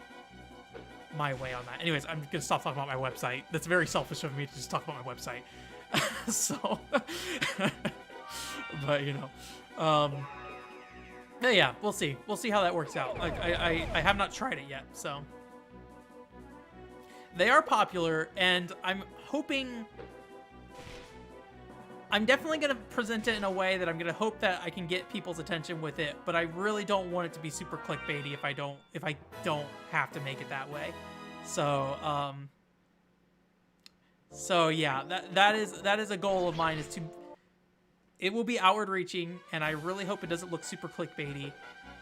way on that. Anyways, I'm going to stop talking about my website. That's very selfish of me to just talk about my website. So, but but yeah, we'll see. We'll see how that works out. Like, I have not tried it yet, so. They are popular, and I'm hoping... I'm definitely going to present it in a way that I'm going to hope that I can get people's attention with it, but I really don't want it to be super clickbaity if I don't have to make it that way. So, so yeah, that is a goal of mine, is to, it will be outward reaching, and I really hope it doesn't look super clickbaity.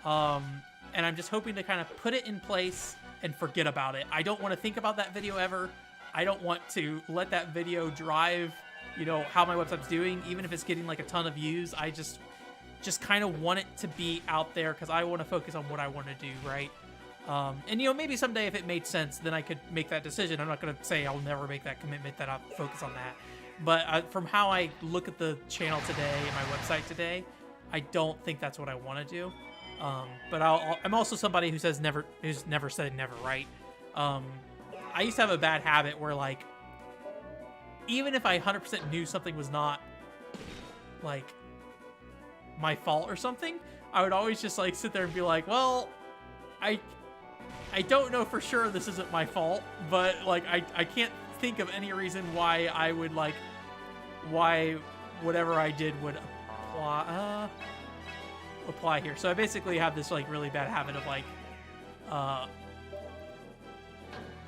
And I'm just hoping to kind of put it in place and forget about it. I don't want to think about that video ever. I don't want to let that video drive, you know, how my website's doing, even if it's getting like a ton of views. I just kind of want it to be out there because I want to focus on what I want to do, right? And, you know, maybe someday if it made sense, then I could make that decision. I'm not going to say I'll never make that commitment that I'll focus on that. But from how I look at the channel today and my website today, I don't think that's what I want to do. But I'm also somebody who's never said never, right? I used to have a bad habit where, like, even if I 100% knew something was not, like, my fault or something, I would always just, like, sit there and be like, well, I don't know for sure this isn't my fault, but, like, I can't think of any reason why I would, like, why whatever I did would apply here. So I basically have this, like, really bad habit of, like,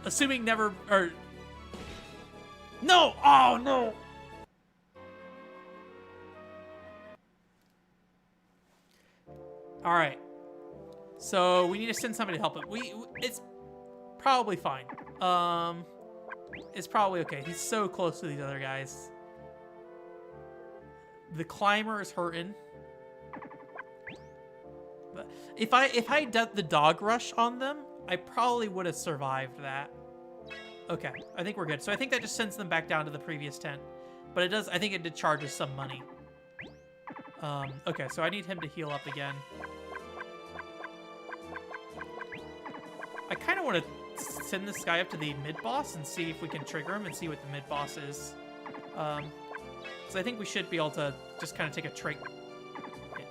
assuming never, or no, oh no. All right, so we need to send somebody to help him. It's probably fine. It's probably okay. He's so close to these other guys. The climber is hurting. But if I did the dog rush on them, I probably would have survived that. Okay, I think we're good. So I think that just sends them back down to the previous tent. But it does, I think it did charge us some money. Okay, so I need him to heal up again. I kind of want to send this guy up to the mid-boss and see if we can trigger him and see what the mid-boss is. So I think we should be able to just kind of take a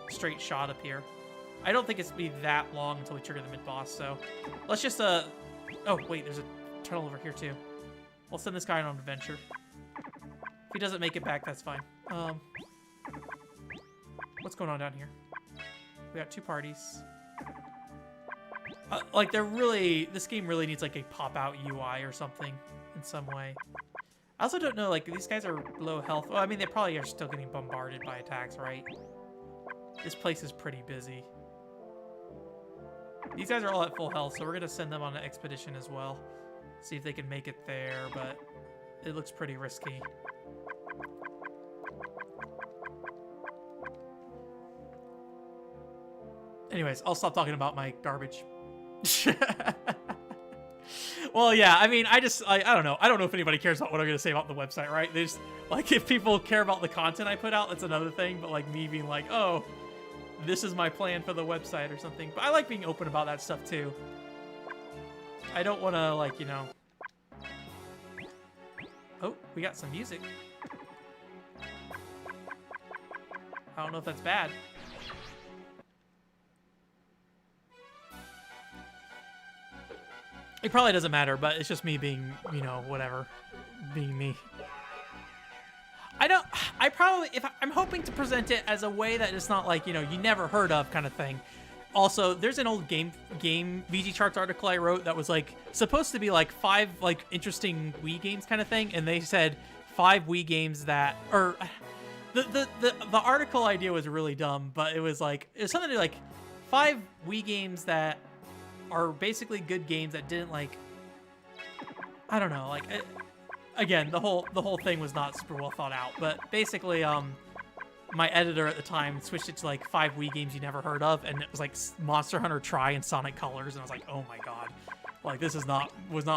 straight shot up here. I don't think it's be that long until we trigger the mid-boss, so let's just, oh, wait, there's a tunnel over here, too. We'll send this guy on an adventure. If he doesn't make it back, that's fine. What's going on down here? We got two parties. Like, this game really needs, like, a pop-out UI or something in some way. I also don't know, like, these guys are low health. Well, I mean, they probably are still getting bombarded by attacks, right? This place is pretty busy. These guys are all at full health, so we're going to send them on an expedition as well. See if they can make it there, but it looks pretty risky. Anyways, I'll stop talking about my garbage. Well, yeah, I mean, I don't know. I don't know if anybody cares about what I'm going to say about the website, right? They just, like, if people care about the content I put out, that's another thing. But, like, me being like, oh, this is my plan for the website or something. But I like being open about that stuff, too. I don't want to, like, you know... Oh, we got some music. I don't know if that's bad. It probably doesn't matter, but it's just me being, you know, whatever. Being me. I'm hoping to present it as a way that it's not like, you know, you never heard of kind of thing. Also, there's an old game VG Charts article I wrote that was, like, supposed to be, like, 5, like, interesting Wii games kind of thing, and they said 5 Wii games that, or, the article idea was really dumb, but it was, like, it was something like 5 Wii games that are basically good games that didn't, like, I don't know, like, again, the whole thing was not super well thought out, but basically, my editor at the time switched it to, like, 5 Wii games you never heard of, and it was, like, Monster Hunter Tri and Sonic Colors, and I was like, oh my god, like, this was not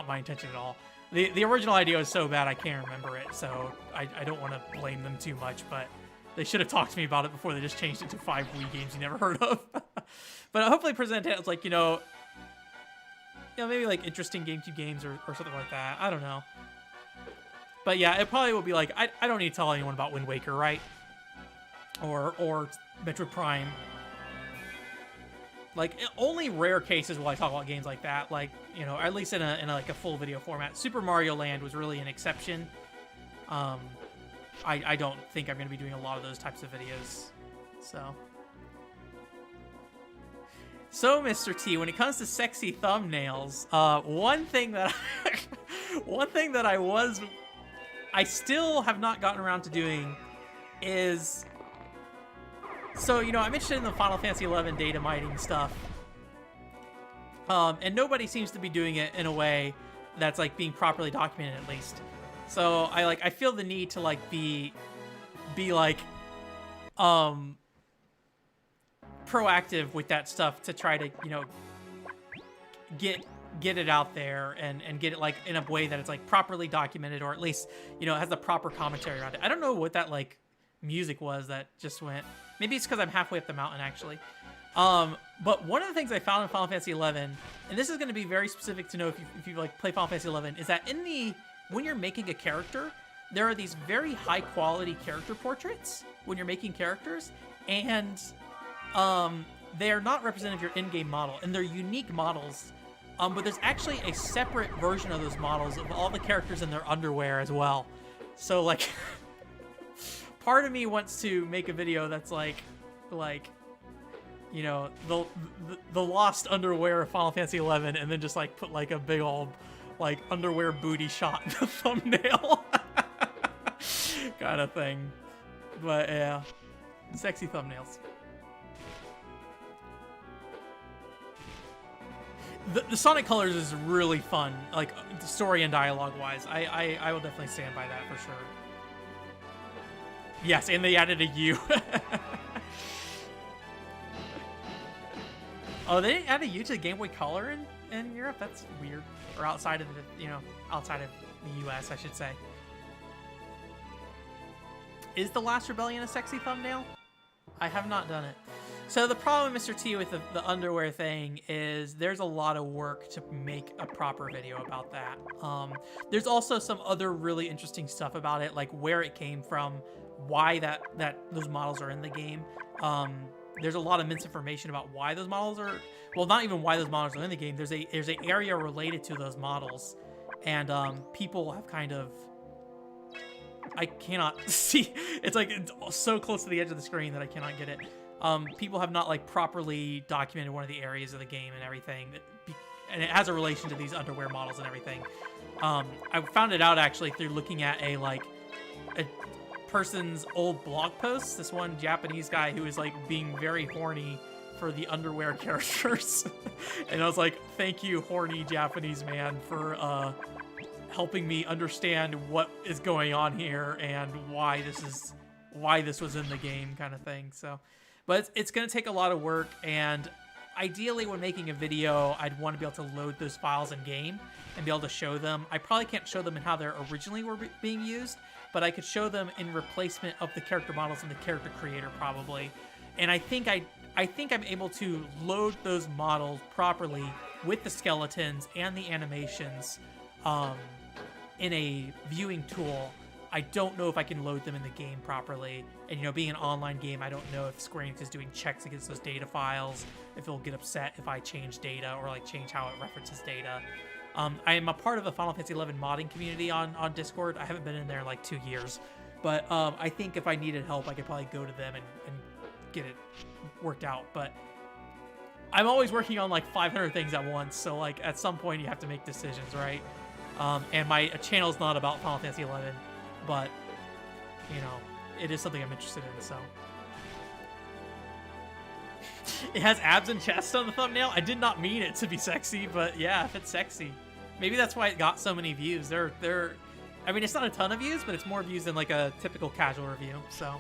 my intention at all. The original idea was so bad I can't remember it, so I don't want to blame them too much, but they should have talked to me about it before they just changed it to 5 Wii games you never heard of. But I'll hopefully present it as, like, you know, maybe, like, interesting GameCube games or something like that. I don't know. But yeah, it probably will be like, I don't need to tell anyone about Wind Waker, right? Or Metroid Prime. Like, only rare cases will I talk about games like that. Like, you know, at least in like a full video format. Super Mario Land was really an exception. I don't think I'm going to be doing a lot of those types of videos. So... So, Mr. T, when it comes to sexy thumbnails, one thing that I still have not gotten around to doing is, so, you know, I'm interested in the Final Fantasy XI data mining stuff, and nobody seems to be doing it in a way that's like being properly documented, at least. So I feel the need to like be like proactive with that stuff to try to, you know, get it out there and get it like in a way that it's like properly documented, or at least, you know, it has the proper commentary around it. I don't know what that like music was that just went. Maybe it's because I'm halfway up the mountain, actually. But one of the things I found in Final Fantasy XI, and this is going to be very specific to know if you like play Final Fantasy XI, is that when you're making a character, there are these very high quality character portraits when you're making characters, and they are not representative of your in-game model, and they're unique models. But there's actually a separate version of those models of all the characters in their underwear as well. So like, part of me wants to make a video that's like, you know, the lost underwear of Final Fantasy XI, and then just like put like a big old like underwear booty shot in the thumbnail kind of thing. But yeah, sexy thumbnails. The Sonic Colors is really fun, like story and dialogue wise. I will definitely stand by that for sure. Yes, and they added a U. Oh, they didn't add a U to the Game Boy Color in Europe? That's weird. Or outside of the, you know, outside of the US, I should say. Is The Last Rebellion a sexy thumbnail? I have not done it. So the problem, Mr. T, with the underwear thing is there's a lot of work to make a proper video about that. There's also some other really interesting stuff about it, like where it came from, why those models are in the game. There's a lot of misinformation about why those models are, well, not even why those models are in the game. There's an area related to those models, and people have kind of, I cannot see, it's like it's so close to the edge of the screen that I cannot get it. People have not like properly documented one of the areas of the game and everything, and it has a relation to these underwear models and everything. I found it out actually through looking at a person's old blog posts. This one Japanese guy who is like being very horny for the underwear characters. And I was like, thank you, horny Japanese man, for helping me understand what is going on here and why this was in the game, kind of thing. So, but it's going to take a lot of work, and ideally when making a video, I'd want to be able to load those files in game and be able to show them. I probably can't show them in how they originally were being used, but I could show them in replacement of the character models in the character creator probably. And I think I'm able to load those models properly with the skeletons and the animations in a viewing tool. I don't know if I can load them in the game properly. And, you know, being an online game, I don't know if Square Enix is doing checks against those data files, if it'll get upset if I change data or like change how it references data. I am a part of a Final Fantasy XI modding community on Discord. I haven't been in there in like 2 years, but I think if I needed help, I could probably go to them and get it worked out. But I'm always working on like 500 things at once, so like at some point you have to make decisions, right? And my channel's not about Final Fantasy XI, but you know, it is something I'm interested in. So it has abs and chest on the thumbnail. I did not mean it to be sexy, but yeah, if it's sexy, maybe that's why it got so many views. I mean, it's not a ton of views, but it's more views than like a typical casual review. So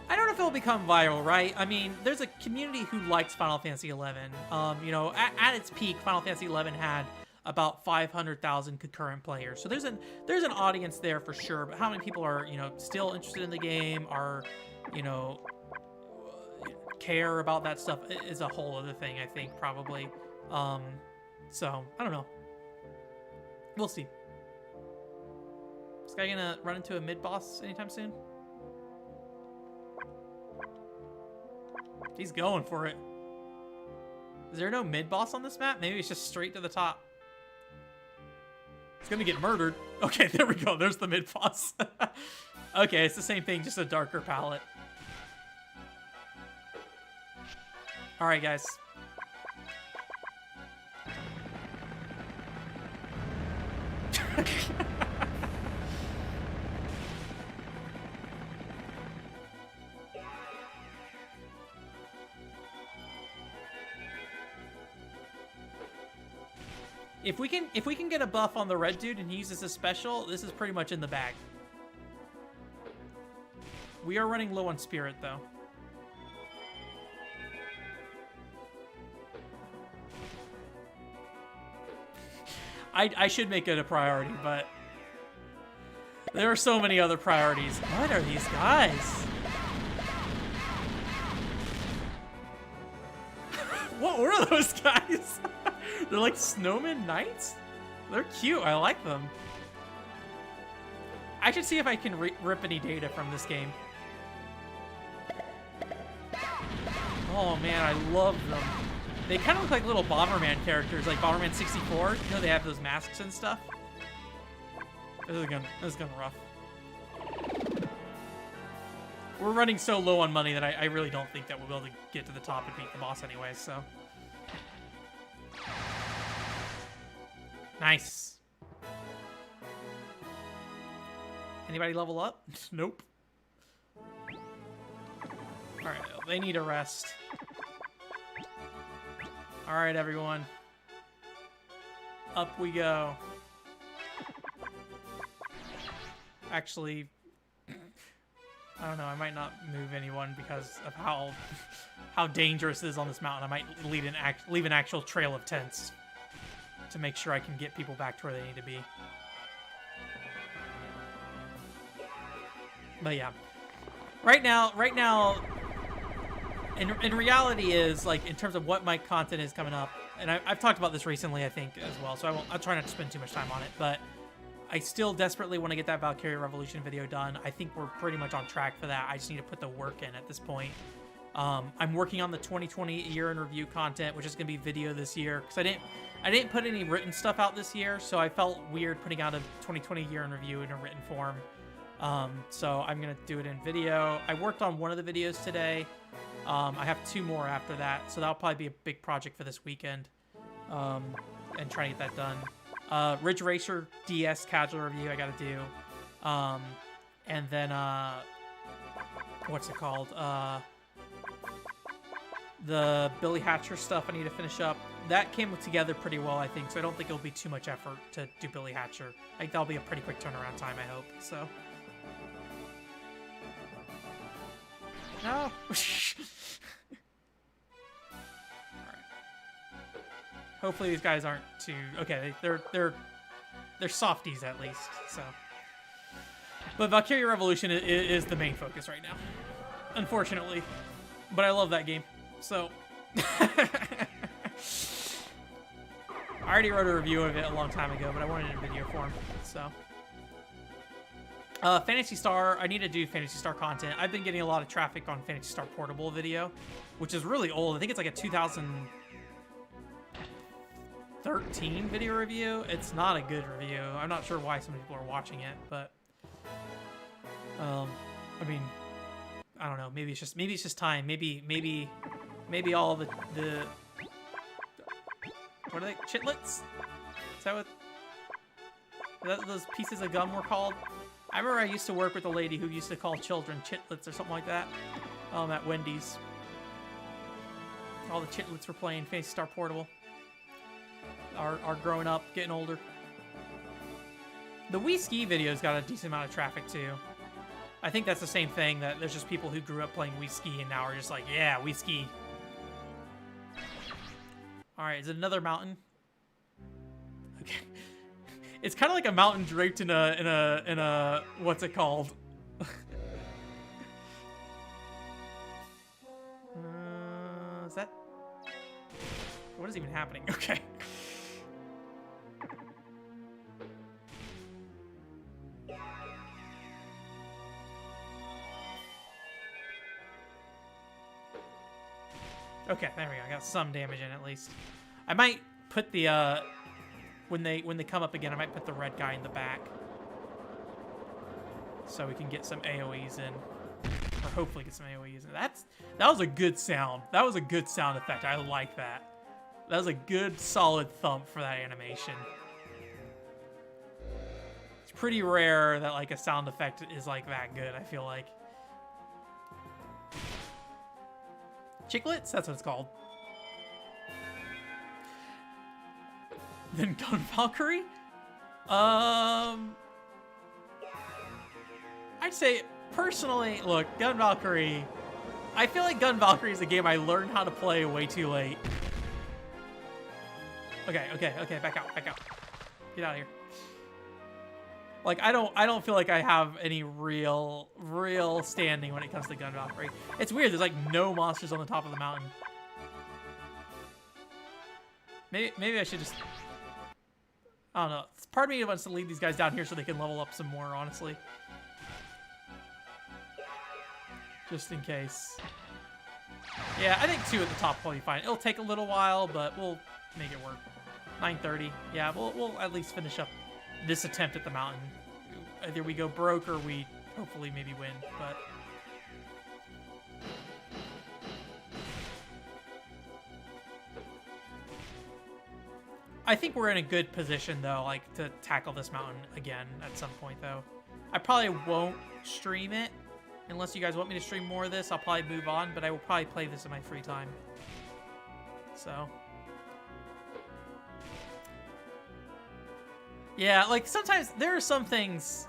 I don't know if it'll become viral, right? I mean, there's a community who likes Final Fantasy XI. You know, at its peak, Final Fantasy XI had about 500,000 concurrent players. So there's an audience there for sure. But how many people are, you know, still interested in the game, are, you know, care about that stuff is a whole other thing, I think, probably. So I don't know. We'll see. Is this guy gonna run into a mid-boss anytime soon? He's going for it. Is there no mid-boss on this map? Maybe it's just straight to the top. It's gonna get murdered. Okay, there we go. There's the mid-boss. Okay, it's the same thing, just a darker palette. All right, guys. If we can get a buff on the red dude and he uses a special, this is pretty much in the bag. We are running low on spirit though. I should make it a priority, but there are so many other priorities. What are these guys? What were those guys? They're like snowman knights? They're cute. I like them. I should see if I can rip any data from this game. Oh man, I love them. They kind of look like little Bomberman characters, like Bomberman 64. You know, they have those masks and stuff. This is gonna rough. We're running so low on money that I really don't think that we'll be able to get to the top and beat the boss anyway, so. Nice. Anybody level up? Nope. Alright, they need a rest. Alright, everyone. Up we go. Actually, I don't know, I might not move anyone because of how dangerous it is on this mountain. I might leave an actual trail of tents to make sure I can get people back to where they need to be. But yeah. Right now, in reality is, like, in terms of what my content is coming up, and I've talked about this recently, I think, as well, so I'll try not to spend too much time on it, but I still desperately want to get that Valkyria Revolution video done. I think we're pretty much on track for that. I just need to put the work in at this point. I'm working on the 2020 year in review content, which is going to be video this year, because I didn't put any written stuff out this year, so I felt weird putting out a 2020 year in review in a written form. So I'm going to do it in video. I worked on one of the videos today. I have 2 more after that, so that'll probably be a big project for this weekend, and try to get that done. Ridge Racer DS casual review I gotta do, and then what's it called? The Billy Hatcher stuff I need to finish up. That came together pretty well, I think, so I don't think it'll be too much effort to do Billy Hatcher. I think that'll be a pretty quick turnaround time, I hope. So. No. All right. Hopefully these guys aren't too okay. They're softies at least. So, but Valkyria Revolution is the main focus right now, unfortunately. But I love that game. So, I already wrote a review of it a long time ago, but I wanted it in video form. So. Phantasy Star, I need to do Phantasy Star content. I've been getting a lot of traffic on Phantasy Star Portable video, which is really old. I think it's like a 2013 video review. It's not a good review. I'm not sure why so many people are watching it, but I mean, I don't know. Maybe it's just time. Maybe all the what are they? Chitlets? Is that what those pieces of gum were called? I remember I used to work with a lady who used to call children chitlets or something like that at Wendy's. All the chitlets were playing Phantasy Star Portable. Are growing up, getting older. The Wii Ski video's got a decent amount of traffic too. I think that's the same thing, that there's just people who grew up playing Wii Ski and now are just like, yeah, Wii Ski. Alright, is it another mountain? Okay. It's kind of like a mountain draped in a what's it called? Is that? What is even happening? Okay. Okay, there we go. I got some damage in at least. I might put the when they come up again, I might put the red guy in the back so we can get some AoEs in or hopefully get some AoE using it. That was a good sound. That was a good sound effect. I like that. That was a good, solid thump for that animation. It's pretty rare that like a sound effect is like that good, I feel like. Chiclets? That's what it's called. Then Gun Valkyrie? I'd say, personally, look, Gun Valkyrie... I feel like Gun Valkyrie is a game I learned how to play way too late. Okay, back out. Get out of here. Like, I don't feel like I have any real standing when it comes to Gun Valkyrie. It's weird, there's like no monsters on the top of the mountain. Maybe I should just... I don't know. Part of me wants to lead these guys down here so they can level up some more, honestly. Just in case. Yeah, I think 2 at the top will probably be fine. It'll take a little while, but we'll make it work. 9:30. Yeah, we'll at least finish up this attempt at the mountain. Either we go broke or we hopefully maybe win, but... I think we're in a good position, though, like, to tackle this mountain again at some point, though. I probably won't stream it. Unless you guys want me to stream more of this, I'll probably move on, but I will probably play this in my free time. So... yeah, like, sometimes there are some things...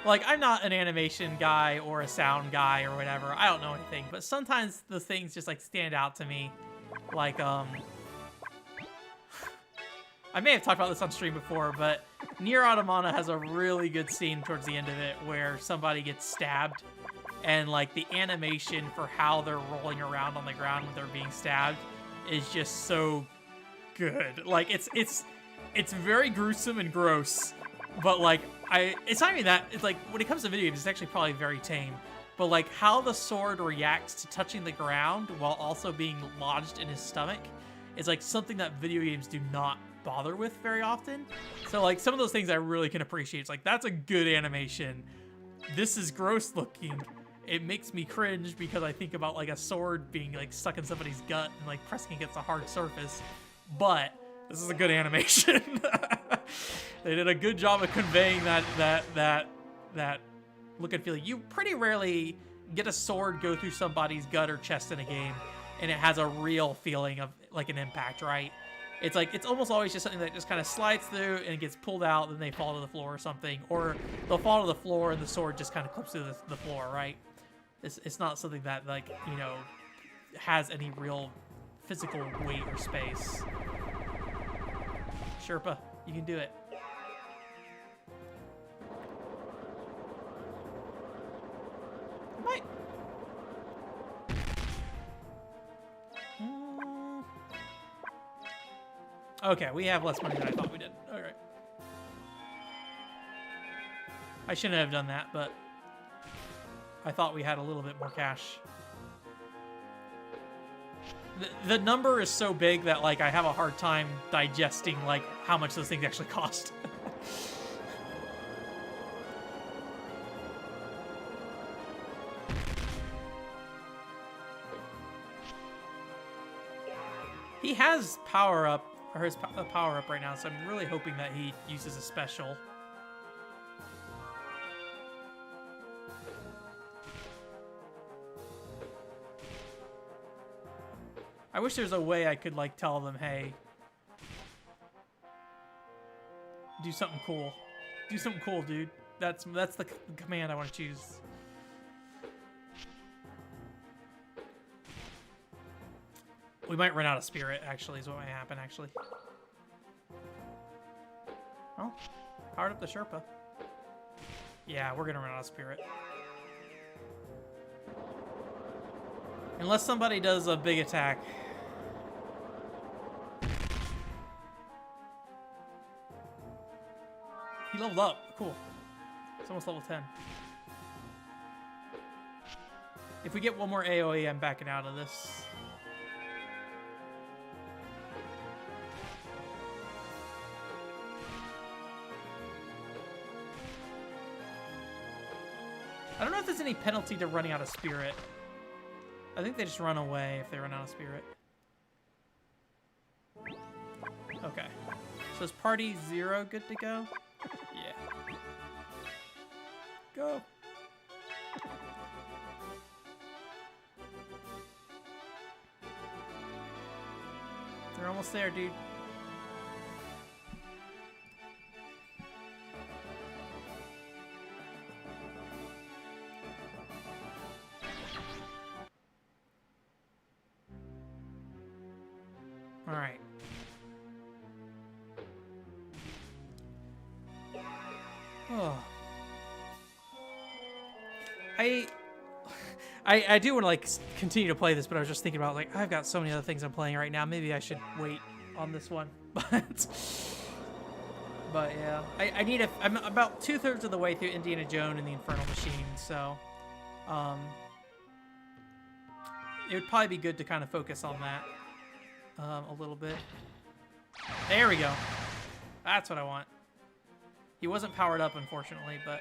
like, I'm not an animation guy or a sound guy or whatever. I don't know anything, but sometimes the things just, like, stand out to me. Like, I may have talked about this on stream before, but Nier Automata has a really good scene towards the end of it where somebody gets stabbed, and like the animation for how they're rolling around on the ground when they're being stabbed is just so good. Like it's very gruesome and gross, but like it's not even that. It's like when it comes to video games, it's actually probably very tame. But like how the sword reacts to touching the ground while also being lodged in his stomach is like something that video games do not bother with very often. So like some of those things I really can appreciate. It's like, that's a good animation. This is gross looking. It makes me cringe because I think about like a sword being like stuck in somebody's gut and like pressing against a hard surface. But this is a good animation. They did a good job of conveying that look and feel. You pretty rarely get a sword go through somebody's gut or chest in a game and it has a real feeling of like an impact, right? It's like, it's almost always just something that just kind of slides through and gets pulled out, then they fall to the floor or something. Or they'll fall to the floor and the sword just kind of clips through the floor, right? It's not something that, like, you know, has any real physical weight or space. Sherpa, you can do it. Might. Okay, we have less money than I thought we did. All right. I shouldn't have done that, but I thought we had a little bit more cash. The number is so big that, like, I have a hard time digesting, like, how much those things actually cost. He has power up. Or his power up right now, so I'm really hoping that he uses a special. I wish there was a way I could like tell them, hey, do something cool. Do something cool, dude. That's the command I want to choose. We might run out of spirit, actually, is what might happen, actually. Oh, powered up the Sherpa. Yeah, we're gonna run out of spirit. Unless somebody does a big attack. He leveled up. Cool. It's almost level 10. If we get one more AoE, I'm backing out of this. there's any penalty to running out of spirit. I think they just run away if they run out of spirit. Okay. So is party 0 good to go? Yeah. Go. They're almost there, dude. All right. Oh. I do want to like continue to play this, but I was just thinking about like I've got so many other things I'm playing right now. Maybe I should wait on this one. But yeah, I need a. I'm about 2/3 of the way through Indiana Jones and the Infernal Machine, so it would probably be good to kind of focus on that a little bit. There we go. That's what I want. He wasn't powered up, unfortunately, but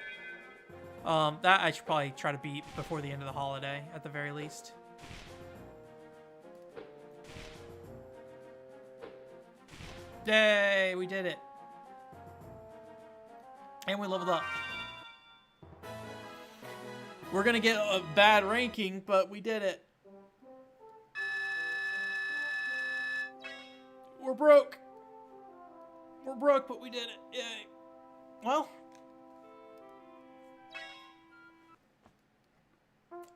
that I should probably try to beat before the end of the holiday, at the very least. Yay, we did it. And we leveled up. We're gonna get a bad ranking, but we did it. We're broke. We're broke, but we did it. Yay. Well,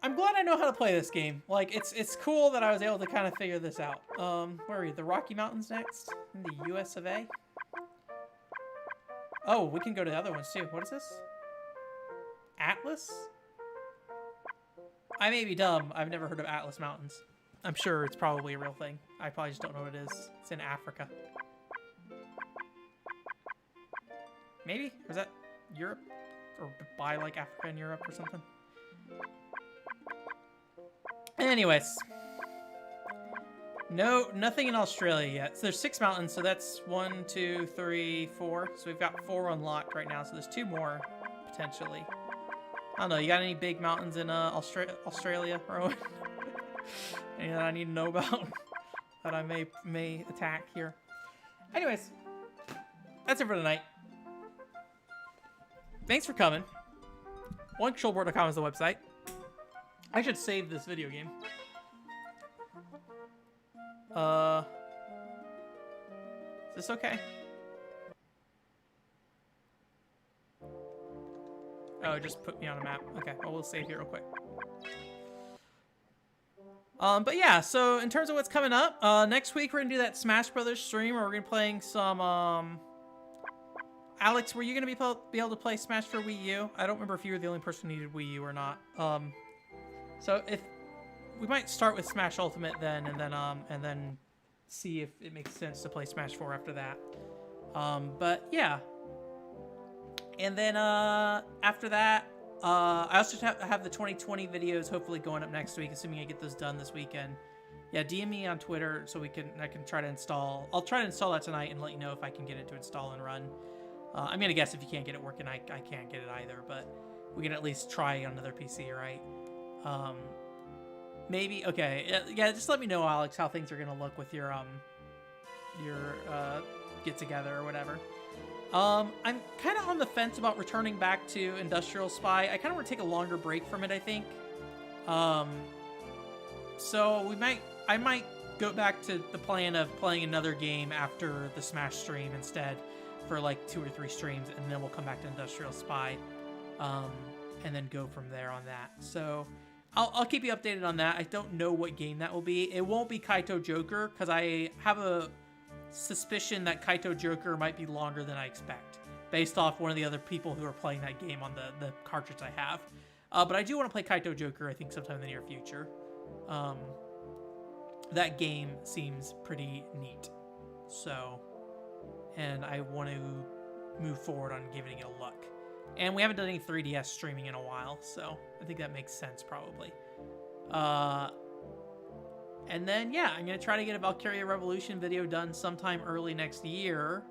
I'm glad I know how to play this game. Like, it's cool that I was able to kind of figure this out. Where are we? The Rocky Mountains next? In the US of A? Oh, we can go to the other ones too. What is this? Atlas? I may be dumb. I've never heard of Atlas Mountains. I'm sure it's probably a real thing. I probably just don't know what it is. It's in Africa. Maybe? Was that Europe? Or by like Africa and Europe or something? Anyways. No, nothing in Australia yet. So there's 6 mountains, so that's 1, 2, 3, 4. So we've got 4 unlocked right now, so there's 2 more, potentially. I don't know, you got any big mountains in Australia, Rowan? Any that I need to know about that I may attack here? Anyways, that's it for tonight. Thanks for coming. OneControlBoard.com is the website. I should save this video game. Is this okay? Oh, it just put me on a map. Okay, well, we'll save here real quick. But yeah, so in terms of what's coming up, next week we're gonna do that Smash Brothers stream where we're gonna be playing some, Alex, were you gonna be able to play Smash for Wii U? I don't remember if you were the only person who needed Wii U or not. So if we might start with Smash Ultimate then, and then see if it makes sense to play Smash 4 after that. But yeah. And then after that, I also have the 2020 videos hopefully going up next week, assuming I get those done this weekend. Yeah, DM me on Twitter so I can try to install. I'll try to install that tonight and let you know if I can get it to install and run. I'm gonna guess if you can't get it working, I can't get it either, but we can at least try on another PC, right? Maybe, okay, yeah, just let me know, Alex, how things are gonna look with your get together or whatever. I'm kind of on the fence about returning back to Industrial Spy. I kind of want to take a longer break from it, I think. So I might go back to the plan of playing another game after the Smash stream instead for like 2 or 3 streams, and then we'll come back to Industrial Spy, and then go from there on that. So I'll keep you updated on that. I don't know what game that will be. It won't be Kaito Joker, because I have a suspicion that Kaito Joker might be longer than I expect, based off one of the other people who are playing that game on the cartridge I have. But I do want to play Kaito Joker, I think, sometime in the near future. That game seems pretty neat. So, and I want to move forward on giving it a look. And we haven't done any 3DS streaming in a while, so I think that makes sense probably. And then, yeah, I'm going to try to get a Valkyria Revolution video done sometime early next year.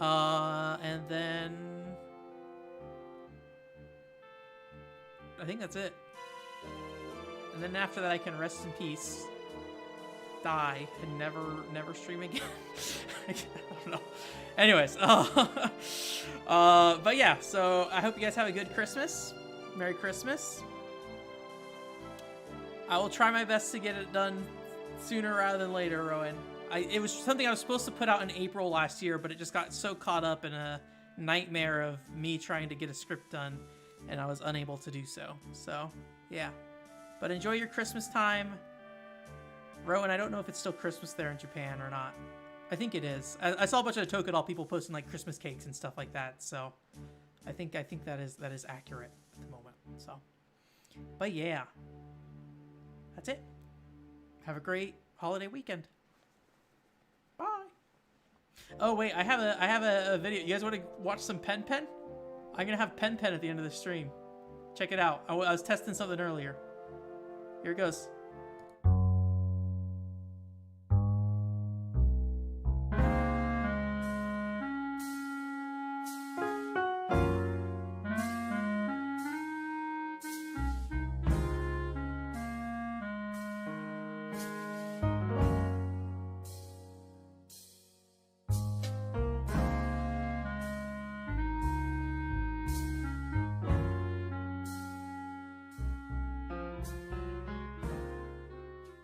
And then I think that's it. And then after that, I can rest in peace, die, and never stream again. I don't know. Anyways, but yeah. So I hope you guys have a good Christmas. Merry Christmas. I will try my best to get it done sooner rather than later, Rowan. It was something I was supposed to put out in April last year, but it just got so caught up in a nightmare of me trying to get a script done, and I was unable to do so. So, yeah. But enjoy your Christmas time. Rowan, I don't know if it's still Christmas there in Japan or not. I think it is. I saw a bunch of Tokudoll people posting like Christmas cakes and stuff like that, so I think that is accurate at the moment. So, but yeah. That's it. Have a great holiday weekend. Bye. Oh wait, I have a video. You guys want to watch some Pen Pen? I'm gonna have Pen Pen at the end of the stream. Check it out. I was testing something earlier. Here it goes.